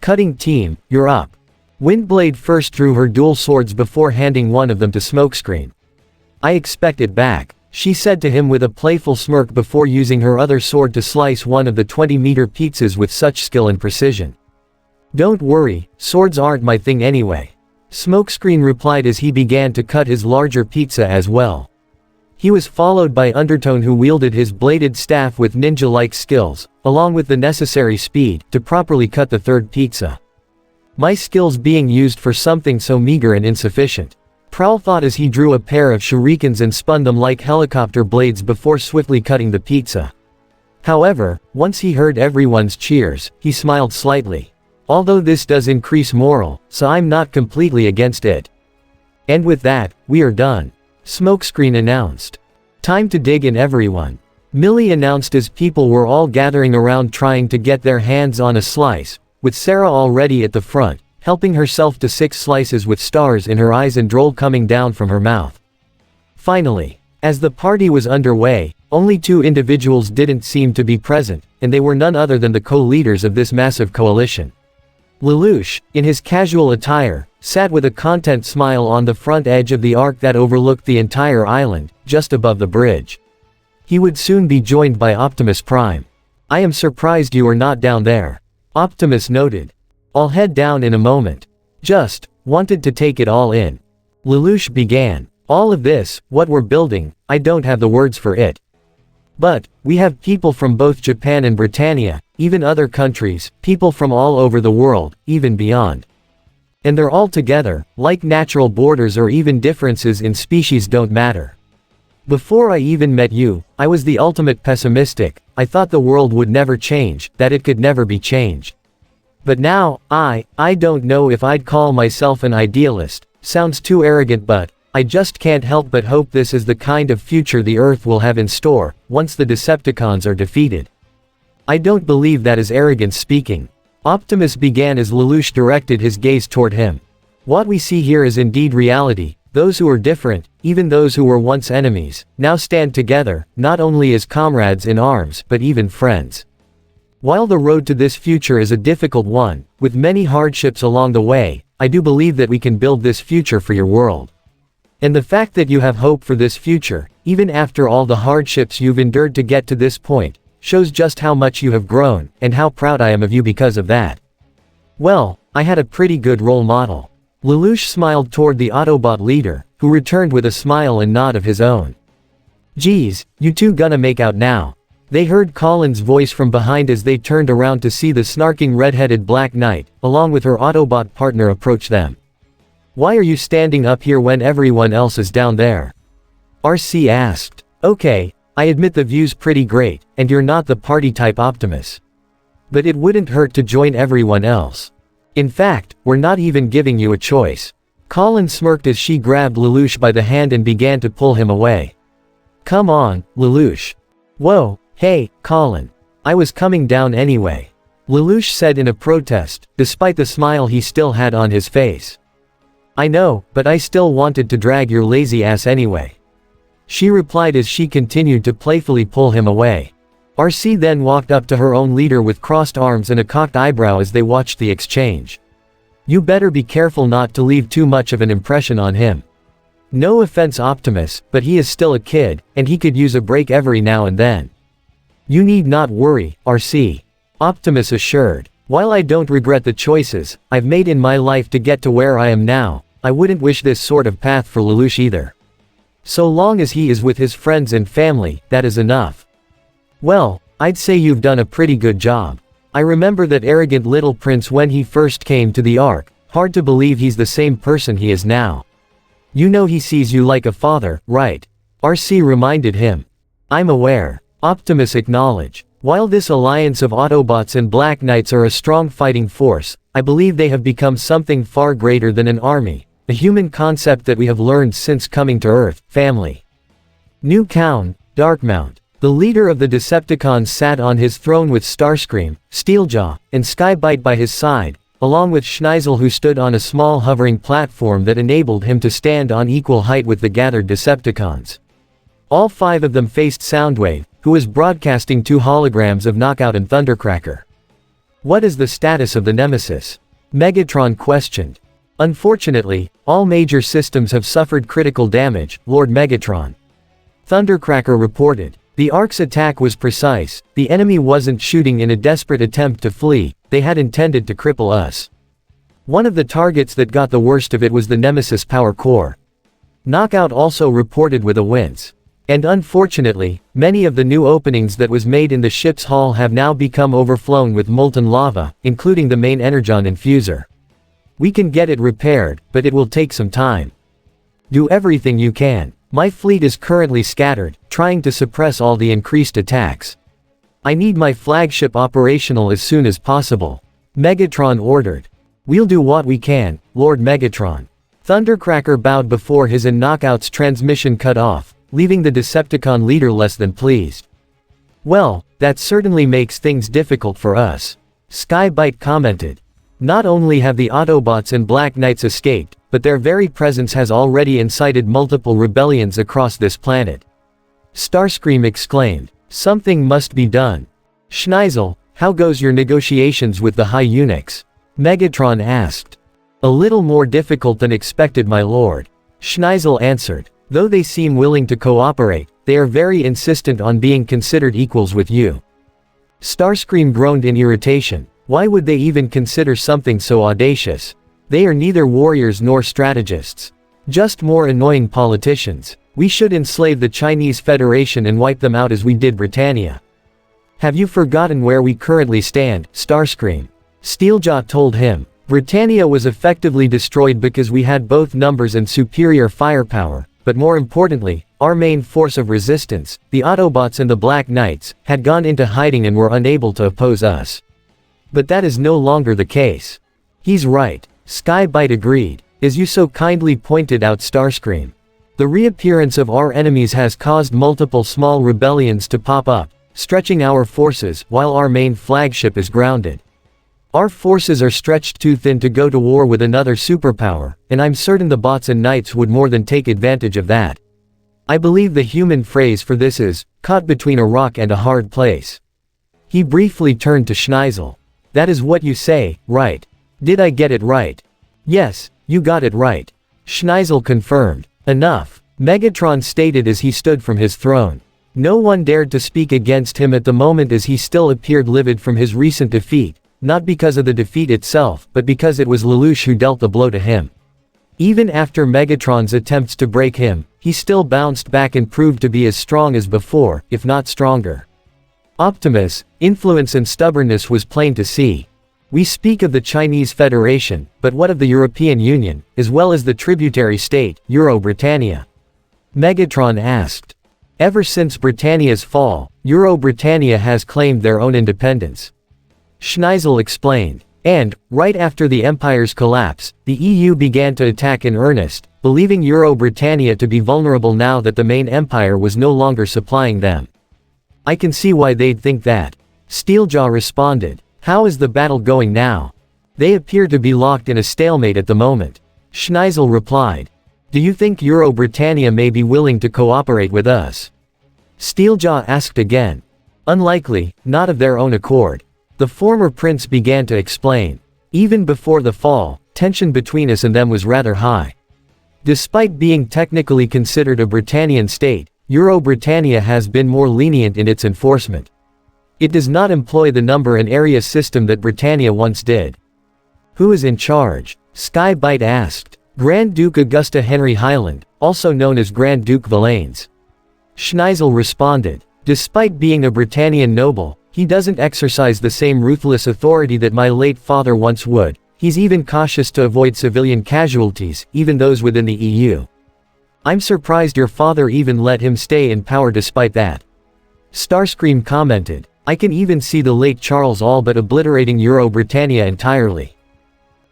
Cutting team, you're up. Windblade first drew her dual swords before handing one of them to Smokescreen. I expect it back, she said to him with a playful smirk before using her other sword to slice one of the 20-meter pizzas with such skill and precision. Don't worry, swords aren't my thing anyway. Smokescreen replied as he began to cut his larger pizza as well. He was followed by Undertone, who wielded his bladed staff with ninja-like skills, along with the necessary speed, to properly cut the third pizza. My skills being used for something so meager and insufficient. Prowl thought as he drew a pair of shurikens and spun them like helicopter blades before swiftly cutting the pizza. However, once he heard everyone's cheers, he smiled slightly. Although this does increase morale, so I'm not completely against it. And with that, we are done. Smokescreen announced. Time to dig in, everyone. Millie announced as people were all gathering around trying to get their hands on a slice, with Sarah already at the front, helping herself to 6 slices with stars in her eyes and drool coming down from her mouth. Finally, as the party was underway, only 2 individuals didn't seem to be present, and they were none other than the co-leaders of this massive coalition. Lelouch, in his casual attire, sat with a content smile on the front edge of the arc that overlooked the entire island, just above the bridge. He would soon be joined by Optimus Prime. I am surprised you are not down there. Optimus noted. I'll head down in a moment. Just wanted to take it all in. Lelouch began. All of this, what we're building, I don't have the words for it. But we have people from both Japan and Britannia, even other countries, people from all over the world, even beyond. And they're all together, like natural borders or even differences in species don't matter. Before I even met you, I was the ultimate pessimistic. I thought the world would never change, that it could never be changed. But now, I don't know if I'd call myself an idealist, sounds too arrogant, but I just can't help but hope this is the kind of future the Earth will have in store, once the Decepticons are defeated. I don't believe that is arrogance speaking. Optimus began as Lelouch directed his gaze toward him. What we see here is indeed reality. Those who are different, even those who were once enemies, now stand together, not only as comrades in arms, but even friends. While the road to this future is a difficult one, with many hardships along the way, I do believe that we can build this future for your world. And the fact that you have hope for this future, even after all the hardships you've endured to get to this point, shows just how much you have grown, and how proud I am of you because of that. Well, I had a pretty good role model. Lelouch smiled toward the Autobot leader, who returned with a smile and nod of his own. Geez, you two gonna make out now? They heard Colin's voice from behind as they turned around to see the snarking red-headed Black Knight, along with her Autobot partner, approach them. Why are you standing up here when everyone else is down there? RC asked. Okay, I admit the view's pretty great, and you're not the party-type Optimus. But it wouldn't hurt to join everyone else. In fact, we're not even giving you a choice. Colin smirked as she grabbed Lelouch by the hand and began to pull him away. Come on, Lelouch. Whoa, hey, Colin. I was coming down anyway. Lelouch said in a protest, despite the smile he still had on his face. I know, but I still wanted to drag your lazy ass anyway. She replied as she continued to playfully pull him away. RC then walked up to her own leader with crossed arms and a cocked eyebrow as they watched the exchange. You better be careful not to leave too much of an impression on him. No offense, Optimus, but he is still a kid, and he could use a break every now and then. You need not worry, RC. Optimus assured. While I don't regret the choices I've made in my life to get to where I am now, I wouldn't wish this sort of path for Lelouch either. So long as he is with his friends and family, that is enough. Well, I'd say you've done a pretty good job. I remember that arrogant little prince when he first came to the Ark, hard to believe he's the same person he is now. You know he sees you like a father, right? RC reminded him. I'm aware. Optimus acknowledged. While this alliance of Autobots and Black Knights are a strong fighting force, I believe they have become something far greater than an army, a human concept that we have learned since coming to Earth, family. New Count, Darkmount. The leader of the Decepticons sat on his throne with Starscream, Steeljaw, and Skybite by his side, along with Schneisel who stood on a small hovering platform that enabled him to stand on equal height with the gathered Decepticons. All 5 of them faced Soundwave, who was broadcasting 2 holograms of Knockout and Thundercracker. What is the status of the Nemesis? Megatron questioned. Unfortunately, all major systems have suffered critical damage, Lord Megatron. Thundercracker reported. The Ark's attack was precise, the enemy wasn't shooting in a desperate attempt to flee, they had intended to cripple us. One of the targets that got the worst of it was the Nemesis power core. Knockout also reported with a wince. And unfortunately, many of the new openings that was made in the ship's hull have now become overflown with molten lava, including the main energon infuser. We can get it repaired, but it will take some time. Do everything you can. My fleet is currently scattered, trying to suppress all the increased attacks. I need my flagship operational as soon as possible. Megatron ordered. We'll do what we can, Lord Megatron. Thundercracker bowed before his and Knockout's transmission cut off, leaving the Decepticon leader less than pleased. Well, that certainly makes things difficult for us. Skybite commented. Not only have the Autobots and Black Knights escaped, but their very presence has already incited multiple rebellions across this planet. Starscream exclaimed. Something must be done. Schneisel, how goes your negotiations with the High Eunuchs? Megatron asked. A little more difficult than expected, my lord. Schneisel answered. Though they seem willing to cooperate, they are very insistent on being considered equals with you. Starscream groaned in irritation. Why would they even consider something so audacious? They are neither warriors nor strategists. Just more annoying politicians. We should enslave the Chinese Federation and wipe them out as we did Britannia. Have you forgotten where we currently stand, Starscream? Steeljaw told him. Britannia was effectively destroyed because we had both numbers and superior firepower, but more importantly, our main force of resistance, the Autobots and the Black Knights, had gone into hiding and were unable to oppose us. But that is no longer the case. He's right. Skybite agreed. As you so kindly pointed out, Starscream. The reappearance of our enemies has caused multiple small rebellions to pop up, stretching our forces while our main flagship is grounded. Our forces are stretched too thin to go to war with another superpower, and I'm certain the bots and knights would more than take advantage of that. I believe the human phrase for this is, caught between a rock and a hard place. He briefly turned to Schneisel. That is what you say, right? Did I get it right? Yes, you got it right. Schneisel confirmed. Enough. Megatron stated as he stood from his throne. No one dared to speak against him at the moment as he still appeared livid from his recent defeat, not because of the defeat itself, but because it was Lelouch who dealt the blow to him. Even after Megatron's attempts to break him, he still bounced back and proved to be as strong as before, if not stronger. Optimus, influence and stubbornness was plain to see. We speak of the Chinese Federation, but what of the European Union, as well as the tributary state, Euro-Britannia? Megatron asked. Ever since Britannia's fall, Euro-Britannia has claimed their own independence. Schneisel explained. And, right after the Empire's collapse, the EU began to attack in earnest, believing Euro-Britannia to be vulnerable now that the main empire was no longer supplying them. I can see why they'd think that. Steeljaw responded. How is the battle going now? They appear to be locked in a stalemate at the moment. Schneisel replied. Do you think Euro-Britannia may be willing to cooperate with us? Steeljaw asked again. Unlikely, not of their own accord. The former prince began to explain. Even before the fall, tension between us and them was rather high. Despite being technically considered a Britannian state, Euro-Britannia has been more lenient in its enforcement. It does not employ the number and area system that Britannia once did. Who is in charge? Skybite asked. Grand Duke Augusta Henry Highland, also known as Grand Duke Valens. Schneisel responded. Despite being a Britannian noble, he doesn't exercise the same ruthless authority that my late father once would. He's even cautious to avoid civilian casualties, even those within the EU. I'm surprised your father even let him stay in power despite that. Starscream commented. I can even see the late Charles all but obliterating Euro-Britannia entirely.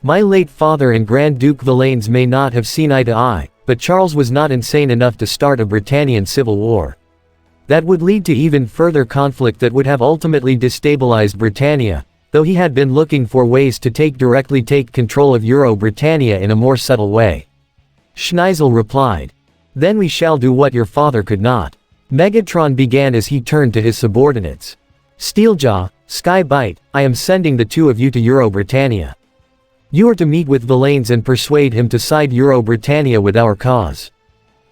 My late father and Grand Duke Valens may not have seen eye to eye, but Charles was not insane enough to start a Britannian civil war. That would lead to even further conflict that would have ultimately destabilized Britannia, though he had been looking for ways to directly take control of Euro-Britannia in a more subtle way. Schneisel replied. Then we shall do what your father could not. Megatron began as he turned to his subordinates. Steeljaw, Skybite, I am sending the two of you to Euro-Britannia. You are to meet with Valens and persuade him to side Euro-Britannia with our cause.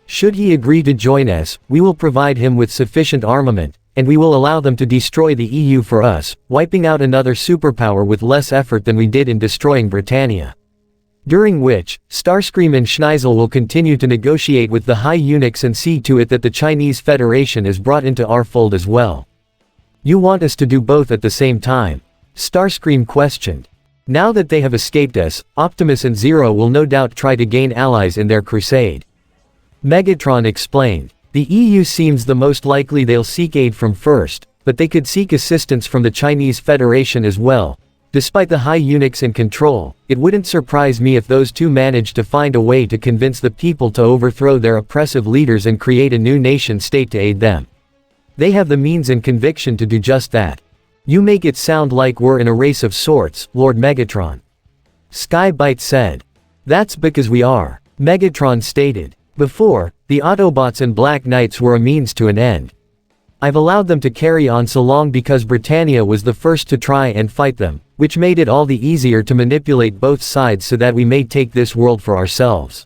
Should he agree to join us, we will provide him with sufficient armament, and we will allow them to destroy the EU for us, wiping out another superpower with less effort than we did in destroying Britannia. During which, Starscream and Schneisel will continue to negotiate with the High Eunuchs and see to it that the Chinese Federation is brought into our fold as well. You want us to do both at the same time? Starscream questioned. Now that they have escaped us, Optimus and Zero will no doubt try to gain allies in their crusade. Megatron explained. The EU seems the most likely they'll seek aid from first, but they could seek assistance from the Chinese Federation as well. Despite the High Eunuchs in control, it wouldn't surprise me if those two managed to find a way to convince the people to overthrow their oppressive leaders and create a new nation-state to aid them. They have the means and conviction to do just that. You make it sound like we're in a race of sorts, Lord Megatron. Skybite said. That's because we are, Megatron stated. Before, the Autobots and Black Knights were a means to an end. I've allowed them to carry on so long because Britannia was the first to try and fight them, which made it all the easier to manipulate both sides so that we may take this world for ourselves.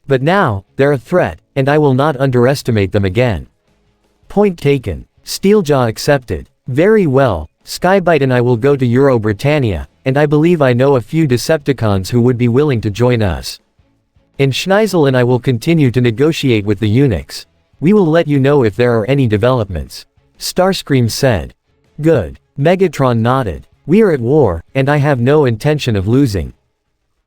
But now, they're a threat, and I will not underestimate them again. Point taken. Steeljaw accepted. Very well, Skybite and I will go to Euro-Britannia, and I believe I know a few Decepticons who would be willing to join us. And Schneisel and I will continue to negotiate with the eunuchs. We will let you know if there are any developments. Starscream said. Good. Megatron nodded. We are at war, and I have no intention of losing.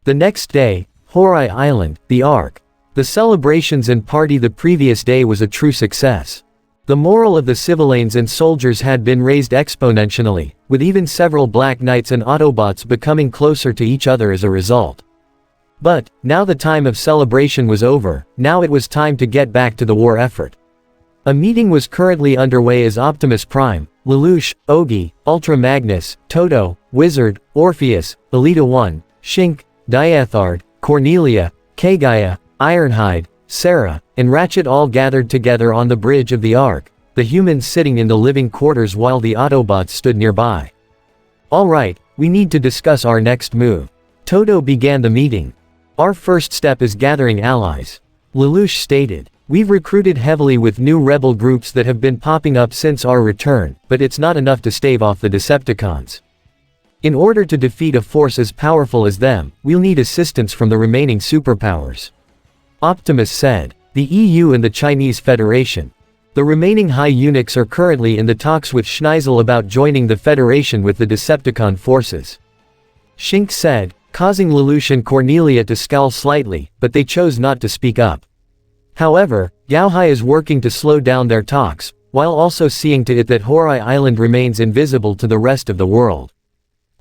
The next day, Horai Island, the Ark. The celebrations and party the previous day was a true success. The morale of the civilians and soldiers had been raised exponentially, with even several Black Knights and Autobots becoming closer to each other as a result. But, now the time of celebration was over, now it was time to get back to the war effort. A meeting was currently underway as Optimus Prime, Lelouch, Ogi, Ultra Magnus, Toto, Wizard, Orpheus, Elita 1, Shink, Diathard, Cornelia, Kagaya, Ironhide, Sarah, and Ratchet all gathered together on the bridge of the Ark, the humans sitting in the living quarters while the Autobots stood nearby. Alright, we need to discuss our next move. Toto began the meeting. Our first step is gathering allies. Lelouch stated. We've recruited heavily with new rebel groups that have been popping up since our return, but it's not enough to stave off the Decepticons. In order to defeat a force as powerful as them, we'll need assistance from the remaining superpowers. Optimus said. The EU and the Chinese Federation. The remaining High Eunuchs are currently in the talks with Schneisel about joining the Federation with the Decepticon forces. Shink said, causing Lelouch and Cornelia to scowl slightly, but they chose not to speak up. However, Gauhai is working to slow down their talks, while also seeing to it that Horai Island remains invisible to the rest of the world.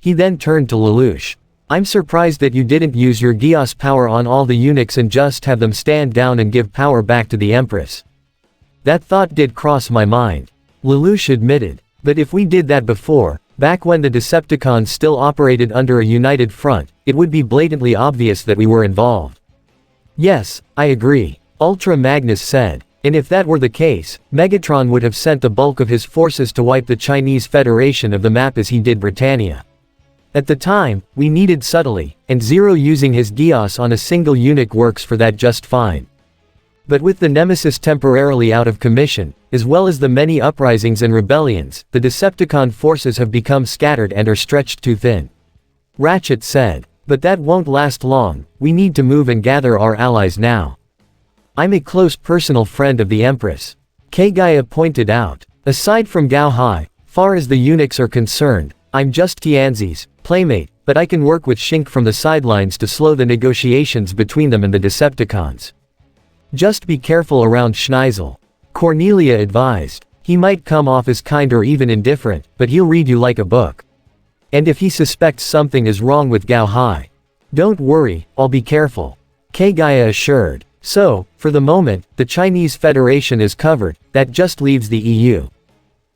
He then turned to Lelouch. I'm surprised that you didn't use your Geass power on all the eunuchs and just have them stand down and give power back to the Empress. That thought did cross my mind. Lelouch admitted. But if we did that before, back when the Decepticons still operated under a united front, it would be blatantly obvious that we were involved. Yes, I agree. Ultra Magnus said. And if that were the case, Megatron would have sent the bulk of his forces to wipe the Chinese Federation of the map as he did Britannia. At the time, we needed subtly, and Zero using his Geass on a single eunuch works for that just fine. But with the Nemesis temporarily out of commission, as well as the many uprisings and rebellions, the Decepticon forces have become scattered and are stretched too thin. Ratchet said. But that won't last long, we need to move and gather our allies now. I'm a close personal friend of the Empress. Kagaya pointed out. Aside from Gao Hai, far as the eunuchs are concerned, I'm just Tianzi's playmate, but I can work with Shink from the sidelines to slow the negotiations between them and the Decepticons. Just be careful around Schneisel. Cornelia advised. He might come off as kind or even indifferent, but he'll read you like a book. And if he suspects something is wrong with Gao Hai, don't worry, I'll be careful. Gaia assured. So, for the moment, the Chinese Federation is covered, that just leaves the EU.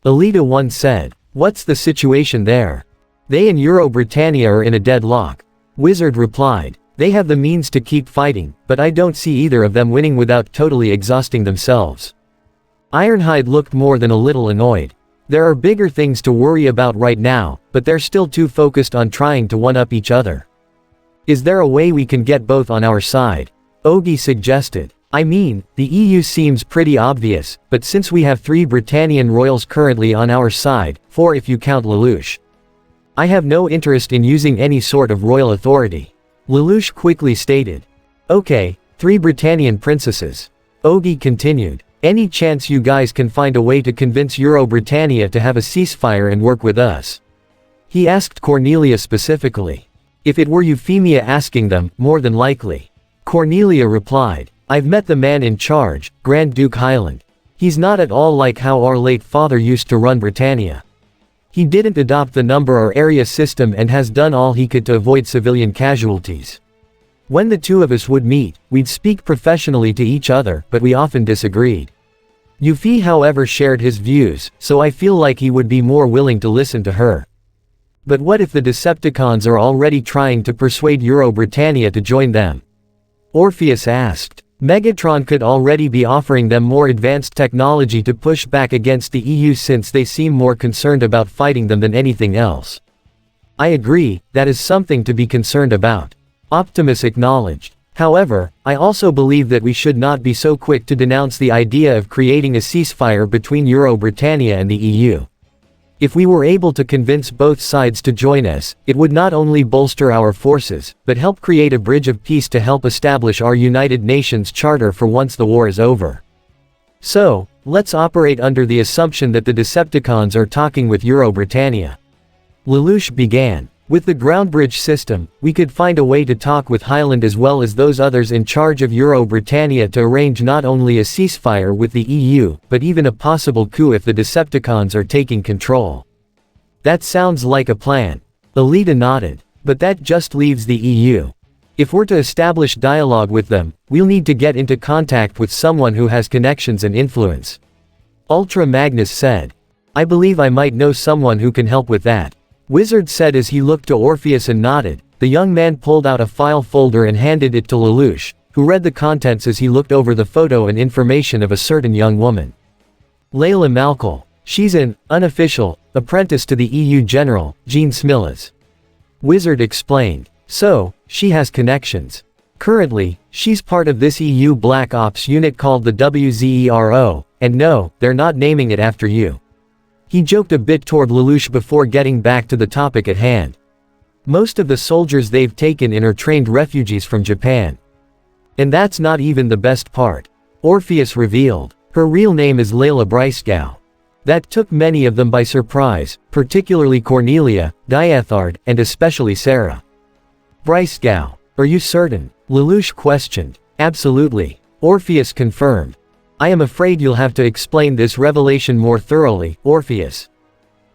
Alita 1 said. What's the situation there? They and Euro-Britannia are in a deadlock. Wizard replied. They have the means to keep fighting, but I don't see either of them winning without totally exhausting themselves. Ironhide looked more than a little annoyed. There are bigger things to worry about right now, but they're still too focused on trying to one-up each other. Is there a way we can get both on our side? Ogi suggested. I mean, the EU seems pretty obvious, but since we have 3 Britannian royals currently on our side, 4 if you count Lelouch. I have no interest in using any sort of royal authority. Lelouch quickly stated. Okay, 3 Britannian princesses. Ogi continued. Any chance you guys can find a way to convince Euro-Britannia to have a ceasefire and work with us? He asked Cornelia specifically. If it were Euphemia asking them, more than likely. Cornelia replied. I've met the man in charge, Grand Duke Highland. He's not at all like how our late father used to run Britannia. He didn't adopt the number or area system and has done all he could to avoid civilian casualties. When the two of us would meet, we'd speak professionally to each other, but we often disagreed. Yuffie however shared his views, so I feel like he would be more willing to listen to her. But what if the Decepticons are already trying to persuade Euro-Britannia to join them? Orpheus asked. Megatron could already be offering them more advanced technology to push back against the EU since they seem more concerned about fighting them than anything else. I agree, that is something to be concerned about. Optimus acknowledged. However, I also believe that we should not be so quick to denounce the idea of creating a ceasefire between Euro-Britannia and the EU. If we were able to convince both sides to join us, it would not only bolster our forces, but help create a bridge of peace to help establish our United Nations Charter for once the war is over. So, let's operate under the assumption that the Decepticons are talking with Euro-Britannia. Lelouch began. With the groundbridge system, we could find a way to talk with Highland as well as those others in charge of Euro-Britannia to arrange not only a ceasefire with the EU, but even a possible coup if the Decepticons are taking control. That sounds like a plan. Alita nodded. But that just leaves the EU. If we're to establish dialogue with them, we'll need to get into contact with someone who has connections and influence. Ultra Magnus said. I believe I might know someone who can help with that. Wizard said as he looked to Orpheus and nodded. The young man pulled out a file folder and handed it to Lelouch, who read the contents as he looked over the photo and information of a certain young woman. Layla Malkal. She's an unofficial apprentice to the EU General, Jean Smillas. Wizard explained. So, she has connections. Currently, she's part of this EU Black Ops unit called the WZERO, and no, they're not naming it after you. He joked a bit toward Lelouch before getting back to the topic at hand. Most of the soldiers they've taken in are trained refugees from Japan. And that's not even the best part. Orpheus revealed. Her real name is Layla Breisgau. That took many of them by surprise, particularly Cornelia, Diethard, and especially Sarah. Breisgau. Are you certain? Lelouch questioned. Absolutely. Orpheus confirmed. I am afraid you'll have to explain this revelation more thoroughly, Orpheus.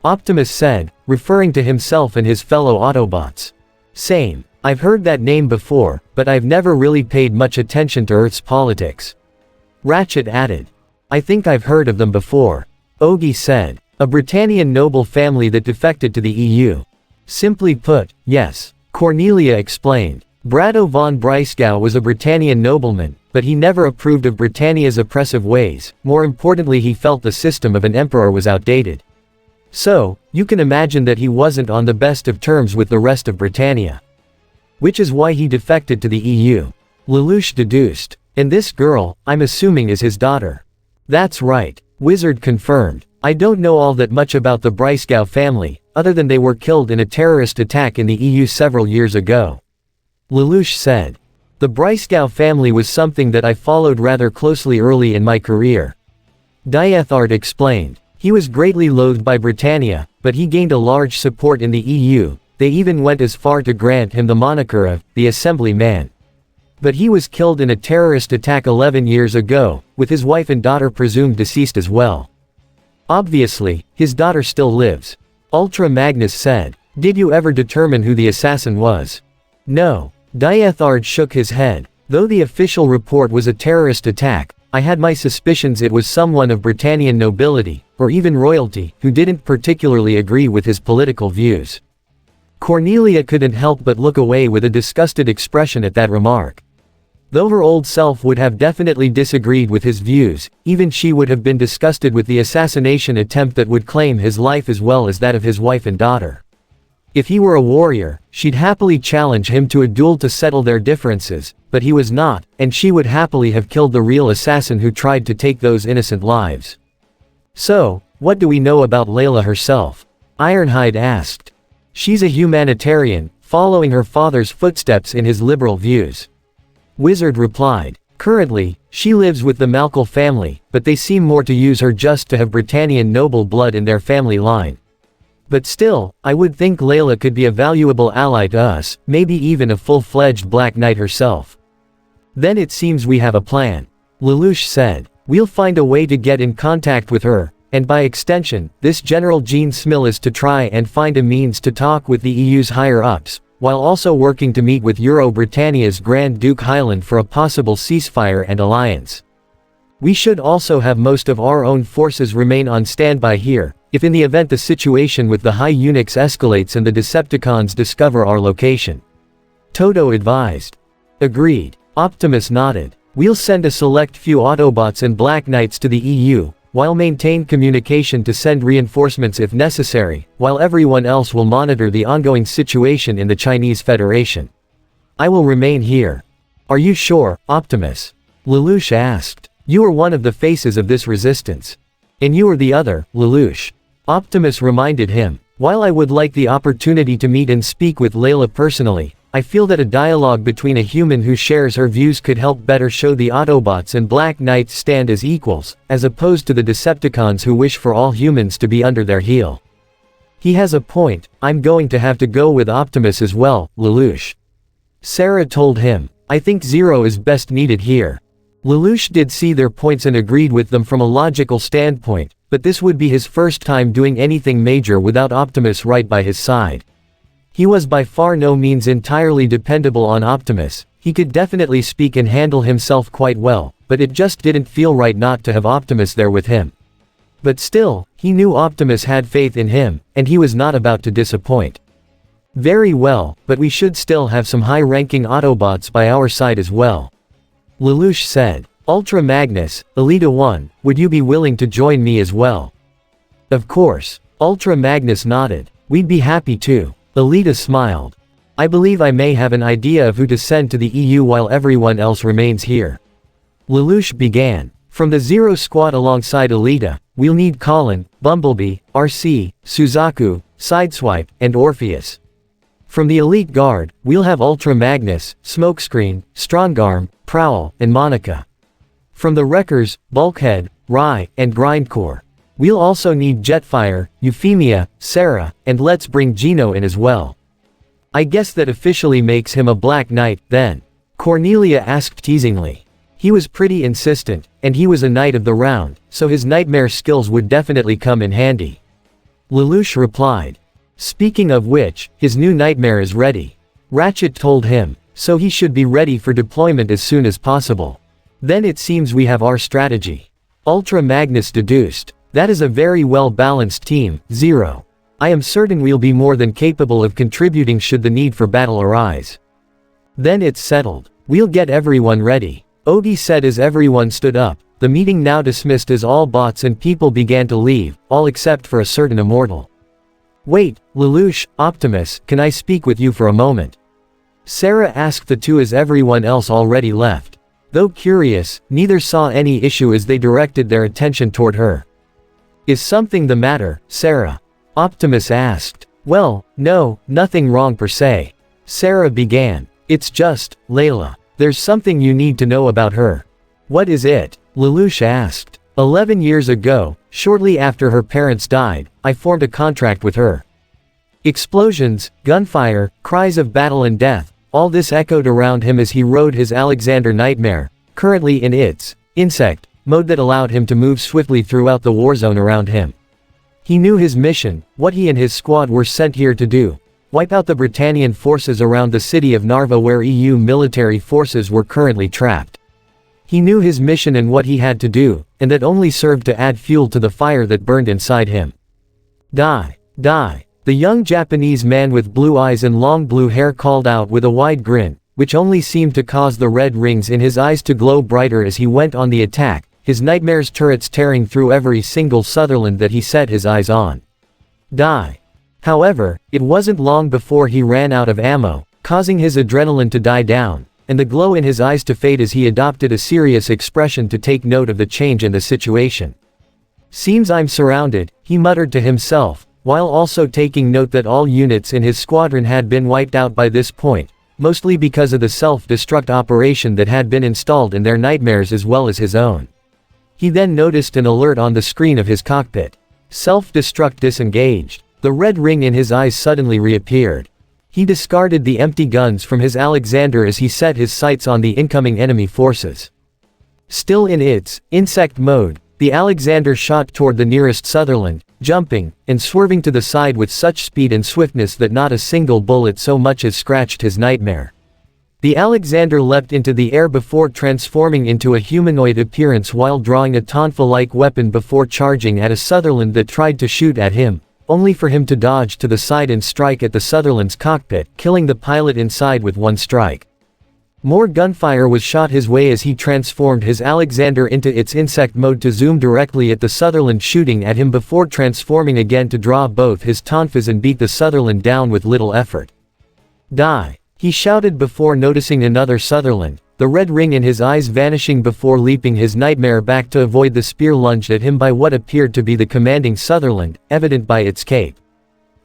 Optimus said, referring to himself and his fellow Autobots. Same. I've heard that name before, but I've never really paid much attention to Earth's politics. Ratchet added. I think I've heard of them before. Ogi said. A Britannian noble family that defected to the EU. Simply put, yes. Cornelia explained. Brado von Breisgau was a Britannian nobleman, but he never approved of Britannia's oppressive ways. More importantly, he felt the system of an emperor was outdated. So, you can imagine that he wasn't on the best of terms with the rest of Britannia. Which is why he defected to the EU. Lelouch deduced. And this girl, I'm assuming is his daughter. That's right. Wizard confirmed. I don't know all that much about the Breisgau family, other than they were killed in a terrorist attack in the EU several years ago. Lelouch said. The Breisgau family was something that I followed rather closely early in my career. Diethard explained. He was greatly loathed by Britannia, but he gained a large support in the EU. They even went as far to grant him the moniker of the Assembly Man. But he was killed in a terrorist attack 11 years ago, with his wife and daughter presumed deceased as well. Obviously, his daughter still lives. Ultra Magnus said. Did you ever determine who the assassin was? No. Diethard shook his head. Though the official report was a terrorist attack, I had my suspicions it was someone of Britannian nobility, or even royalty, who didn't particularly agree with his political views. Cornelia couldn't help but look away with a disgusted expression at that remark. Though her old self would have definitely disagreed with his views, even she would have been disgusted with the assassination attempt that would claim his life as well as that of his wife and daughter. If he were a warrior, she'd happily challenge him to a duel to settle their differences, but he was not, and she would happily have killed the real assassin who tried to take those innocent lives. So, what do we know about Layla herself? Ironhide asked. She's a humanitarian, following her father's footsteps in his liberal views. Wizard replied. Currently, she lives with the Malkal family, but they seem more to use her just to have Britannian noble blood in their family line. But still, I would think Layla could be a valuable ally to us, maybe even a full-fledged Black Knight herself. Then it seems we have a plan. Lelouch said. We'll find a way to get in contact with her, and by extension, this General Jean Smil is to try and find a means to talk with the EU's higher-ups, while also working to meet with Euro-Britannia's Grand Duke Hyland for a possible ceasefire and alliance. We should also have most of our own forces remain on standby here, if in the event the situation with the High Eunuchs escalates and the Decepticons discover our location. Toto advised. Agreed. Optimus nodded. We'll send a select few Autobots and Black Knights to the EU, while maintain communication to send reinforcements if necessary, while everyone else will monitor the ongoing situation in the Chinese Federation. I will remain here. Are you sure, Optimus? Lelouch asked. You are one of the faces of this resistance. And you are the other, Lelouch. Optimus reminded him. While I would like the opportunity to meet and speak with Layla personally, I feel that a dialogue between a human who shares her views could help better show the Autobots and Black Knights stand as equals, as opposed to the Decepticons who wish for all humans to be under their heel. He has a point. I'm going to have to go with Optimus as well, Lelouch. Sarah told him. I think Zero is best needed here. Lelouch did see their points and agreed with them from a logical standpoint, but this would be his first time doing anything major without Optimus right by his side. He was by far no means entirely dependable on Optimus. He could definitely speak and handle himself quite well, but it just didn't feel right not to have Optimus there with him. But still, he knew Optimus had faith in him, and he was not about to disappoint. Very well, but we should still have some high-ranking Autobots by our side as well. Lelouch said. Ultra Magnus, Elita 1, would you be willing to join me as well? Of course. Ultra Magnus nodded. We'd be happy to. Elita smiled. I believe I may have an idea of who to send to the EU while everyone else remains here. Lelouch began. From the Zero Squad alongside Elita, we'll need Colin, Bumblebee, RC, Suzaku, Sideswipe, and Orpheus. From the Elite Guard, we'll have Ultra Magnus, Smokescreen, Strongarm, Prowl, and Monica. From the Wreckers, Bulkhead, Rye, and Grindcore. We'll also need Jetfire, Euphemia, Sarah, and let's bring Gino in as well. I guess that officially makes him a Black Knight, then. Cornelia asked teasingly. He was pretty insistent, and he was a Knight of the Round, so his nightmare skills would definitely come in handy. Lelouch replied. Speaking of which, his new nightmare is ready. Ratchet told him, so he should be ready for deployment as soon as possible. Then it seems we have our strategy. Ultra Magnus deduced. That is a very well-balanced team, Zero. I am certain we'll be more than capable of contributing should the need for battle arise. Then it's settled. We'll get everyone ready. Ogi said as everyone stood up. The meeting now dismissed as all bots and people began to leave, all except for a certain immortal. Wait, Lelouch, Optimus, can I speak with you for a moment? Sarah asked the two as everyone else already left. Though curious, neither saw any issue as they directed their attention toward her. Is something the matter, Sarah? Optimus asked. Well, no, nothing wrong per se. Sarah began. It's just, Layla. There's something you need to know about her. What is it? Lelouch asked. 11 years ago, Shortly after her parents died, I formed a contract with her. Explosions, gunfire, cries of battle and death, all this echoed around him as he rode his Alexander Nightmare, currently in its insect mode that allowed him to move swiftly throughout the warzone around him. He knew his mission, what he and his squad were sent here to do: wipe out the Britannian forces around the city of Narva where EU military forces were currently trapped. He knew his mission and what he had to do, and that only served to add fuel to the fire that burned inside him. Die. Die. The young Japanese man with blue eyes and long blue hair called out with a wide grin, which only seemed to cause the red rings in his eyes to glow brighter as he went on the attack, his nightmare's turrets tearing through every single Sutherland that he set his eyes on. Die. However, it wasn't long before he ran out of ammo, causing his adrenaline to die down, and the glow in his eyes to fade as he adopted a serious expression to take note of the change in the situation. "Seems I'm surrounded," he muttered to himself, while also taking note that all units in his squadron had been wiped out by this point, mostly because of the self-destruct operation that had been installed in their nightmares as well as his own. He then noticed an alert on the screen of his cockpit. Self-destruct disengaged. The red ring in his eyes suddenly reappeared. He discarded the empty guns from his Alexander as he set his sights on the incoming enemy forces. Still in its insect mode, the Alexander shot toward the nearest Sutherland, jumping and swerving to the side with such speed and swiftness that not a single bullet so much as scratched his nightmare. The Alexander leapt into the air before transforming into a humanoid appearance while drawing a tonfa-like weapon before charging at a Sutherland that tried to shoot at him, only for him to dodge to the side and strike at the Sutherland's cockpit, killing the pilot inside with one strike. More gunfire was shot his way as he transformed his Alexander into its insect mode to zoom directly at the Sutherland, shooting at him before transforming again to draw both his tonfas and beat the Sutherland down with little effort. Die. He shouted before noticing another Sutherland, the red ring in his eyes vanishing before leaping his nightmare back to avoid the spear lunged at him by what appeared to be the commanding Sutherland, evident by its cape.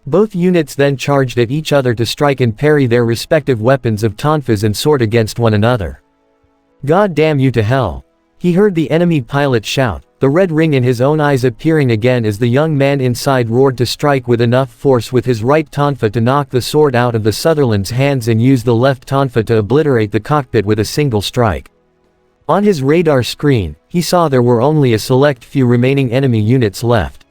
Both units then charged at each other to strike and parry their respective weapons of tonfas and sword against one another. "God damn you to hell!" he heard the enemy pilot shout, the red ring in his own eyes appearing again as the young man inside roared to strike with enough force with his right tonfa to knock the sword out of the Sutherland's hands and use the left tonfa to obliterate the cockpit with a single strike. On his radar screen, he saw there were only a select few remaining enemy units left.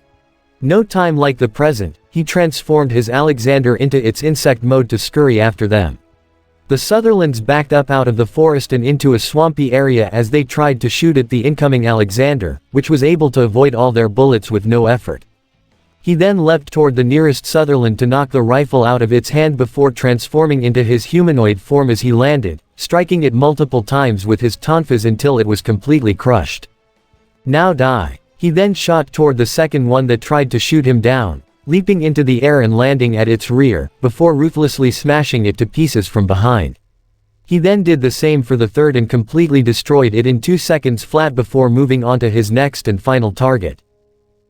No time like the present, he transformed his Alexander into its insect mode to scurry after them. The Sutherlands backed up out of the forest and into a swampy area as they tried to shoot at the incoming Alexander, which was able to avoid all their bullets with no effort. He then leapt toward the nearest Sutherland to knock the rifle out of its hand before transforming into his humanoid form as he landed, striking it multiple times with his tonfas until it was completely crushed. "Now die." He then shot toward the second one that tried to shoot him down, leaping into the air and landing at its rear, before ruthlessly smashing it to pieces from behind. He then did the same for the third and completely destroyed it in 2 seconds flat before moving on to his next and final target.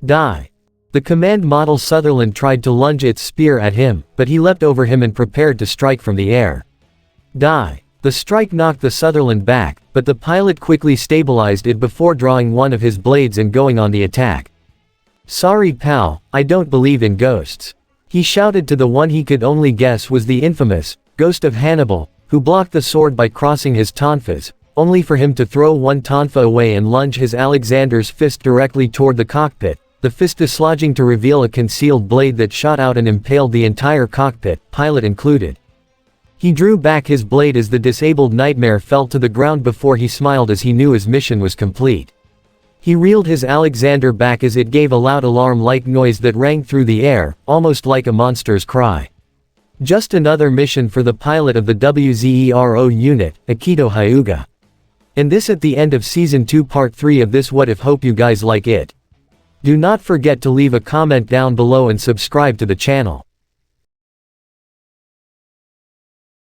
Die. The command model Sutherland tried to lunge its spear at him, but he leapt over him and prepared to strike from the air. Die. The strike knocked the Sutherland back, but the pilot quickly stabilized it before drawing one of his blades and going on the attack. "Sorry pal, I don't believe in ghosts," he shouted to the one he could only guess was the infamous Ghost of Hannibal, who blocked the sword by crossing his tonfas, only for him to throw one tonfa away and lunge his Alexander's fist directly toward the cockpit, the fist dislodging to reveal a concealed blade that shot out and impaled the entire cockpit, pilot included. He drew back his blade as the disabled Nightmare fell to the ground before he smiled as he knew his mission was complete. He reeled his Alexander back as it gave a loud alarm-like noise that rang through the air, almost like a monster's cry. Just another mission for the pilot of the WZERO unit, Akito Hyuga. And this at the end of Season 2 Part 3 of this What If. Hope you guys like it. Do not forget to leave a comment down below and subscribe to the channel.